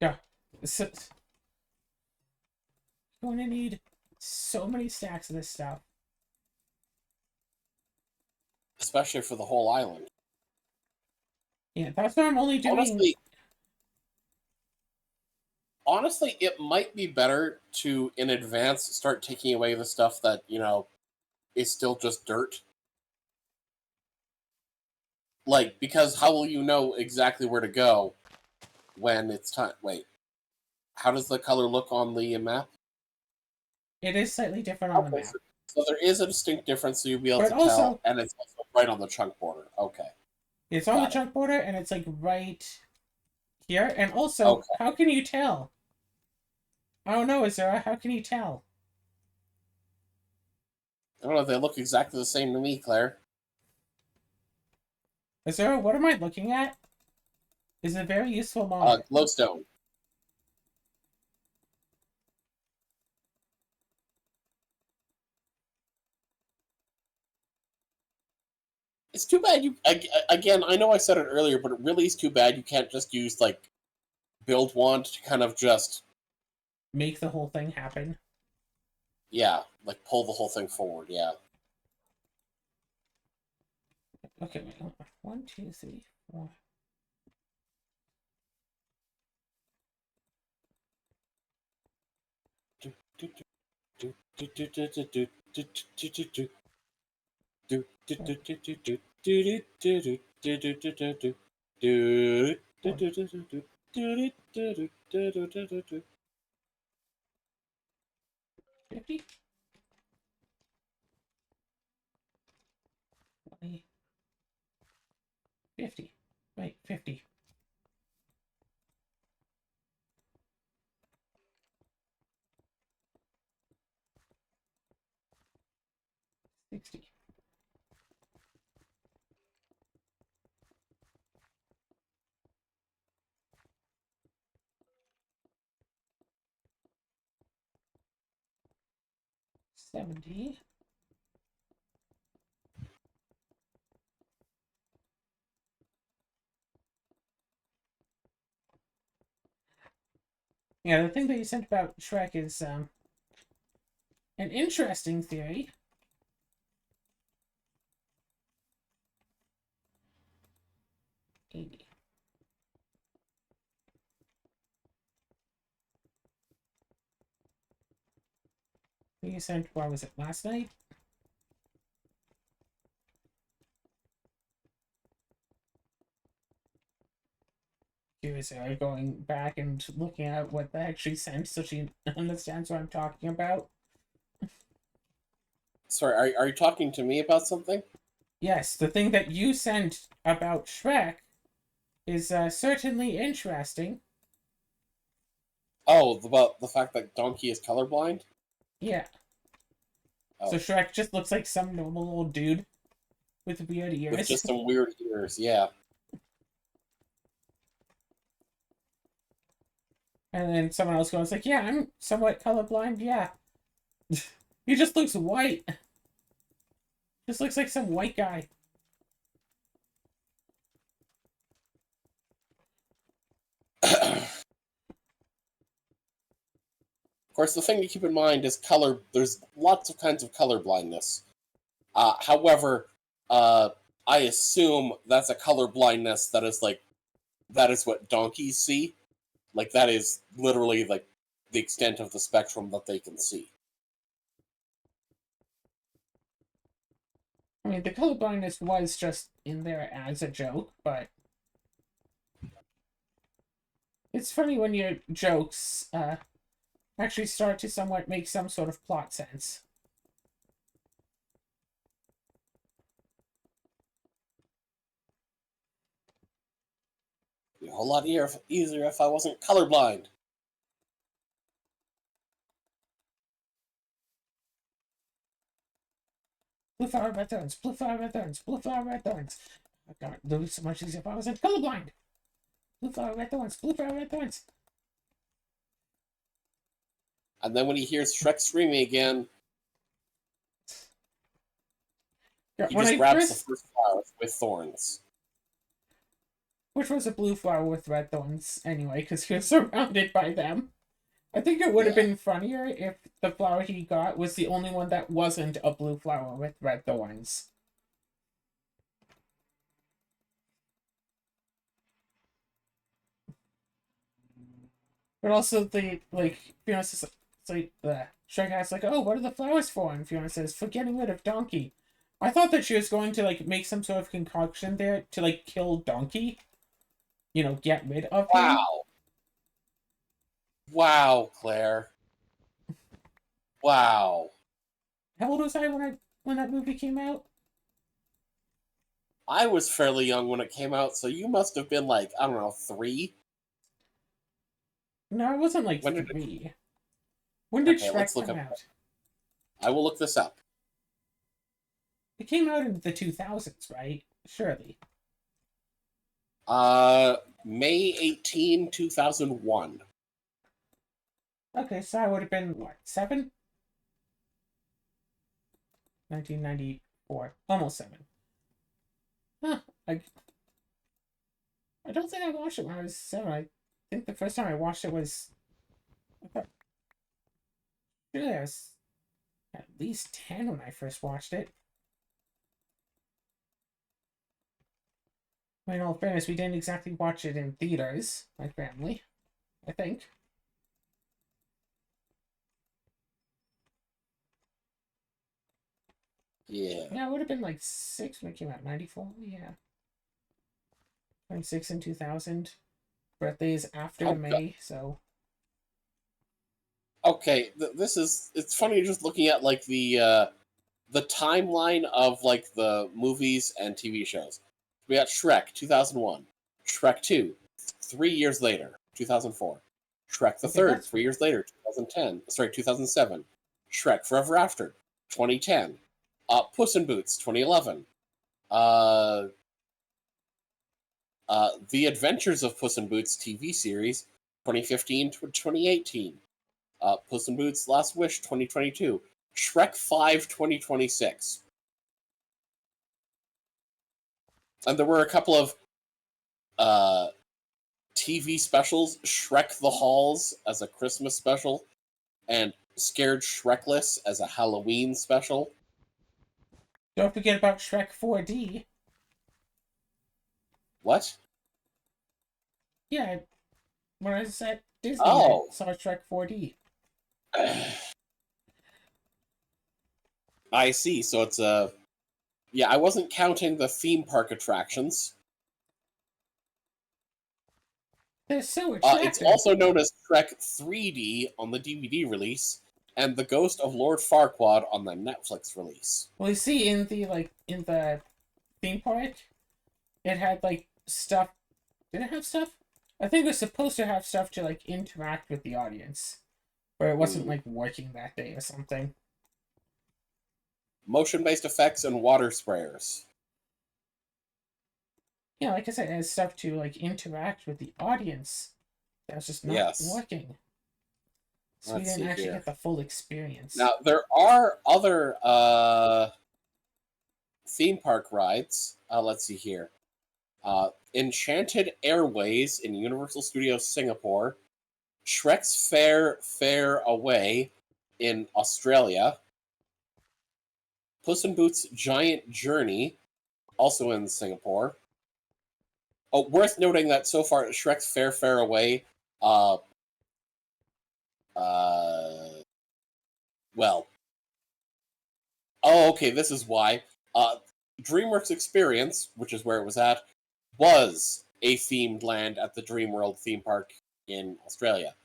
Yeah. So, you're going to need so many stacks of this stuff. Especially for the whole island. Yeah, that's what I'm only doing. Honestly, it might be better to, in advance, start taking away the stuff that, is still just dirt. Like, because how will you know exactly where to go when it's time? Wait, how does the color look on the map? It is slightly different on the Okay, map. so there is a distinct difference, so you'll be able But to also, tell, and it's also right on the chunk border. Okay. it's on the Got it. chunk border, and it's like right here. And also, Okay. how can you tell? I don't know, Azura. How can you tell? I don't know, they look exactly the same to me, Claire. Azura, what am I looking at? Is a very useful mod. Glowstone. It's too bad you. Again, I know I said it earlier, but it really is too bad you can't just use like build wand to kind of just Make the whole thing happen. like pull the whole thing forward. Yeah. Okay, wait, hold on. 1, 2, 3, 4. Four, 50? 20, 50. Wait, 50. $60. 70. Yeah, the thing that you sent about Shrek is an interesting theory. $80. You sent, what was it, last night? Curious, going back and looking at what they actually sent so she understands what I'm talking about. Sorry, are you talking to me about something? Yes, the thing that you sent about Shrek is certainly interesting. Oh, about the fact that Donkey is colorblind? Yeah. Oh. So Shrek just looks like some normal old dude with weird ears. With just some weird ears, yeah. And then someone else goes like, yeah, I'm somewhat colorblind, yeah. He just looks white. Just looks like some white guy. Of course, the thing to keep in mind is color. There's lots of kinds of color blindness. However, I assume that's a color blindness that is what donkeys see. Like that is literally like the extent of the spectrum that they can see. I mean, the colorblindness was just in there as a joke, but it's funny when your jokes actually start to somewhat make some sort of plot sense. It'd be a whole lot easier if I wasn't colorblind. Blue flower, red thorns, blue flower, red thorns, blue flower, red thorns. I can't lose so much easier if I wasn't colorblind. Blue flower, red thorns, blue flower, red thorns. And then when he hears Shrek screaming again, Yeah, he when just I grabs first, the first flower with thorns. which was a blue flower with red thorns anyway, because he was surrounded by them. I think it would have been funnier if the flower he got was the only one that wasn't a blue flower with red thorns. But also the Fiona says it's like the Shrek asks like, "Oh, what are the flowers for?" And Fiona says, "For getting rid of Donkey." I thought that she was going to make some sort of concoction there to kill Donkey. Get rid of him. Wow. Wow, Claire. Wow. How old was I when that movie came out? I was fairly young when it came out, so you must have been like, I don't know, 3? No, I wasn't like When did 3. When did Okay, let's Shrek look come up. out? I will look this up. It came out in the 2000s, right? Surely. May 18, 2001. Okay, so I would have been, what, 7? 1994. Almost 7. Huh. I don't think I watched it when I was 7. I think the first time I watched it was... Really, I was at least 10 when I first watched it. In all fairness, we didn't exactly watch it in theaters, my family, I think. Yeah. Yeah, it would have been like 6 when it came out. 94? Yeah. 96 in 2000. Birthdays after May, so... Okay, it's funny just looking at like the timeline of like the movies and TV shows. We got Shrek 2001, Shrek 2 3 years later 2004, Shrek the Third 3 years later 2007, Shrek Forever After 2010, Puss in Boots 2011, The Adventures of Puss in Boots TV series 2015 to 2018. Puss in Boots Last Wish 2022. Shrek 5 2026. And there were a couple of TV specials, Shrek the Halls as a Christmas special, and Scared Shrekless as a Halloween special. Don't forget about Shrek 4D. What? Yeah, when I was at Disney, I saw Shrek 4D. I see. So it's a... Yeah, I wasn't counting the theme park attractions. They're so attractive. It's also known as Shrek 3D on the DVD release, and The Ghost of Lord Farquaad on the Netflix release. Well, you see, in the theme park, it had like stuff. Did it have stuff? I think it was supposed to have stuff to like interact with the audience, where it wasn't like working that day or something. Motion-based effects and water sprayers. Yeah, like I said, it has stuff to like interact with the audience. That's just not working. So we didn't actually get the full experience. Now there are other theme park rides. Let's see here. Enchanted Airways in Universal Studios Singapore, Shrek's Fare Away in Australia, Puss in Boots Giant Journey, also in Singapore. Oh, worth noting that so far Shrek's Fare Away, well, oh, okay, this is why. DreamWorks Experience, which is where it was at, was a themed land at the Dreamworld theme park in Australia.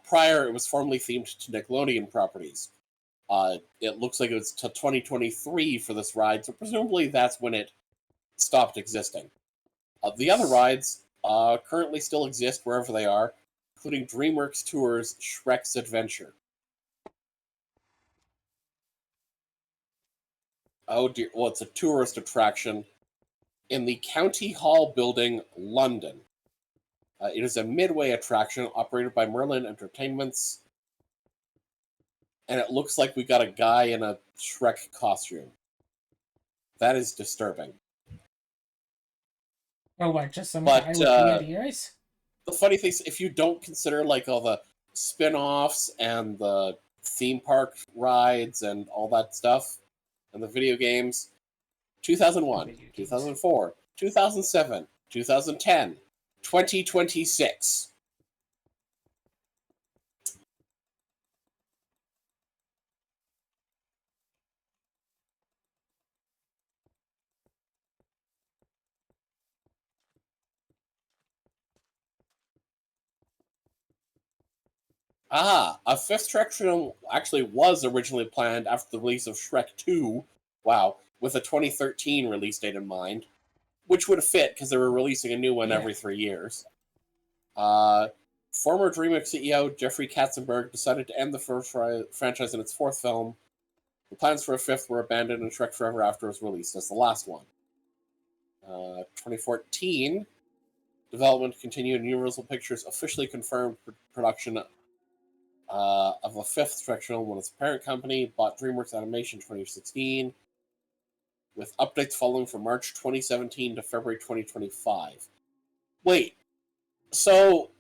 Prior, it was formerly themed to Nickelodeon properties. It looks like it was to 2023 for this ride, so presumably that's when it stopped existing. The other rides currently still exist wherever they are, including DreamWorks Tours Shrek's Adventure. Oh dear, well, it's a tourist attraction in the County Hall building, London. It is a midway attraction operated by Merlin Entertainments, and it looks like we got a guy in a Shrek costume. That is disturbing. Oh, what? Just some guy with weird ears? The funny thing is, if you don't consider like all the spin-offs and the theme park rides and all that stuff, and the video games, 2001, 2004, 2007, 2010, 2026. A fifth Shrek film actually was originally planned after the release of Shrek 2, wow, with a 2013 release date in mind, which would fit because they were releasing a new one every 3 years. Former DreamWorks CEO Jeffrey Katzenberg decided to end the first franchise in its fourth film. The plans for a fifth were abandoned, and Shrek Forever After was released as the last one. 2014, Development continued, and Universal Pictures officially confirmed production of a fifth Shrek film when its parent company bought DreamWorks Animation in 2016, with updates following from March 2017 to February 2025. Wait, so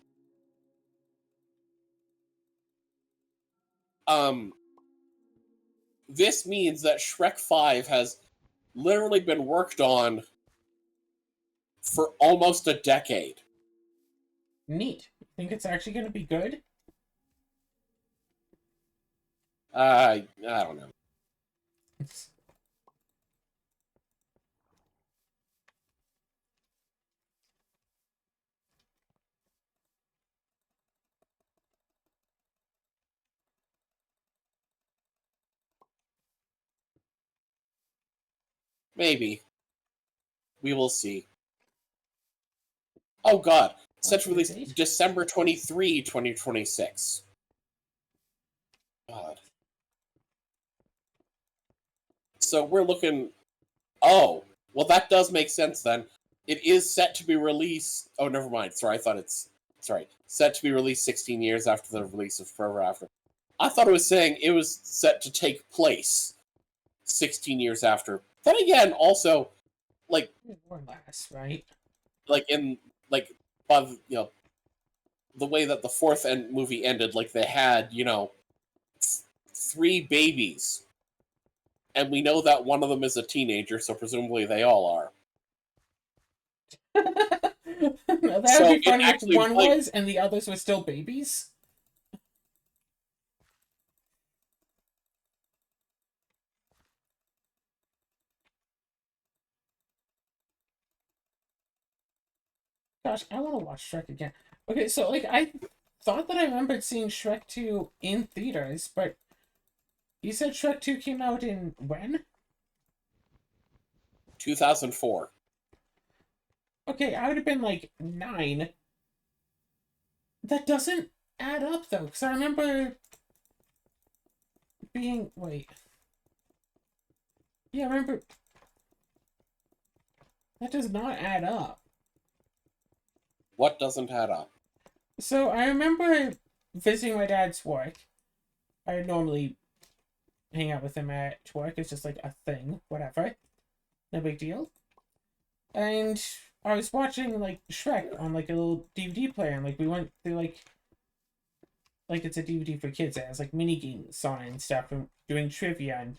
this means that Shrek 5 has literally been worked on for almost a decade. Neat. Think it's actually going to be good? I don't know. Maybe. We will see. Oh god. Set to release December 23, 2026. God. So we're looking... Oh. Well, that does make sense then. It is set to be released... Oh, never mind. Sorry, I thought it's... Sorry. Set to be released 16 years after the release of Forever After. I thought it was saying it was set to take place 16 years after. Then again, also, like... More or less, right? Like, in... Like, by the, the way that the fourth movie ended, like, they had, 3 babies. And we know that one of them is a teenager, so presumably they all are. That would be funny if one was and the others were still babies. Gosh, I want to watch Shrek again. Okay, so, like, I thought that I remembered seeing Shrek 2 in theaters, but you said Shrek 2 came out in when? 2004. Okay, I would have been, like, 9. That doesn't add up, though, because I remember being... Wait. Yeah, I remember... That does not add up. What doesn't add up? So, I remember visiting my dad's work. I normally hang out with him at work. It's just, like, a thing. Whatever. No big deal. And I was watching, like, Shrek on, like, a little DVD player. And, like, we went through, like, it's a DVD for kids. It has, like, mini games on it and stuff. And doing trivia. And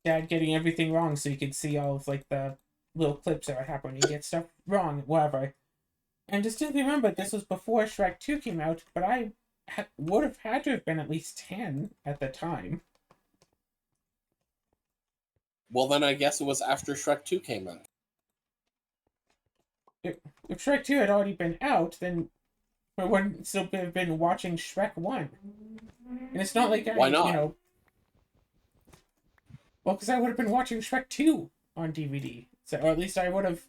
Dad getting everything wrong so you could see all of, like, the little clips that would happen when you get stuff wrong. Whatever. And distinctly remember, this was before Shrek 2 came out, but I would have had to have been at least 10 at the time. Well, then I guess it was after Shrek 2 came out. If Shrek 2 had already been out, then we wouldn't still have been watching Shrek 1. And it's not like Why not? Well, because I would have been watching Shrek 2 on DVD. So, or at least I would have,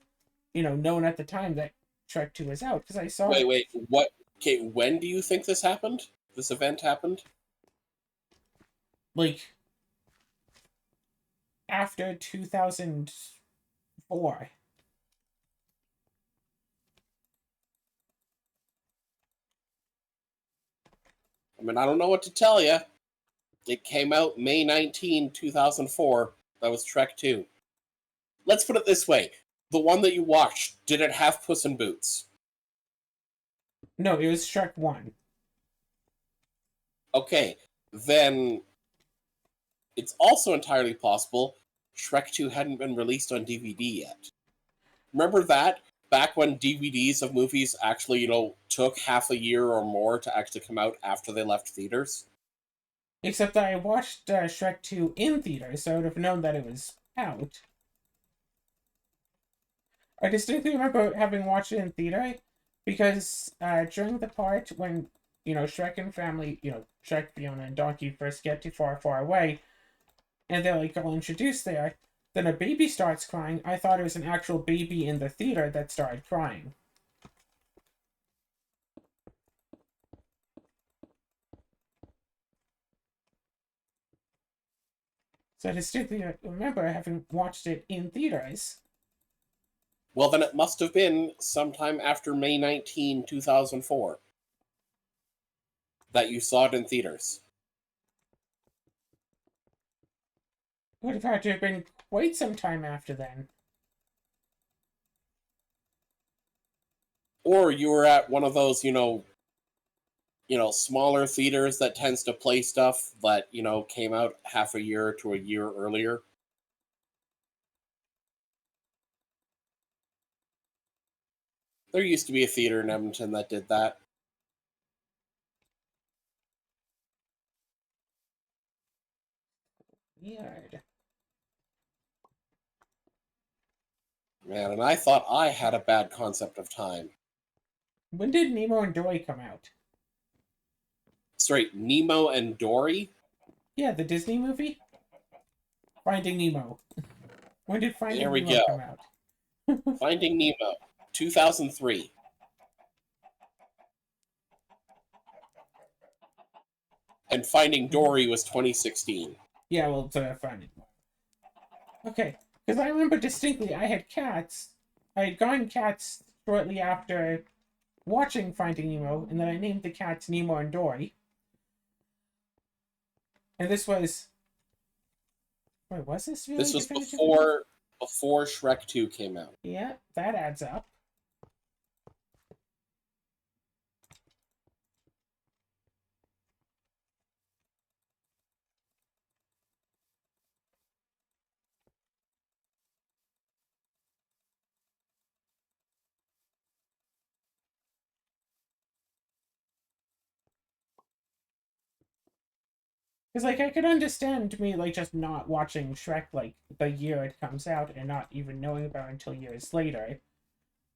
known at the time that Shrek 2 was out, because I saw... Wait, what? Okay, when do you think this happened? This event happened? Like, after 2004. I mean, I don't know what to tell you. It came out May 19, 2004. That was Shrek 2. Let's put it this way. The one that you watched, did it have Puss in Boots? No, it was Shrek 1. Okay, then it's also entirely possible Shrek 2 hadn't been released on DVD yet. Remember that? Back when DVDs of movies actually, took half a year or more to actually come out after they left theaters? Except that I watched Shrek 2 in theaters, so I would have known that it was out. I distinctly remember having watched it in theater, because during the part when, Shrek and family, Shrek, Fiona, and Donkey first get to Far, Far Away, and they're, like, all introduced there, then a baby starts crying. I thought it was an actual baby in the theater that started crying. So I distinctly remember having watched it in theaters. Well, then it must have been sometime after May 19, 2004 that you saw it in theaters. Would have had to have been quite some time after then. Or you were at one of those, smaller theaters that tends to play stuff that, came out half a year to a year earlier. There used to be a theater in Edmonton that did that. Weird. Man, and I thought I had a bad concept of time. When did Nemo and Dory come out? Straight, Nemo and Dory? Yeah, the Disney movie? Finding Nemo. When did Finding There we Nemo go. come out? Finding Nemo, 2003. And Finding Dory was 2016. Yeah, well, it's Finding Nemo. Okay, because I remember distinctly I had cats. I had gotten cats shortly after watching Finding Nemo, and then I named the cats Nemo and Dory. And this was... Wait, was this really This was definitive? before Shrek 2 came out. Yeah, that adds up. Because, like, I could understand me, like, just not watching Shrek, like, the year it comes out and not even knowing about it until years later.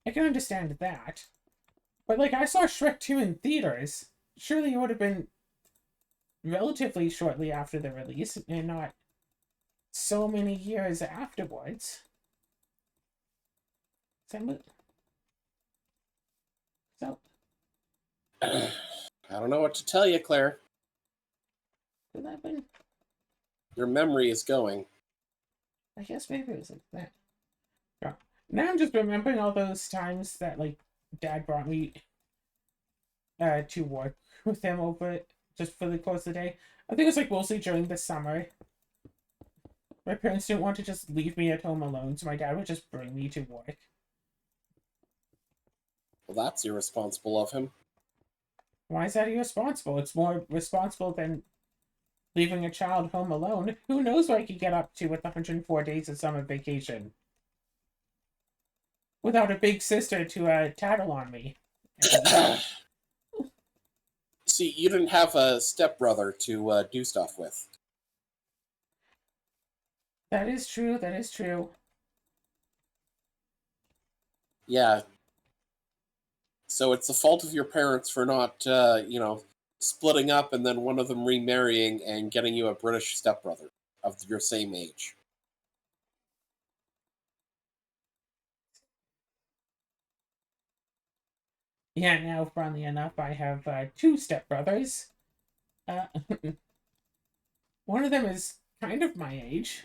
I can understand that. But, like, I saw Shrek 2 in theaters. Surely it would have been relatively shortly after the release and not so many years afterwards. So... I don't know what to tell you, Claire. 11? Your memory is going. I guess maybe it was like that. Yeah. Now I'm just remembering all those times that, like, Dad brought me to work with him over just for the course of the day. I think it was, like, mostly during the summer. My parents didn't want to just leave me at home alone, so my dad would just bring me to work. Well, that's irresponsible of him. Why is that irresponsible? It's more responsible than leaving a child home alone. Who knows what I could get up to with 104 days of summer vacation? Without a big sister to tattle on me. See, you didn't have a stepbrother to do stuff with. That is true, that is true. Yeah. So it's the fault of your parents for not, splitting up and then one of them remarrying and getting you a British stepbrother of your same age. Yeah, now, funnily enough, I have two stepbrothers. One of them is kind of my age.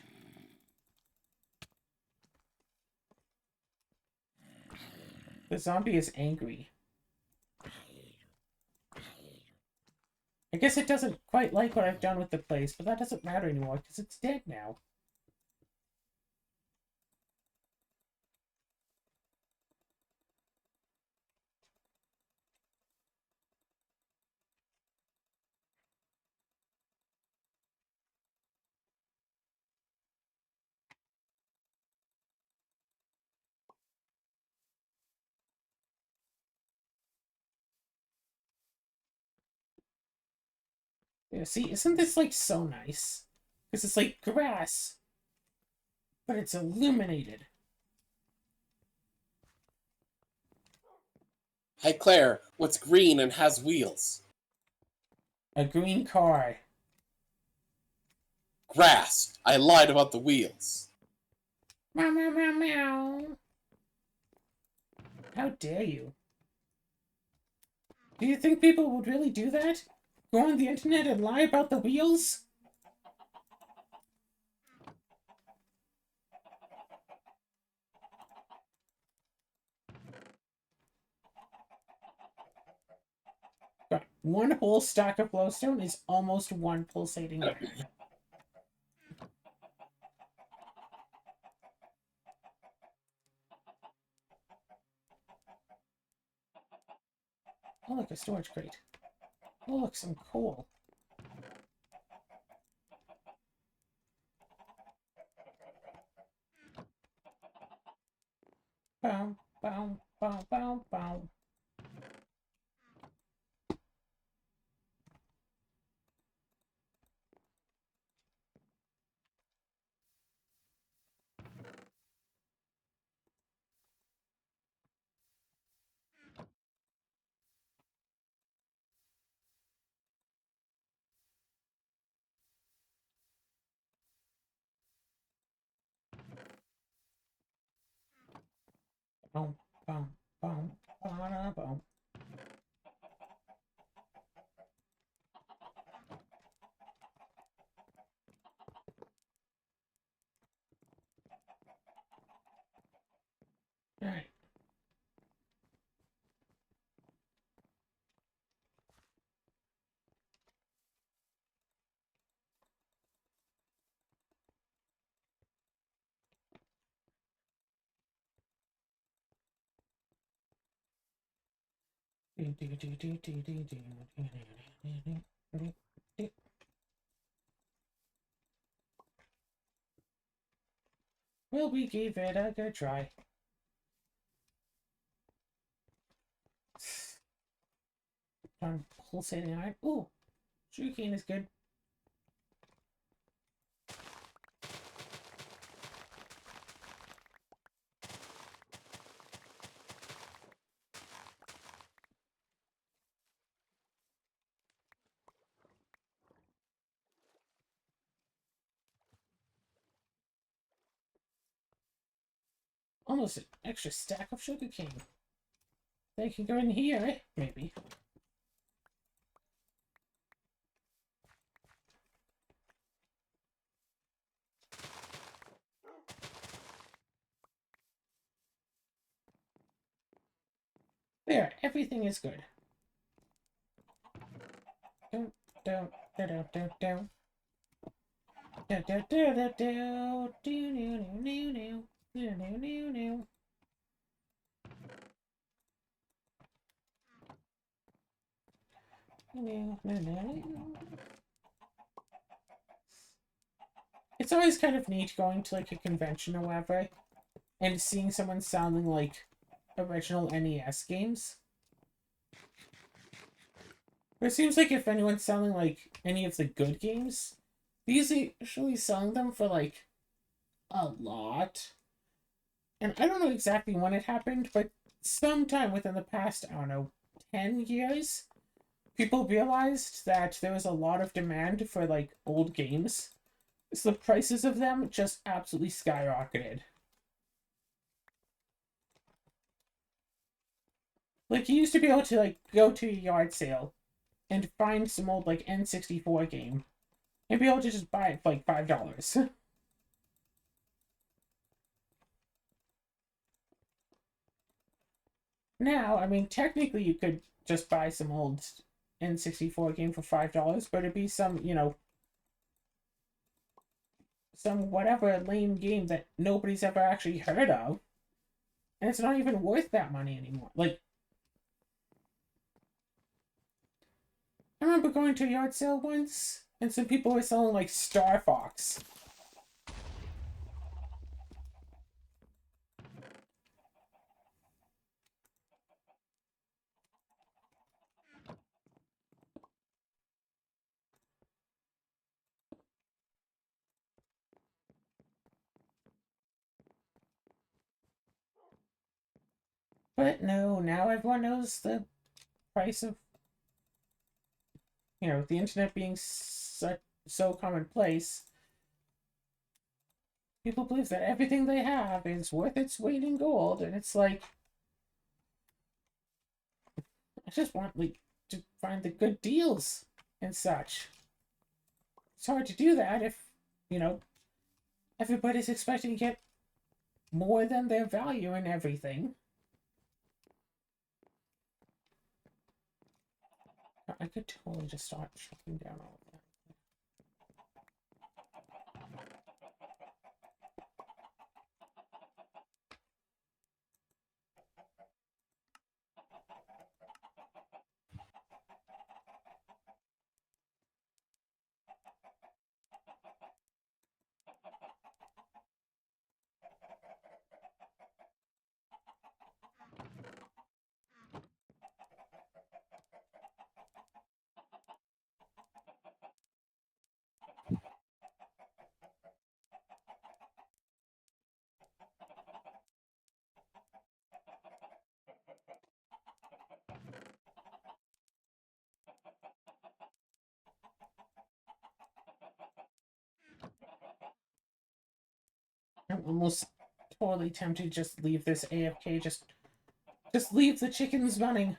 The zombie is angry. I guess it doesn't quite like what I've done with the place, but that doesn't matter anymore because it's dead now. Yeah, see, isn't this, like, so nice? Because it's like grass, but it's illuminated. Hey Claire, what's green and has wheels? A green car. Grass. I lied about the wheels. Meow, meow, meow, meow. How dare you? Do you think people would really do that? Go on the internet and lie about the wheels? one whole stack of glowstone is almost one pulsating iron. Oh, look, a storage crate. Oh, look, some coal. Bow, bow, bow, bow, bow. Boom, boom, boom, boom, boom. Alright. Well, we gave it a good try. Pulsating iron. Ooh, sugarcane is good. Almost an extra stack of sugarcane. They can go in here, maybe. There, everything is good. Don't, don't, don't, don't, don't. Do do do do do do do do do do do. It's always kind of neat going to like a convention or whatever and seeing someone sounding like original NES games. It seems like if anyone's selling like any of the good games, they usually selling them for like a lot. And I don't know exactly when it happened, but sometime within the past, I don't know, 10 years, people realized that there was a lot of demand for like old games. So the prices of them just absolutely skyrocketed. Like you used to be able to like go to a yard sale and find some old like N64 game and be able to just buy it for like $5. Now, I mean, technically you could just buy some old N64 game for $5, but it'd be some, you know, some whatever lame game that nobody's ever actually heard of. And it's not even worth that money anymore. Like, I remember going to a yard sale once, and some people were selling, like, Star Fox. But no, now everyone knows the price of, you know, the internet being so commonplace. People believe that everything they have is worth its weight in gold, and it's like, I just want like to find the good deals and such. It's hard to do that if, you know, everybody's expecting to get more than their value in everything. I could totally just start shutting down all of that. I'm almost totally tempted to just leave this AFK, just leave the chickens running.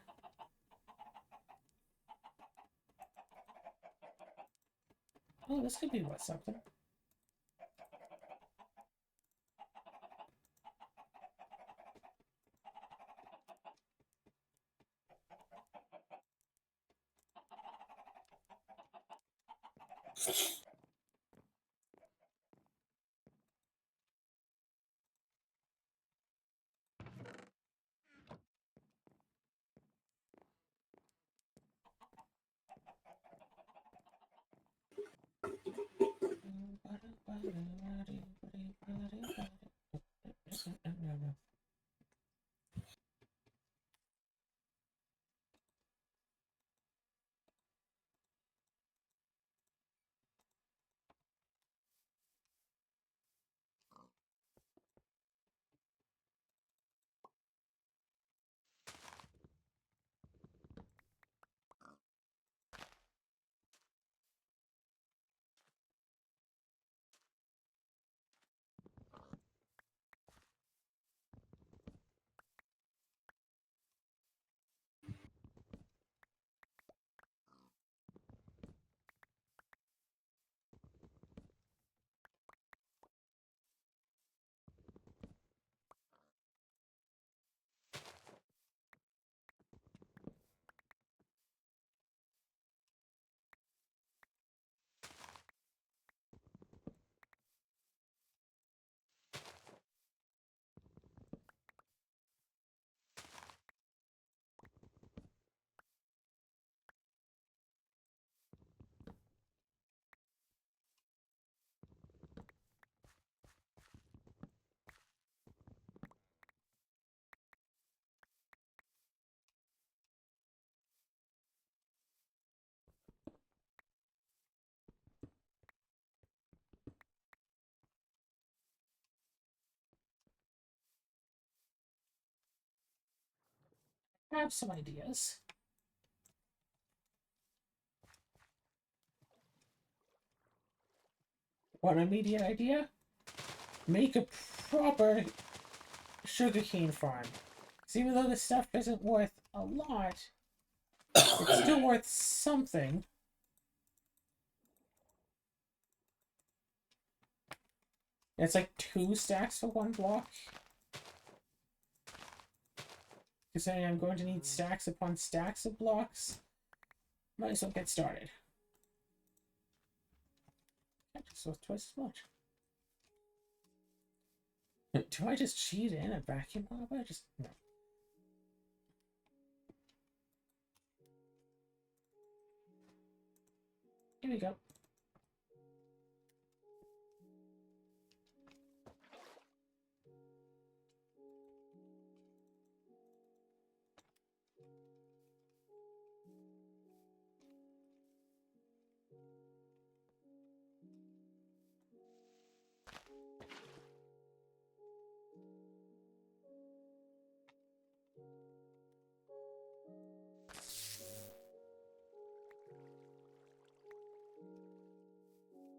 Oh, this could be worth something. I have some ideas. One immediate idea? Make a proper sugarcane farm. Because even though this stuff isn't worth a lot, it's still worth something. It's like 2 stacks for 1 block. Considering I'm going to need stacks upon stacks of blocks, might as well get started. Just worth twice as much. Do I just cheat in a vacuum hopper? Just no. Here we go.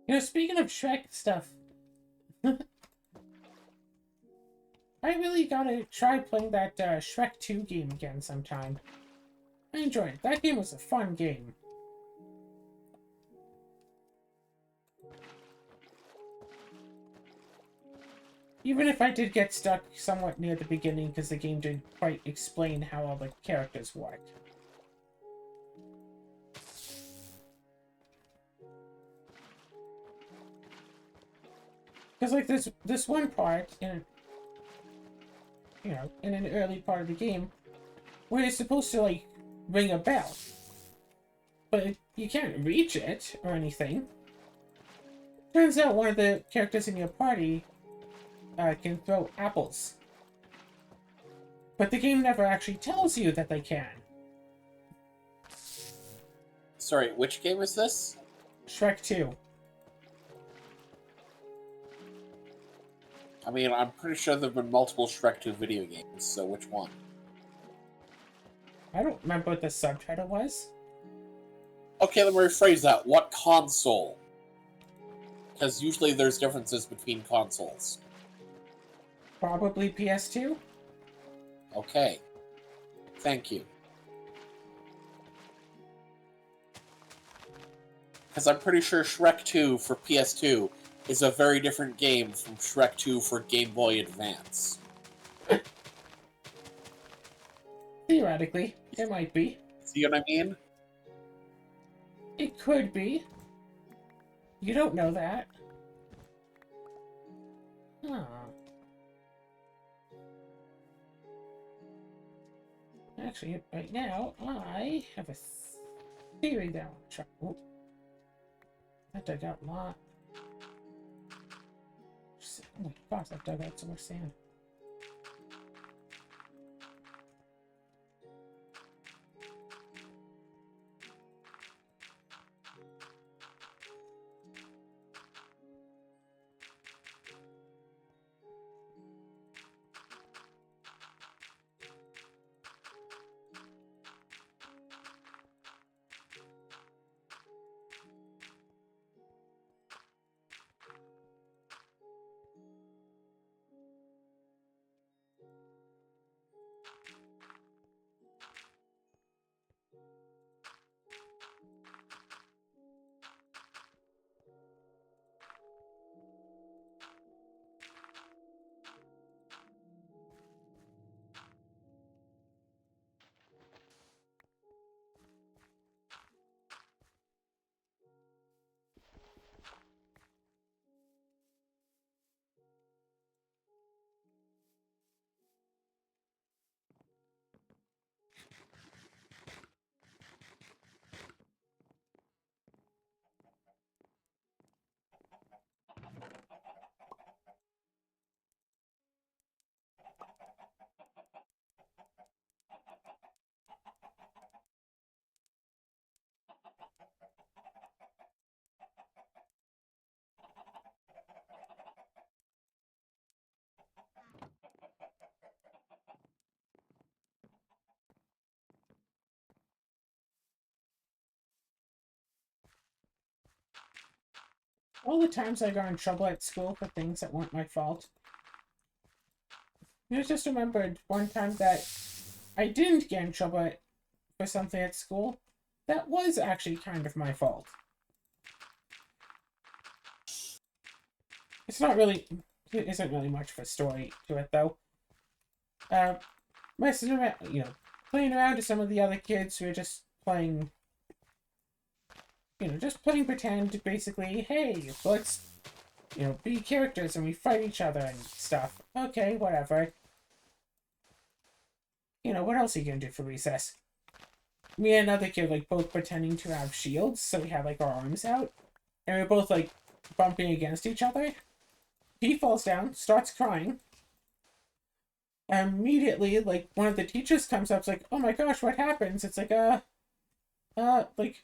You know, speaking of Shrek stuff, I really gotta try playing that Shrek 2 game again sometime. I enjoyed it. That game was a fun game. Even if I did get stuck somewhat near the beginning because the game didn't quite explain how all the characters work. Because, like, this one part in an early part of the game where you're supposed to, like, ring a bell. But you can't reach it or anything. Turns out one of the characters in your party can throw apples. But the game never actually tells you that they can. Sorry, which game is this? Shrek 2. I mean, I'm pretty sure there have been multiple Shrek 2 video games, so which one? I don't remember what the subtitle was. Okay, let me rephrase that. What console? Because usually there's differences between consoles. Probably PS2? Okay. Thank you. Because I'm pretty sure Shrek 2 for PS2 is a very different game from Shrek 2 for Game Boy Advance. Theoretically, it might be. See what I mean? It could be. You don't know that. Huh. Actually, right now, I have a theory that I want to try. Oh, that dug out a lot. Oh my gosh, that dug out so much sand. All the times I got in trouble at school for things that weren't my fault. I just remembered one time that I didn't get in trouble for something at school that was actually kind of my fault. It's not really, it isn't really much of a story to it though. Messing around, playing around with some of the other kids who are just playing, just playing pretend, basically. Hey, let's, be characters and we fight each other and stuff. Okay, whatever. What else are you gonna do for recess? Me and another kid, like, both pretending to have shields, so we have, like, our arms out. And we're both, like, bumping against each other. He falls down, starts crying. Immediately, like, one of the teachers comes up, it's like, oh my gosh, what happens? It's like, like,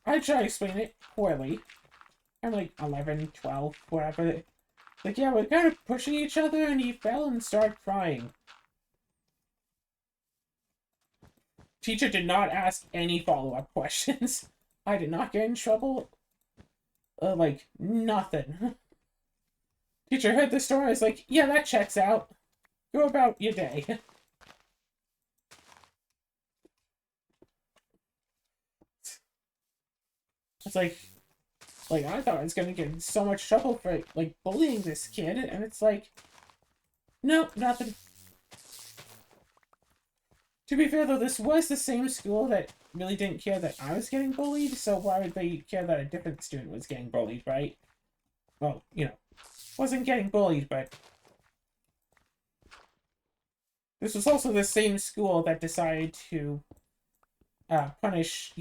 I try to explain it poorly. I'm like 11, 12, whatever. Like, yeah, we're kind of pushing each other, and he fell and started crying. Teacher did not ask any follow-up questions. I did not get in trouble. Like, nothing. Teacher heard the story, I was like, yeah, that checks out. Go about your day. It's like I thought I was gonna get in so much trouble for, like, bullying this kid, and it's like, no, nothing. To be fair, though, this was the same school that really didn't care that I was getting bullied, so why would they care that a different student was getting bullied, right? Well, wasn't getting bullied, but this was also the same school that decided to punish,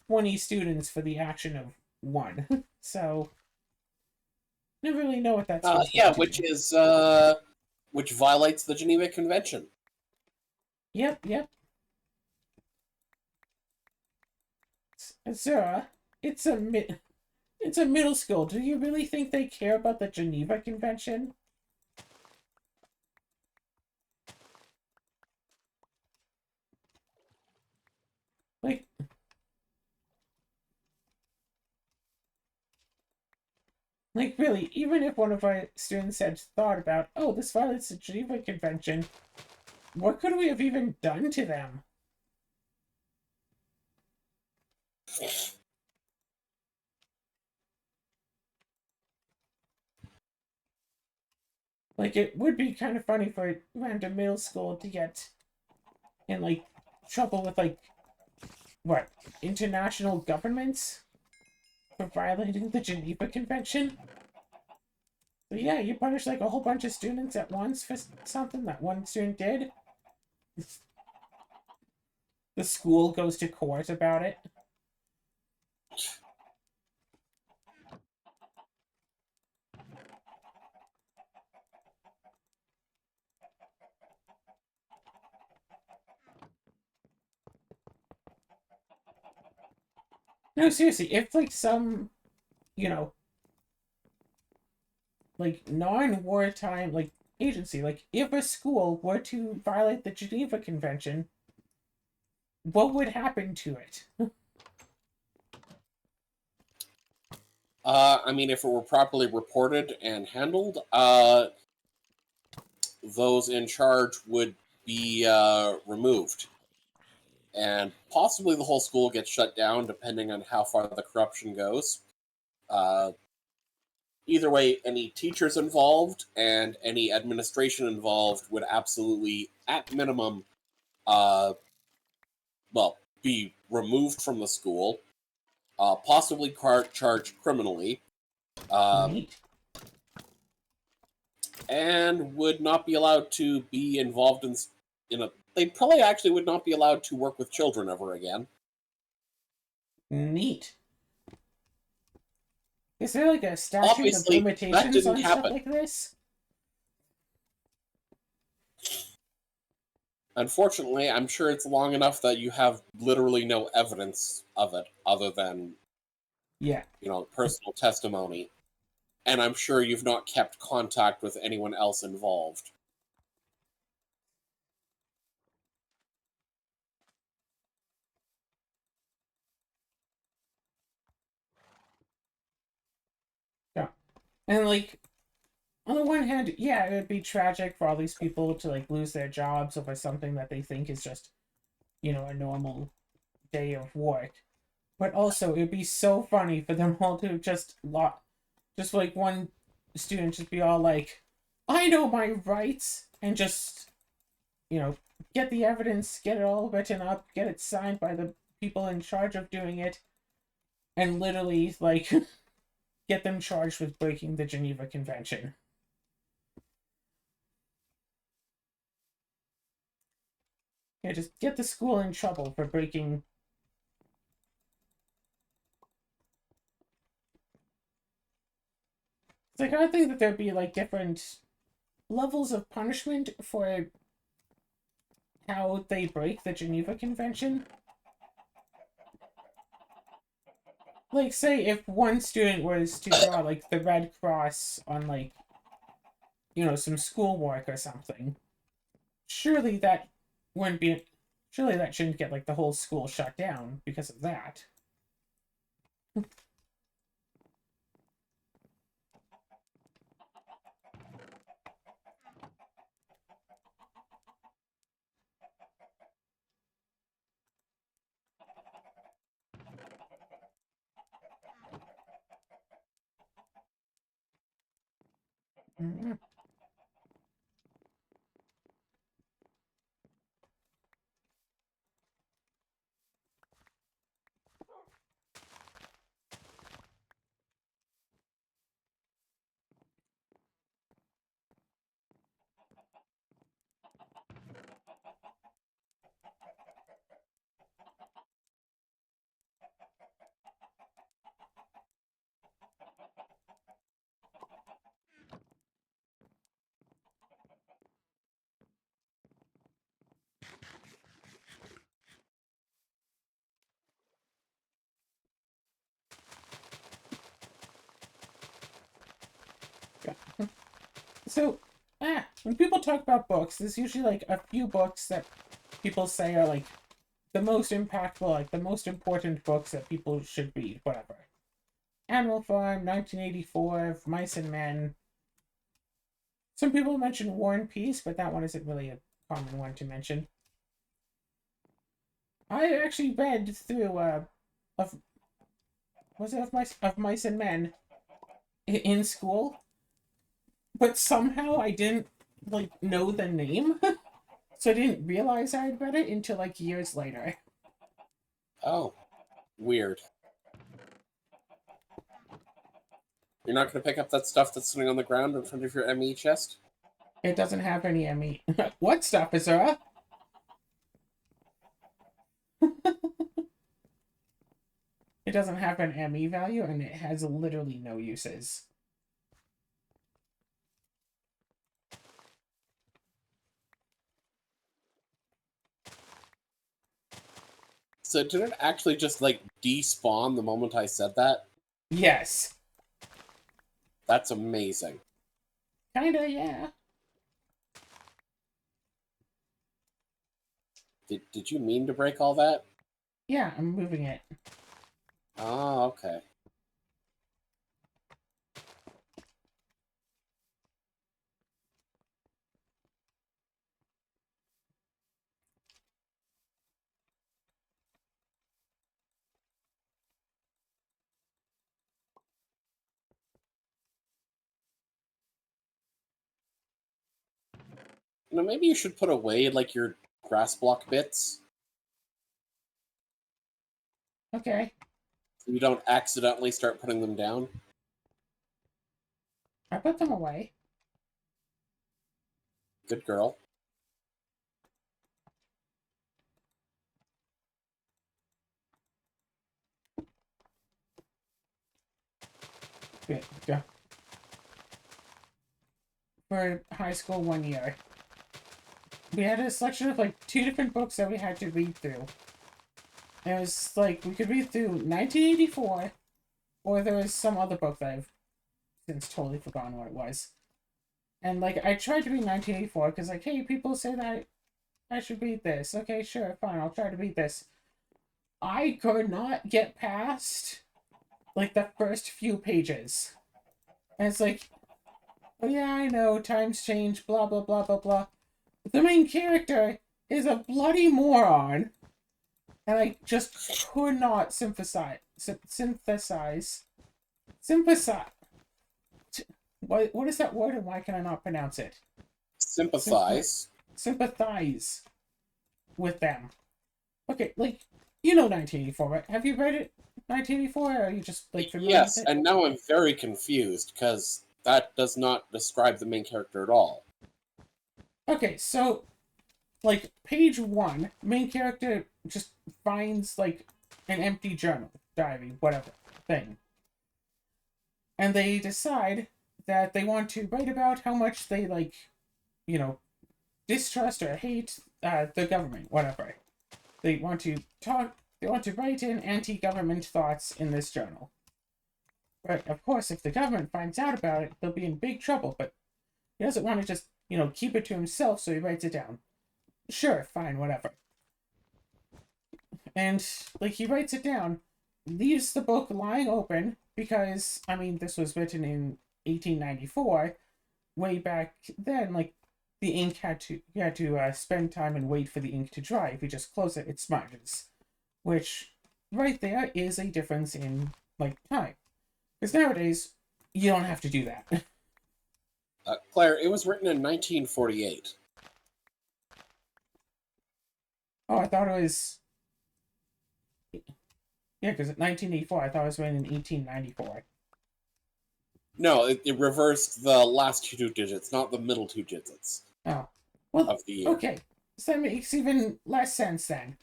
20 students for the action of one. So, never really know what that school's Yeah, going to do. which violates the Geneva Convention. Yep. Zura, it's a it's a middle school. Do you really think they care about the Geneva Convention? Like, really, even if one of our students had thought about, oh, this violates the Geneva Convention, what could we have even done to them? Like, it would be kind of funny for random middle school to get in, like, trouble with, like, what, international governments for violating the Geneva Convention? So yeah, you punish, like, a whole bunch of students at once for something that one student did. The school goes to court about it. No, seriously, if, like, some, you know, like, non-wartime, like, agency, like, if a school were to violate the Geneva Convention, what would happen to it? I mean, if it were properly reported and handled, those in charge would be removed. And possibly the whole school gets shut down, depending on how far the corruption goes. Uh, Either way, any teachers involved and any administration involved would absolutely, at minimum, uh, well, be removed from the school, possibly charged criminally, um, Neat. and would not be allowed to be involved in a. They probably actually would not be allowed to work with children ever again. Neat. Is there, like, a statute of Obviously, that limitations didn't on stuff happen. like this? Unfortunately, I'm sure it's long enough that you have literally no evidence of it other than, Yeah. personal testimony. And I'm sure you've not kept contact with anyone else involved. Yeah. And, like, on the one hand, yeah, it would be tragic for all these people to, like, lose their jobs over something that they think is just, a normal day of work. But also, it'd be so funny for them all to just like one student just be all like, I know my rights, and just, you know, get the evidence, get it all written up, get it signed by the people in charge of doing it, and literally, like, get them charged with breaking the Geneva Convention. Yeah, just get the school in trouble for breaking. It's like, I think that there'd be, like, different levels of punishment for how they break the Geneva Convention. Like, say if one student was to draw, like, the Red Cross on, like, some schoolwork or something, surely that wouldn't be. Surely that shouldn't get, like, the whole school shut down because of that. Mhm. So, when people talk about books, there's usually like a few books that people say are like the most impactful, like the most important books that people should read, whatever. Animal Farm, 1984, Mice and Men. Some people mention War and Peace, but that one isn't really a common one to mention. I actually read through of was it of Mice and Men in school, but somehow I didn't like know the name, so I didn't realize I had read it until like years later. Oh, weird. You're not going to pick up that stuff that's sitting on the ground in front of your ME chest? It doesn't have any ME. What stuff, Azura? It doesn't have an ME value, and it has literally no uses. So did it actually just, like, despawn the moment I said that? Yes. That's amazing. Kinda, yeah. Did you mean to break all that? Yeah, I'm moving it. Oh, okay. You know, maybe you should put away, like, your grass block bits. Okay. So you don't accidentally start putting them down. I put them away. Good girl. Good. Go. For high school 1 year, we had a selection of like 2 different books that we had to read through. It was like we could read through 1984, or there was some other book that I've since totally forgotten what it was. And like I tried to read 1984 because like, hey, people say that I should read this. Okay, sure, fine, I'll try to read this. I could not get past like the first few pages. And it's like, oh yeah, I know, times change, blah blah blah blah blah. The main character is a bloody moron. And I just could not synthesize. What is that word, and why can I not pronounce it? Sympathize. Sympathize with them. Okay, like, you know 1984, right? Have you read it, 1984, or are you just, like, familiar Yes, with it? and now I'm very confused, because that does not describe the main character at all. Okay, so, like, page 1, main character just finds, like, an empty journal, diary, whatever, thing. And they decide that they want to write about how much they, like, you know, distrust or hate the government, whatever. They want to write in anti-government thoughts in this journal. But of course, if the government finds out about it, they'll be in big trouble. But he doesn't want to just, keep it to himself, so he writes it down. Sure, fine, whatever. And like he writes it down, leaves the book lying open because I mean this was written in 1894. Way back then, like the ink had to spend time and wait for the ink to dry. If you just close it, it smudges, which right there is a difference in like time. Because nowadays you don't have to do that. Claire, it was written in 1948. Oh, I thought it was. Yeah, because 1984, I thought it was written in 1894. No, it reversed the last two digits, not the middle two digits Oh, well, of the year. okay. So that makes even less sense then.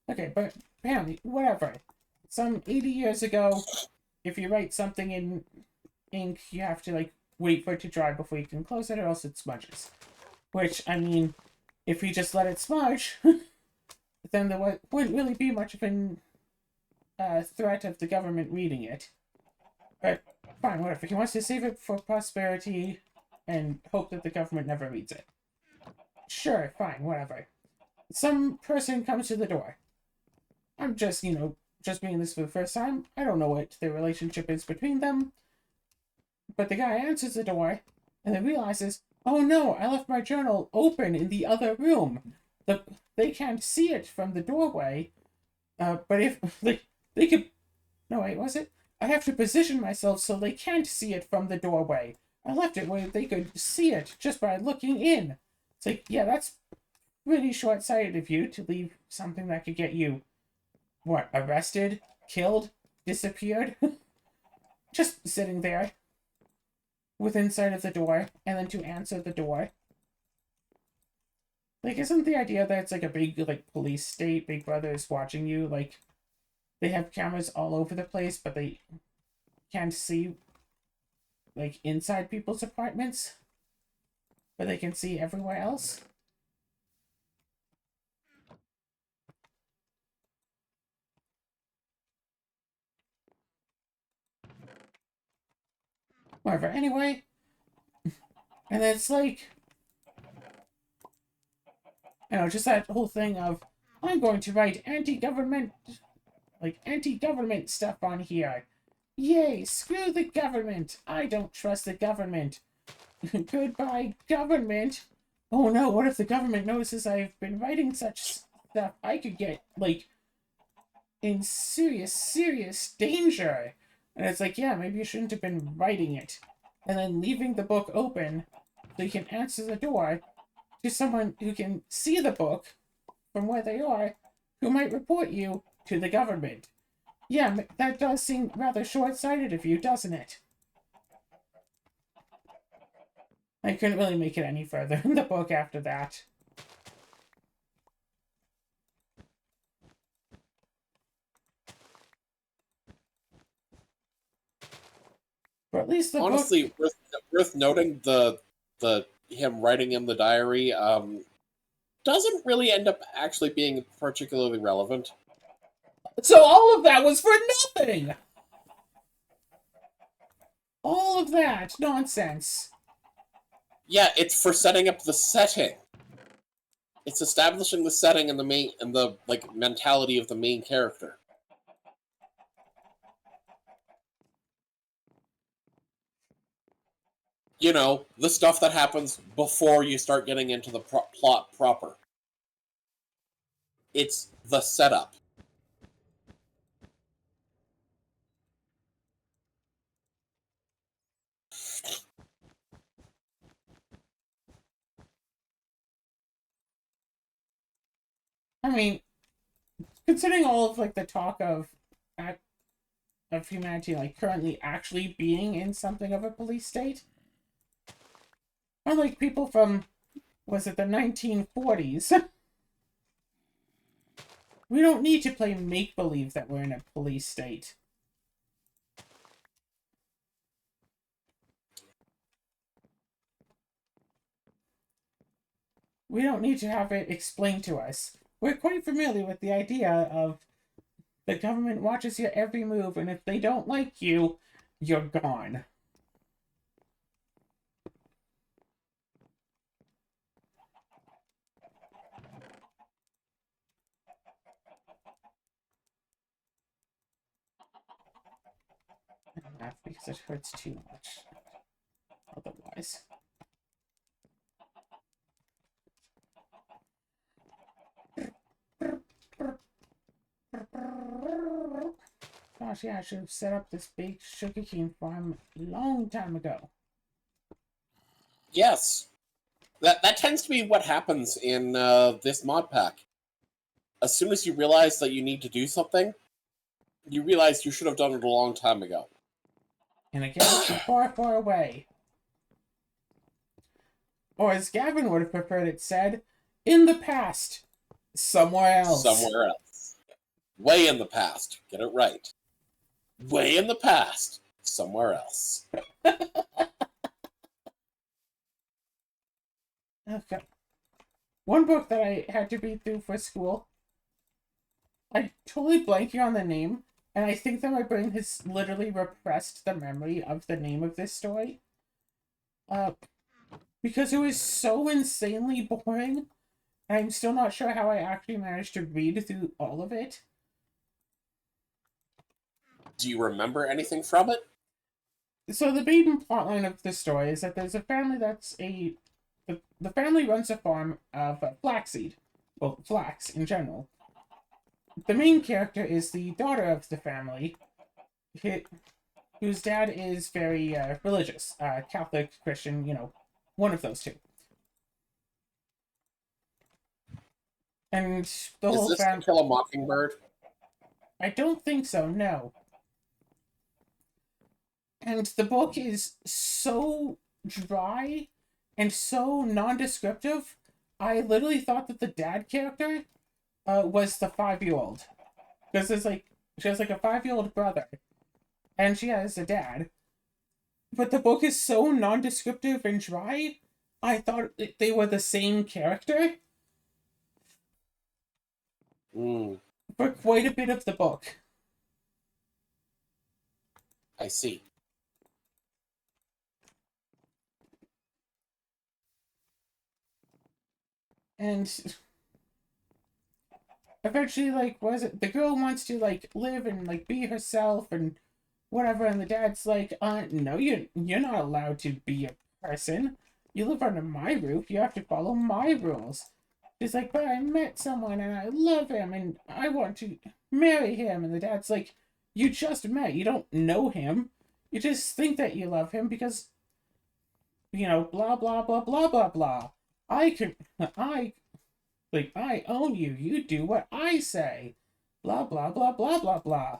Okay, but apparently, whatever. Some 80 years ago, if you write something in ink, you have to, like, wait for it to dry before you can close it, or else it smudges. Which, I mean, if you just let it smudge, then there wouldn't really be much of a threat of the government reading it. But, fine, whatever. If he wants to save it for prosperity, and hope that the government never reads it. Sure, fine, whatever. Some person comes to the door. I'm just, just being this for the first time. I don't know what the relationship is between them. But the guy answers the door and then realizes, oh no, I left my journal open in the other room. They can't see it from the doorway. But if they could... No, wait, was it? I have to position myself so they can't see it from the doorway. I left it where they could see it just by looking in. It's like, yeah, that's really short-sighted of you to leave something that could get you, what, arrested, killed, disappeared? Just sitting there within sight of the door, and then to answer the door. Like, isn't the idea that it's like a big, like, police state, Big Brother is watching you, like, they have cameras all over the place, but they can't see, like, inside people's apartments, but they can see everywhere else? Whatever, anyway. And it's like, just that whole thing of, I'm going to write anti-government stuff on here. Yay, screw the government. I don't trust the government. Goodbye, government. Oh no, what if the government notices I've been writing such stuff? I could get, like, in serious, serious danger. And it's like, yeah, maybe you shouldn't have been writing it. And then leaving the book open so you can answer the door to someone who can see the book from where they are, who might report you to the government. Yeah, that does seem rather short-sighted of you, doesn't it? I couldn't really make it any further in the book after that. But at least the honestly, book... worth noting the him writing in the diary doesn't really end up actually being particularly relevant. So all of that was for nothing! All of that nonsense. Yeah, it's for setting up the setting. It's establishing the setting and the like mentality of the main character. You know, the stuff that happens before you start getting into the plot proper. It's the setup. I mean, considering all of, like, the talk of humanity, like, currently actually being in something of a police state, unlike people from, was it the 1940s? We don't need to play make-believe that we're in a police state. We don't need to have it explained to us. We're quite familiar with the idea of the government watches your every move, and if they don't like you, you're gone. I don't laugh because it hurts too much. Otherwise. Gosh, yeah, I should have set up this big sugarcane farm a long time ago. Yes. That tends to be what happens in this mod pack. As soon as you realize that you need to do something, you realize you should have done it a long time ago. In a galaxy far, far away. Or as Gavin would have preferred it said, in the past. Somewhere else. Somewhere else. Way in the past. Get it right. Way in the past. Somewhere else. Okay. One book that I had to read through for school, I'm totally blanking on the name, and I think that my brain has literally repressed the memory of the name of this story. because it was so insanely boring. I'm still not sure how I actually managed to read through all of it. Do you remember anything from it? So the main plotline of the story is that there's a family the family runs a farm of flaxseed, well, flax in general. The main character is the daughter of the family, whose dad is very religious, Catholic, Christian, one of those two. And the Is whole this To Kill a Mockingbird? I don't think so, no. And the book is so dry and so non-descriptive. I literally thought that the dad character was the 5-year-old. Because she has like a 5-year-old brother. And she has a dad. But the book is so non-descriptive and dry, I thought they were the same character for quite a bit of the book. I see. And eventually, the girl wants to live and be herself and whatever, and the dad's like, no, you're not allowed to be a person. You live under my roof, you have to follow my rules. She's like, but I met someone and I love him and I want to marry him. And the dad's like, you just met, you don't know him. You just think that you love him because, blah, blah, blah, blah, blah, blah. I own you. You do what I say. Blah, blah, blah, blah, blah, blah.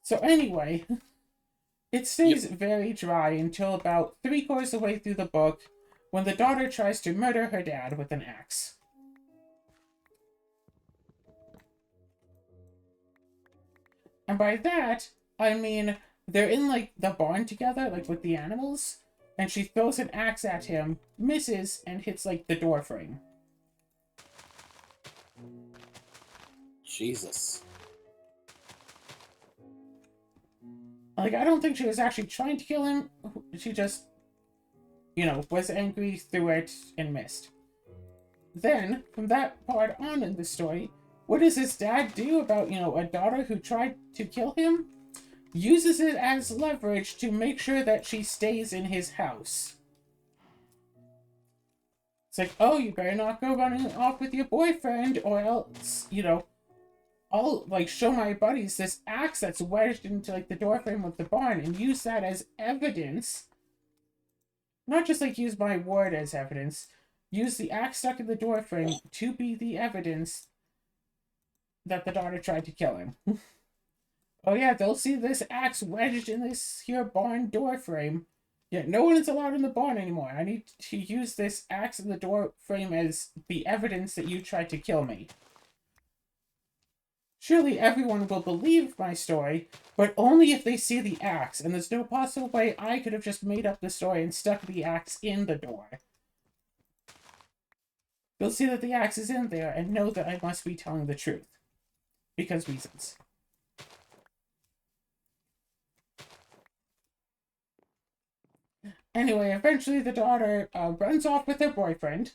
So anyway, it stays very dry until about 3/4 of the way through the book when the daughter tries to murder her dad with an axe. And by that, I mean they're in the barn together, with the animals, and she throws an axe at him, misses, and hits the door frame. Jesus. I don't think she was actually trying to kill him. She just, was angry, threw it, and missed. Then, from that part on in the story, what does his dad do about, a daughter who tried to kill him? Uses it as leverage to make sure that she stays in his house. It's like, oh, you better not go running off with your boyfriend, or else, I'll show my buddies this axe that's wedged into the doorframe of the barn and use that as evidence. Not just use my word as evidence. Use the axe stuck in the doorframe to be the evidence that the daughter tried to kill him. Oh yeah, they'll see this axe wedged in this here barn doorframe. Yeah, no one is allowed in the barn anymore. I need to use this axe in the doorframe as the evidence that you tried to kill me. Surely everyone will believe my story, but only if they see the axe, and there's no possible way I could have just made up the story and stuck the axe in the door. They'll see that the axe is in there and know that I must be telling the truth. Because reasons. Anyway, eventually the daughter runs off with her boyfriend.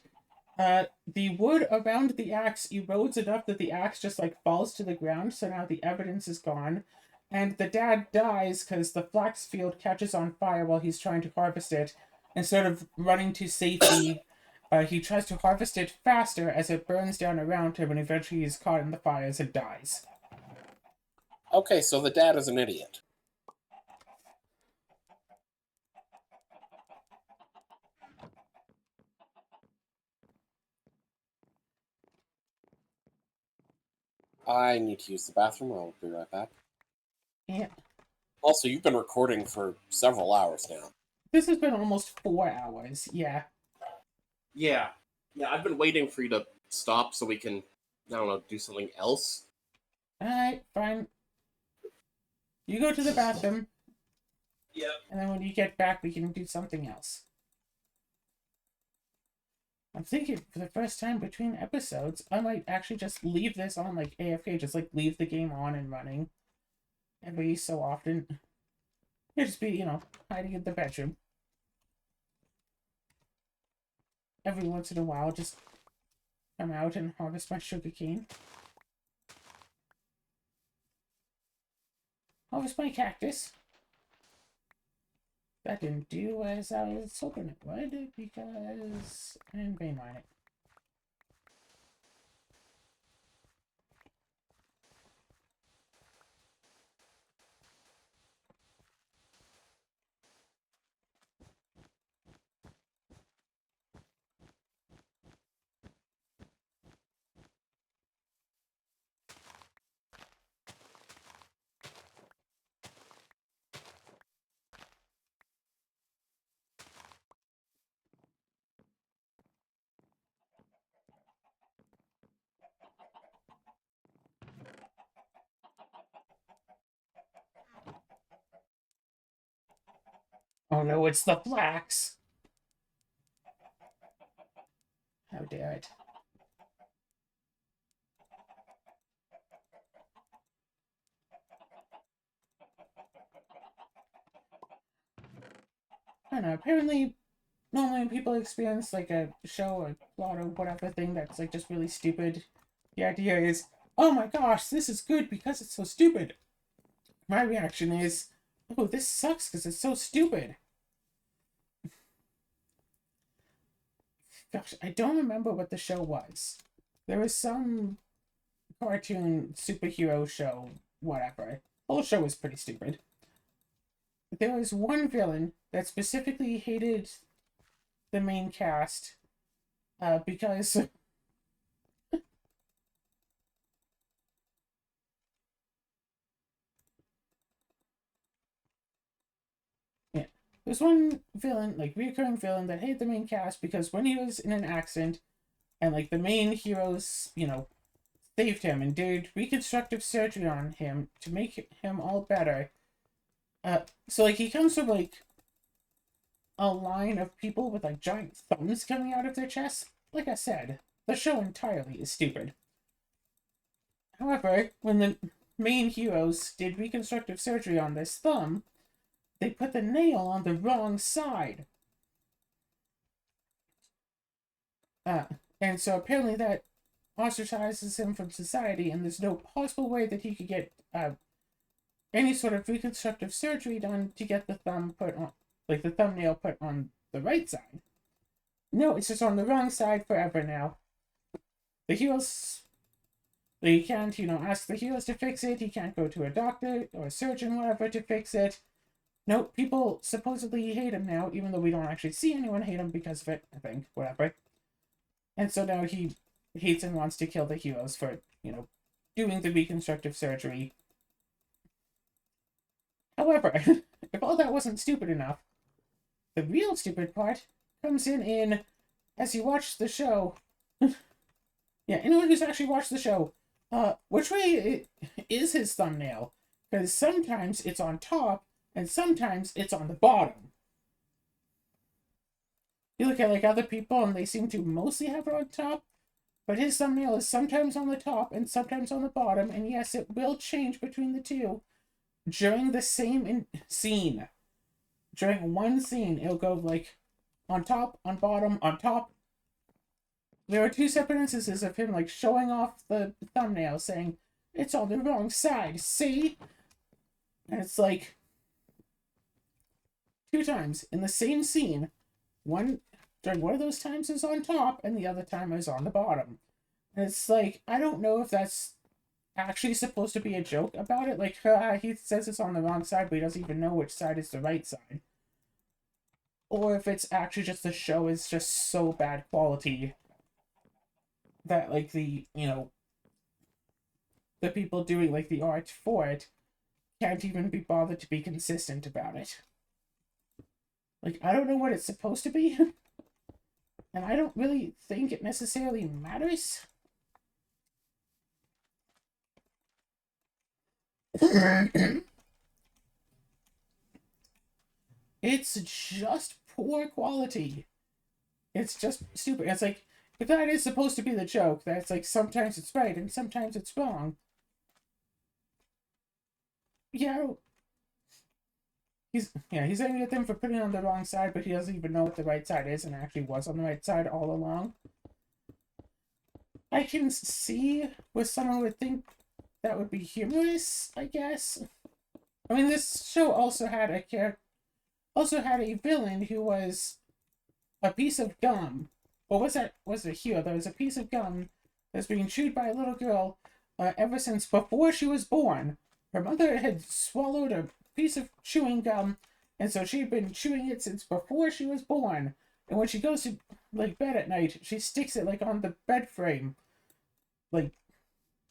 The wood around the axe erodes enough that the axe just falls to the ground, so now the evidence is gone. And the dad dies because the flax field catches on fire while he's trying to harvest it. Instead of running to safety, he tries to harvest it faster as it burns down around him, and eventually he's caught in the fires and dies. Okay, so the dad is an idiot. I need to use the bathroom. I'll be right back. Yeah. Also, you've been recording for several hours now. This has been almost 4 hours, yeah. Yeah. Yeah, I've been waiting for you to stop so we can, I don't know, do something else. Alright, fine. You go to the bathroom. Yep. And then when you get back, we can do something else. I'm thinking for the first time between episodes, I might actually just leave this on AFK, just leave the game on and running every so often. It'd just be, hiding in the bedroom. every once in a while just come out and harvest my sugarcane. Harvest my cactus. That didn't do as I was hoping it would, because I didn't vein mine it. Oh no, it's the flax! How dare it. I don't know, apparently, normally when people experience like a show or plot or whatever thing that's like just really stupid, the idea is, oh my gosh, this is good because it's so stupid. My reaction is, oh, this sucks because it's so stupid. Gosh, I don't remember what the show was. There was some cartoon superhero show, whatever. The whole show was pretty stupid. There was one villain that specifically hated the main cast because yeah, there's one villain, like recurring villain, that hated the main cast because when he was in an accident and like the main heroes, saved him and did reconstructive surgery on him to make him all better. So like he comes from like a line of people with like giant thumbs coming out of their chests. Like I said, the show entirely is stupid. However, when the main heroes did reconstructive surgery on this thumb, they put the nail on the wrong side. And so apparently that ostracizes him from society, and there's no possible way that he could get any sort of reconstructive surgery done to get the thumb put on, like the thumbnail put on the right side. No, it's just on the wrong side forever now. The heroes, he can't, ask the heroes to fix it. He can't go to a doctor or a surgeon, whatever, to fix it. No, people supposedly hate him now, even though we don't actually see anyone hate him because of it, I think, whatever. And so now he hates and wants to kill the heroes for, doing the reconstructive surgery. However, if all that wasn't stupid enough, the real stupid part comes in as you watch the show. Yeah, anyone who's actually watched the show, which way is his thumbnail? Because sometimes it's on top, and sometimes it's on the bottom. You look at like other people, and they seem to mostly have it on top, but his thumbnail is sometimes on the top and sometimes on the bottom, and yes, it will change between the two during the same scene. During one scene, it'll go like on top, on bottom, on top. There are two separate instances of him like showing off the thumbnail, saying, "It's on the wrong side, see?" And it's like two times in the same scene. One during one of those times is on top, and the other time is on the bottom. And it's like, I don't know if that's actually supposed to be a joke about it. Like, he says it's on the wrong side, but he doesn't even know which side is the right side. Or if it's actually just the show is just so bad quality that, like, the people doing, like, the art for it can't even be bothered to be consistent about it. Like, I don't know what it's supposed to be. And I don't really think it necessarily matters. It's just poor quality. It's just stupid. It's like, if that is supposed to be the joke, that's like sometimes it's right and sometimes it's wrong. Yeah, he's angry at them for putting it on the wrong side, but he doesn't even know what the right side is, and actually was on the right side all along. I can see where someone would think that would be humorous, I guess. I mean, this show also had a villain who was a piece of gum. Or was it here? There was a piece of gum that's being chewed by a little girl ever since before she was born. Her mother had swallowed a piece of chewing gum, and so she'd been chewing it since before she was born. And when she goes to like bed at night, she sticks it like on the bed frame. Like,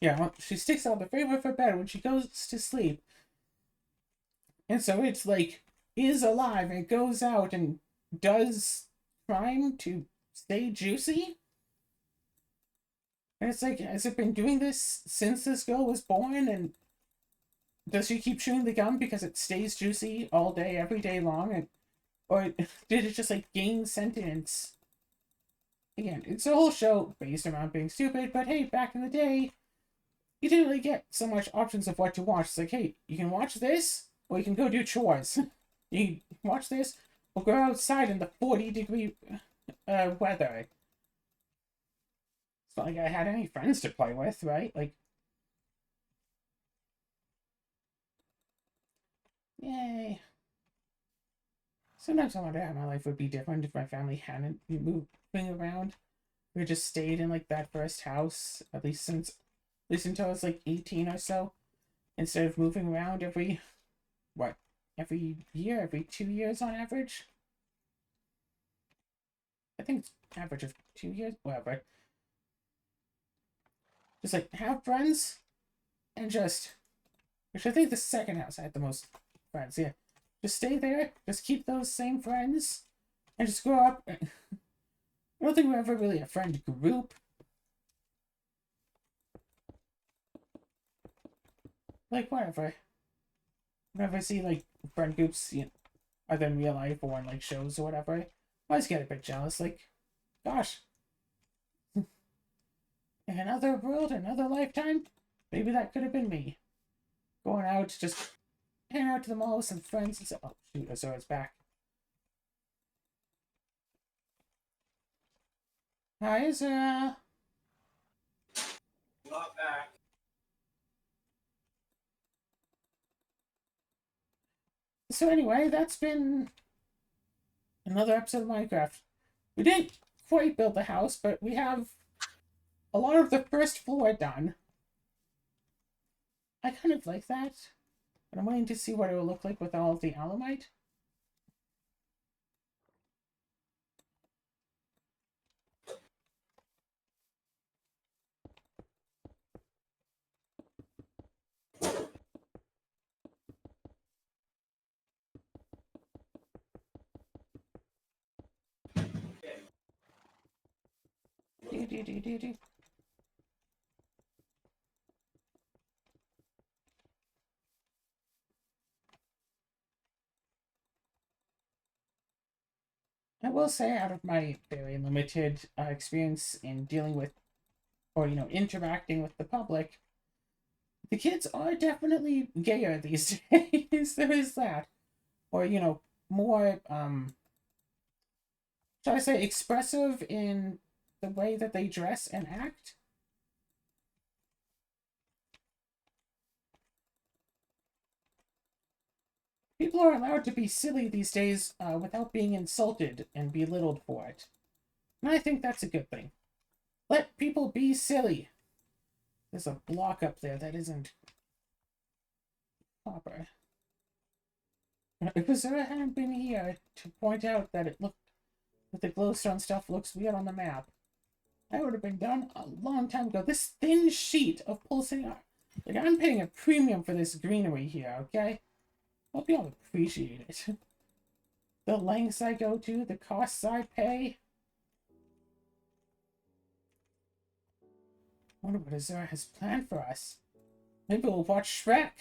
yeah, she sticks it on the frame of her bed when she goes to sleep. And so it's like is alive and goes out and does crime to stay juicy. And it's like, has it been doing this since this girl was born? And does she keep chewing the gum because it stays juicy all day, every day long? And, or did it just like gain sentience? Again, it's a whole show based around being stupid, but hey, back in the day, you didn't really get so much options of what to watch. It's like, hey, you can watch this, or you can go do chores. You can watch this, or go outside in the 40-degree weather. It's not like I had any friends to play with, right? Like, yay. Sometimes I wonder how my life would be different if my family hadn't been moving around. We just stayed in like that first house, at least until I was like 18 or so, instead of moving around every year, every 2 years on average. I think it's average of 2 years, whatever. Just like have friends and which I think the second house I had the most friends, yeah. Just stay there, just keep those same friends, and just grow up. I don't think we're ever really a friend group. Like, whatever. Whenever I see, like, friend groups, either in real life or in, like, shows or whatever, I always get a bit jealous. Like, gosh. In another world, another lifetime, maybe that could have been me. Going out, just hanging out to the mall with some friends and stuff. Oh, shoot, Azura's back. Hi, Azura. Not back. So anyway, that's been another episode of Minecraft. We didn't quite build the house, but we have a lot of the first floor done. I kind of like that. But I'm waiting to see what it will look like with all of the alumite. Do. I will say, out of my very limited experience in dealing with, or interacting with the public, the kids are definitely gayer these days. There is that, or more should I say expressive in the way that they dress and act. People are allowed to be silly these days without being insulted and belittled for it. And I think that's a good thing. Let people be silly. There's a block up there that isn't proper. If Azura hadn't been here to point out that the glowstone stuff looks weird on the map, that would have been done a long time ago. This thin sheet of pulsing art. Like, I'm paying a premium for this greenery here, okay? Hope y'all appreciate it. The lengths I go to, the costs I pay. I wonder what Azura has planned for us. Maybe we'll watch Shrek.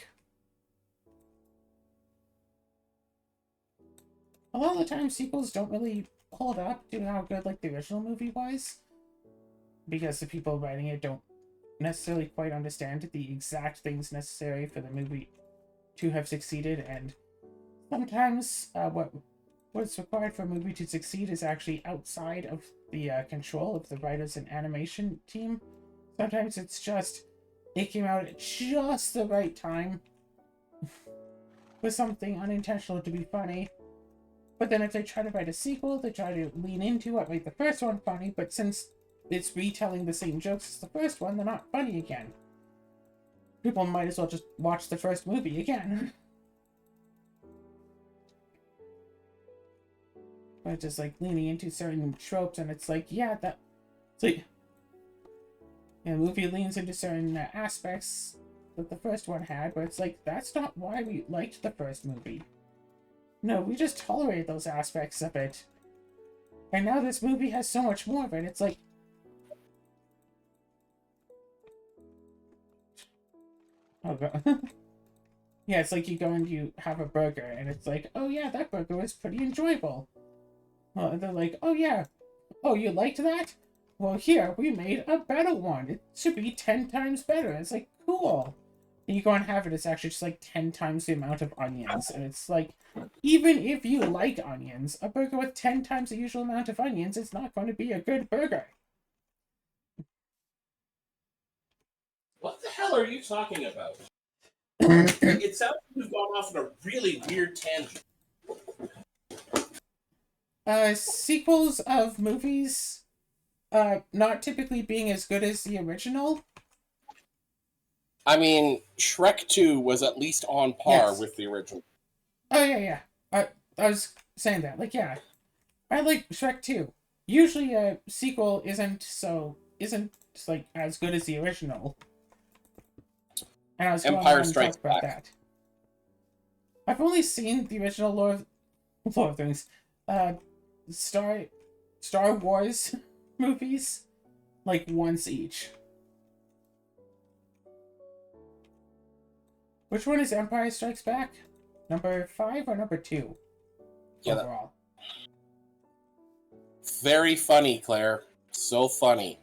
A lot of the time, sequels don't really hold up to how good like the original movie was, because the people writing it don't necessarily quite understand the exact things necessary for the movie to have succeeded, and sometimes what's required for a movie to succeed is actually outside of the control of the writers and animation team. Sometimes it's just it came out at just the right time for something unintentional to be funny. But then if they try to write a sequel, they try to lean into what made the first one funny, but since it's retelling the same jokes as the first one, they're not funny again. People might as well just watch the first movie again. But just like leaning into certain tropes, and it's like, yeah, that. It's like. Yeah, the movie leans into certain aspects that the first one had, but it's like, that's not why we liked the first movie. No, we just tolerated those aspects of it. And now this movie has so much more of it. It's like... Oh, God. Yeah, it's like you go and you have a burger, and it's like, oh yeah, that burger was pretty enjoyable. Well, and they're like, oh yeah, oh, you liked that? Well, here, we made a better one. It should be 10 times better. It's like, cool. And you go and have it, it's actually just like 10 times the amount of onions. And it's like, even if you like onions, a burger with 10 times the usual amount of onions is not going to be a good burger. What the hell are you talking about? It sounds like we've gone off on a really weird tangent. Sequels of movies not typically being as good as the original. I mean, Shrek 2 was at least on par Yes. with the original. Oh, yeah. I was saying that. Like, yeah. I like Shrek 2. Usually a sequel isn't like as good as the original. And I was going Empire on and talk Strikes about Back. that. I've only seen the original Lord of the Rings, Star Wars movies like once each. Which one is Empire Strikes Back? Number 5 or number 2? Yeah, overall. Very funny, Claire. So funny.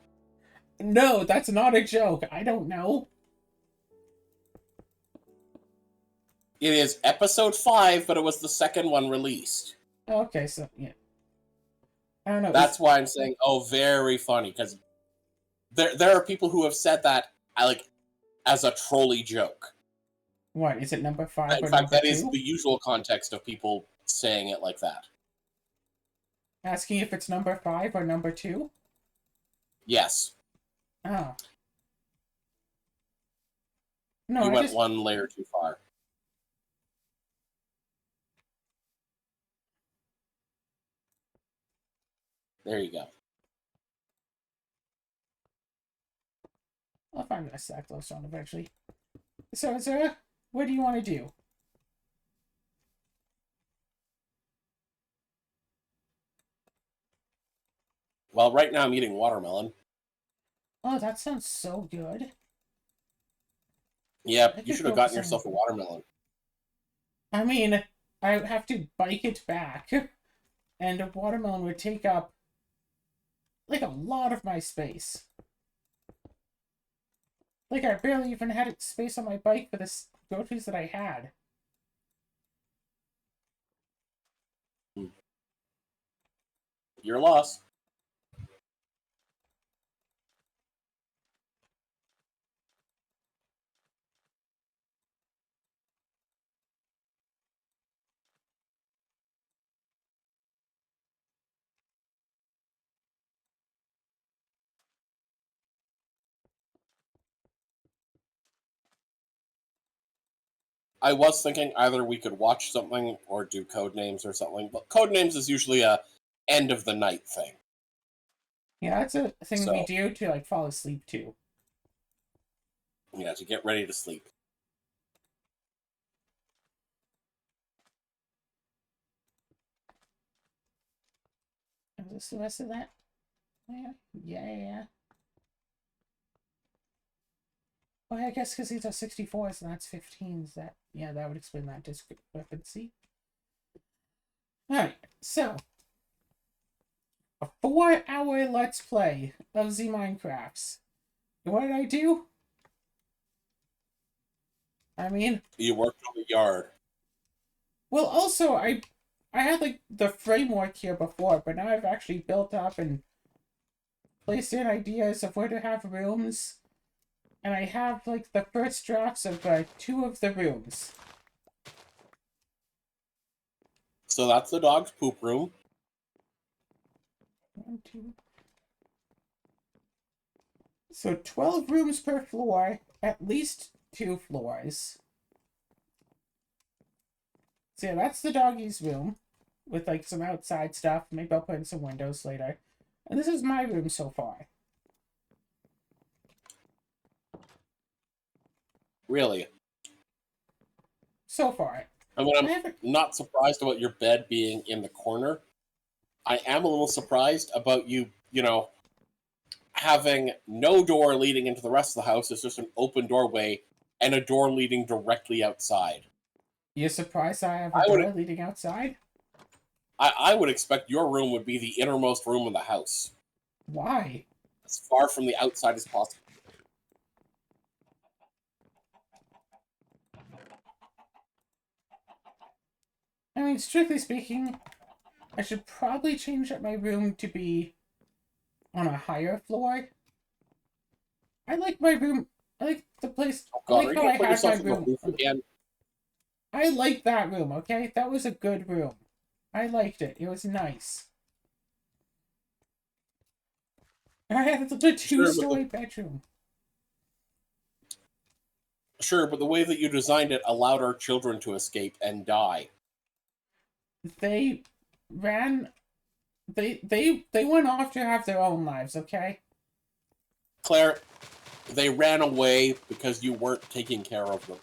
No, that's not a joke. I don't know. It is episode 5, but it was the second one released. Okay, so yeah. I don't know. That's why I'm saying, oh, very funny, because there are people who have said that like as a trolley joke. What is it? Number 5 In or fact, number that 2? is the usual context of people saying it like that. Asking if it's number 5 or number 2? Yes. Oh. No, You I went just... one layer too far. There you go. I'll find a stack close on eventually. So, Zara, what do you want to do? Well, right now I'm eating watermelon. Oh, that sounds so good. Yep, you should have gotten yourself a watermelon. I mean, I would have to bike it back, and a watermelon would take up like a lot of my space. Like, I barely even had space on my bike for the groceries that I had. Your loss. I was thinking either we could watch something or do Codenames or something, but Codenames is usually a end of the night thing. Yeah, that's a thing we do to, like, fall asleep to. Yeah, to get ready to sleep. Is this the rest of that? Yeah. Well, I guess because these are 64s and that's 15s, that would explain that discrepancy. Alright, so a 4-hour Let's Play of Z Minecrafts. What did I do? I mean, You worked on the yard. Well, also, I had, like, the framework here before, but now I've actually built up and placed in ideas of where to have rooms. And I have, like, the first drafts of 2 of the rooms. So that's the dog's poop room. 1, 2. So 12 rooms per floor, at least 2 floors. So yeah, that's the doggy's room, with like some outside stuff. Maybe I'll put in some windows later. And this is my room so far. Really. So far. I mean, I I'm haven't... not surprised about your bed being in the corner. I am a little surprised about you, having no door leading into the rest of the house. It's just an open doorway and a door leading directly outside. You're surprised I have a door leading outside? I would expect your room would be the innermost room in the house. Why? As far from the outside as possible. I mean, strictly speaking, I should probably change up my room to be on a higher floor. I like my room. I like the place. Oh, I God, like are you how going I to put had my yourself on the room. roof again? I like that room, okay? That was a good room. I liked it. It was nice. I had the 2-story bedroom. Sure, but the way that you designed it allowed our children to escape and die. They ran... They went off to have their own lives, okay? Claire, they ran away because you weren't taking care of them.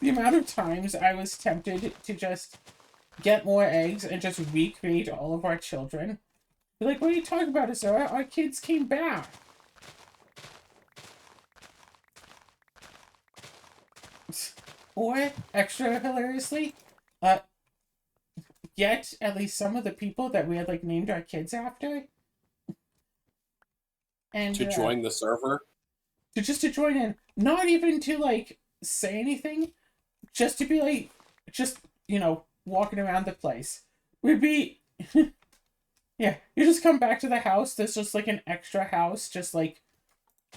The amount of times I was tempted to just get more eggs and just recreate all of our children. Be like, what are you talking about, Azura? Our kids came back. Or, extra hilariously, get at least some of the people that we had, like, named our kids after. And to join the server? To join in. Not even to, like, say anything. Just to be, like, just, walking around the place. We'd be... Yeah, you just come back to the house, there's just, like, an extra house, just, like,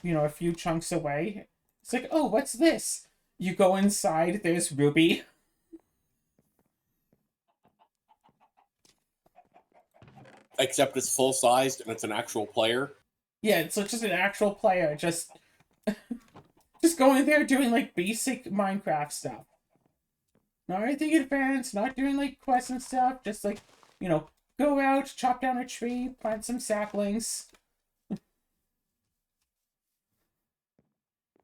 a few chunks away. It's like, oh, what's this? You go inside, there's Ruby. Except it's full-sized and it's an actual player. Yeah, it's just an actual player, just going there doing, like, basic Minecraft stuff. Not anything advanced, not doing, like, quests and stuff, just, like, go out, chop down a tree, plant some saplings.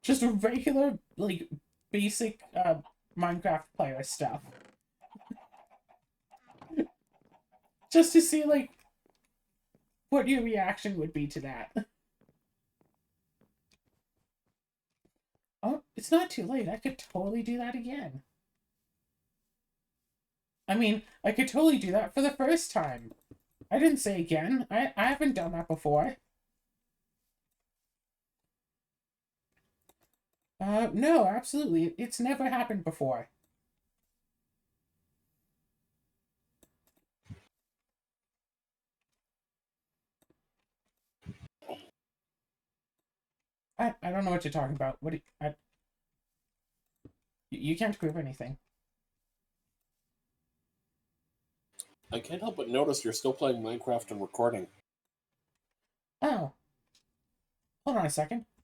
Just regular, like, basic Minecraft player stuff. Just to see, like, what your reaction would be to that. Oh, it's not too late. I could totally do that again. I mean, I could totally do that for the first time. I didn't say again. I haven't done that before. No, absolutely. It's never happened before. I don't know what you're talking about. What do you can't prove anything. I can't help but notice you're still playing Minecraft and recording. Oh. Hold on a second.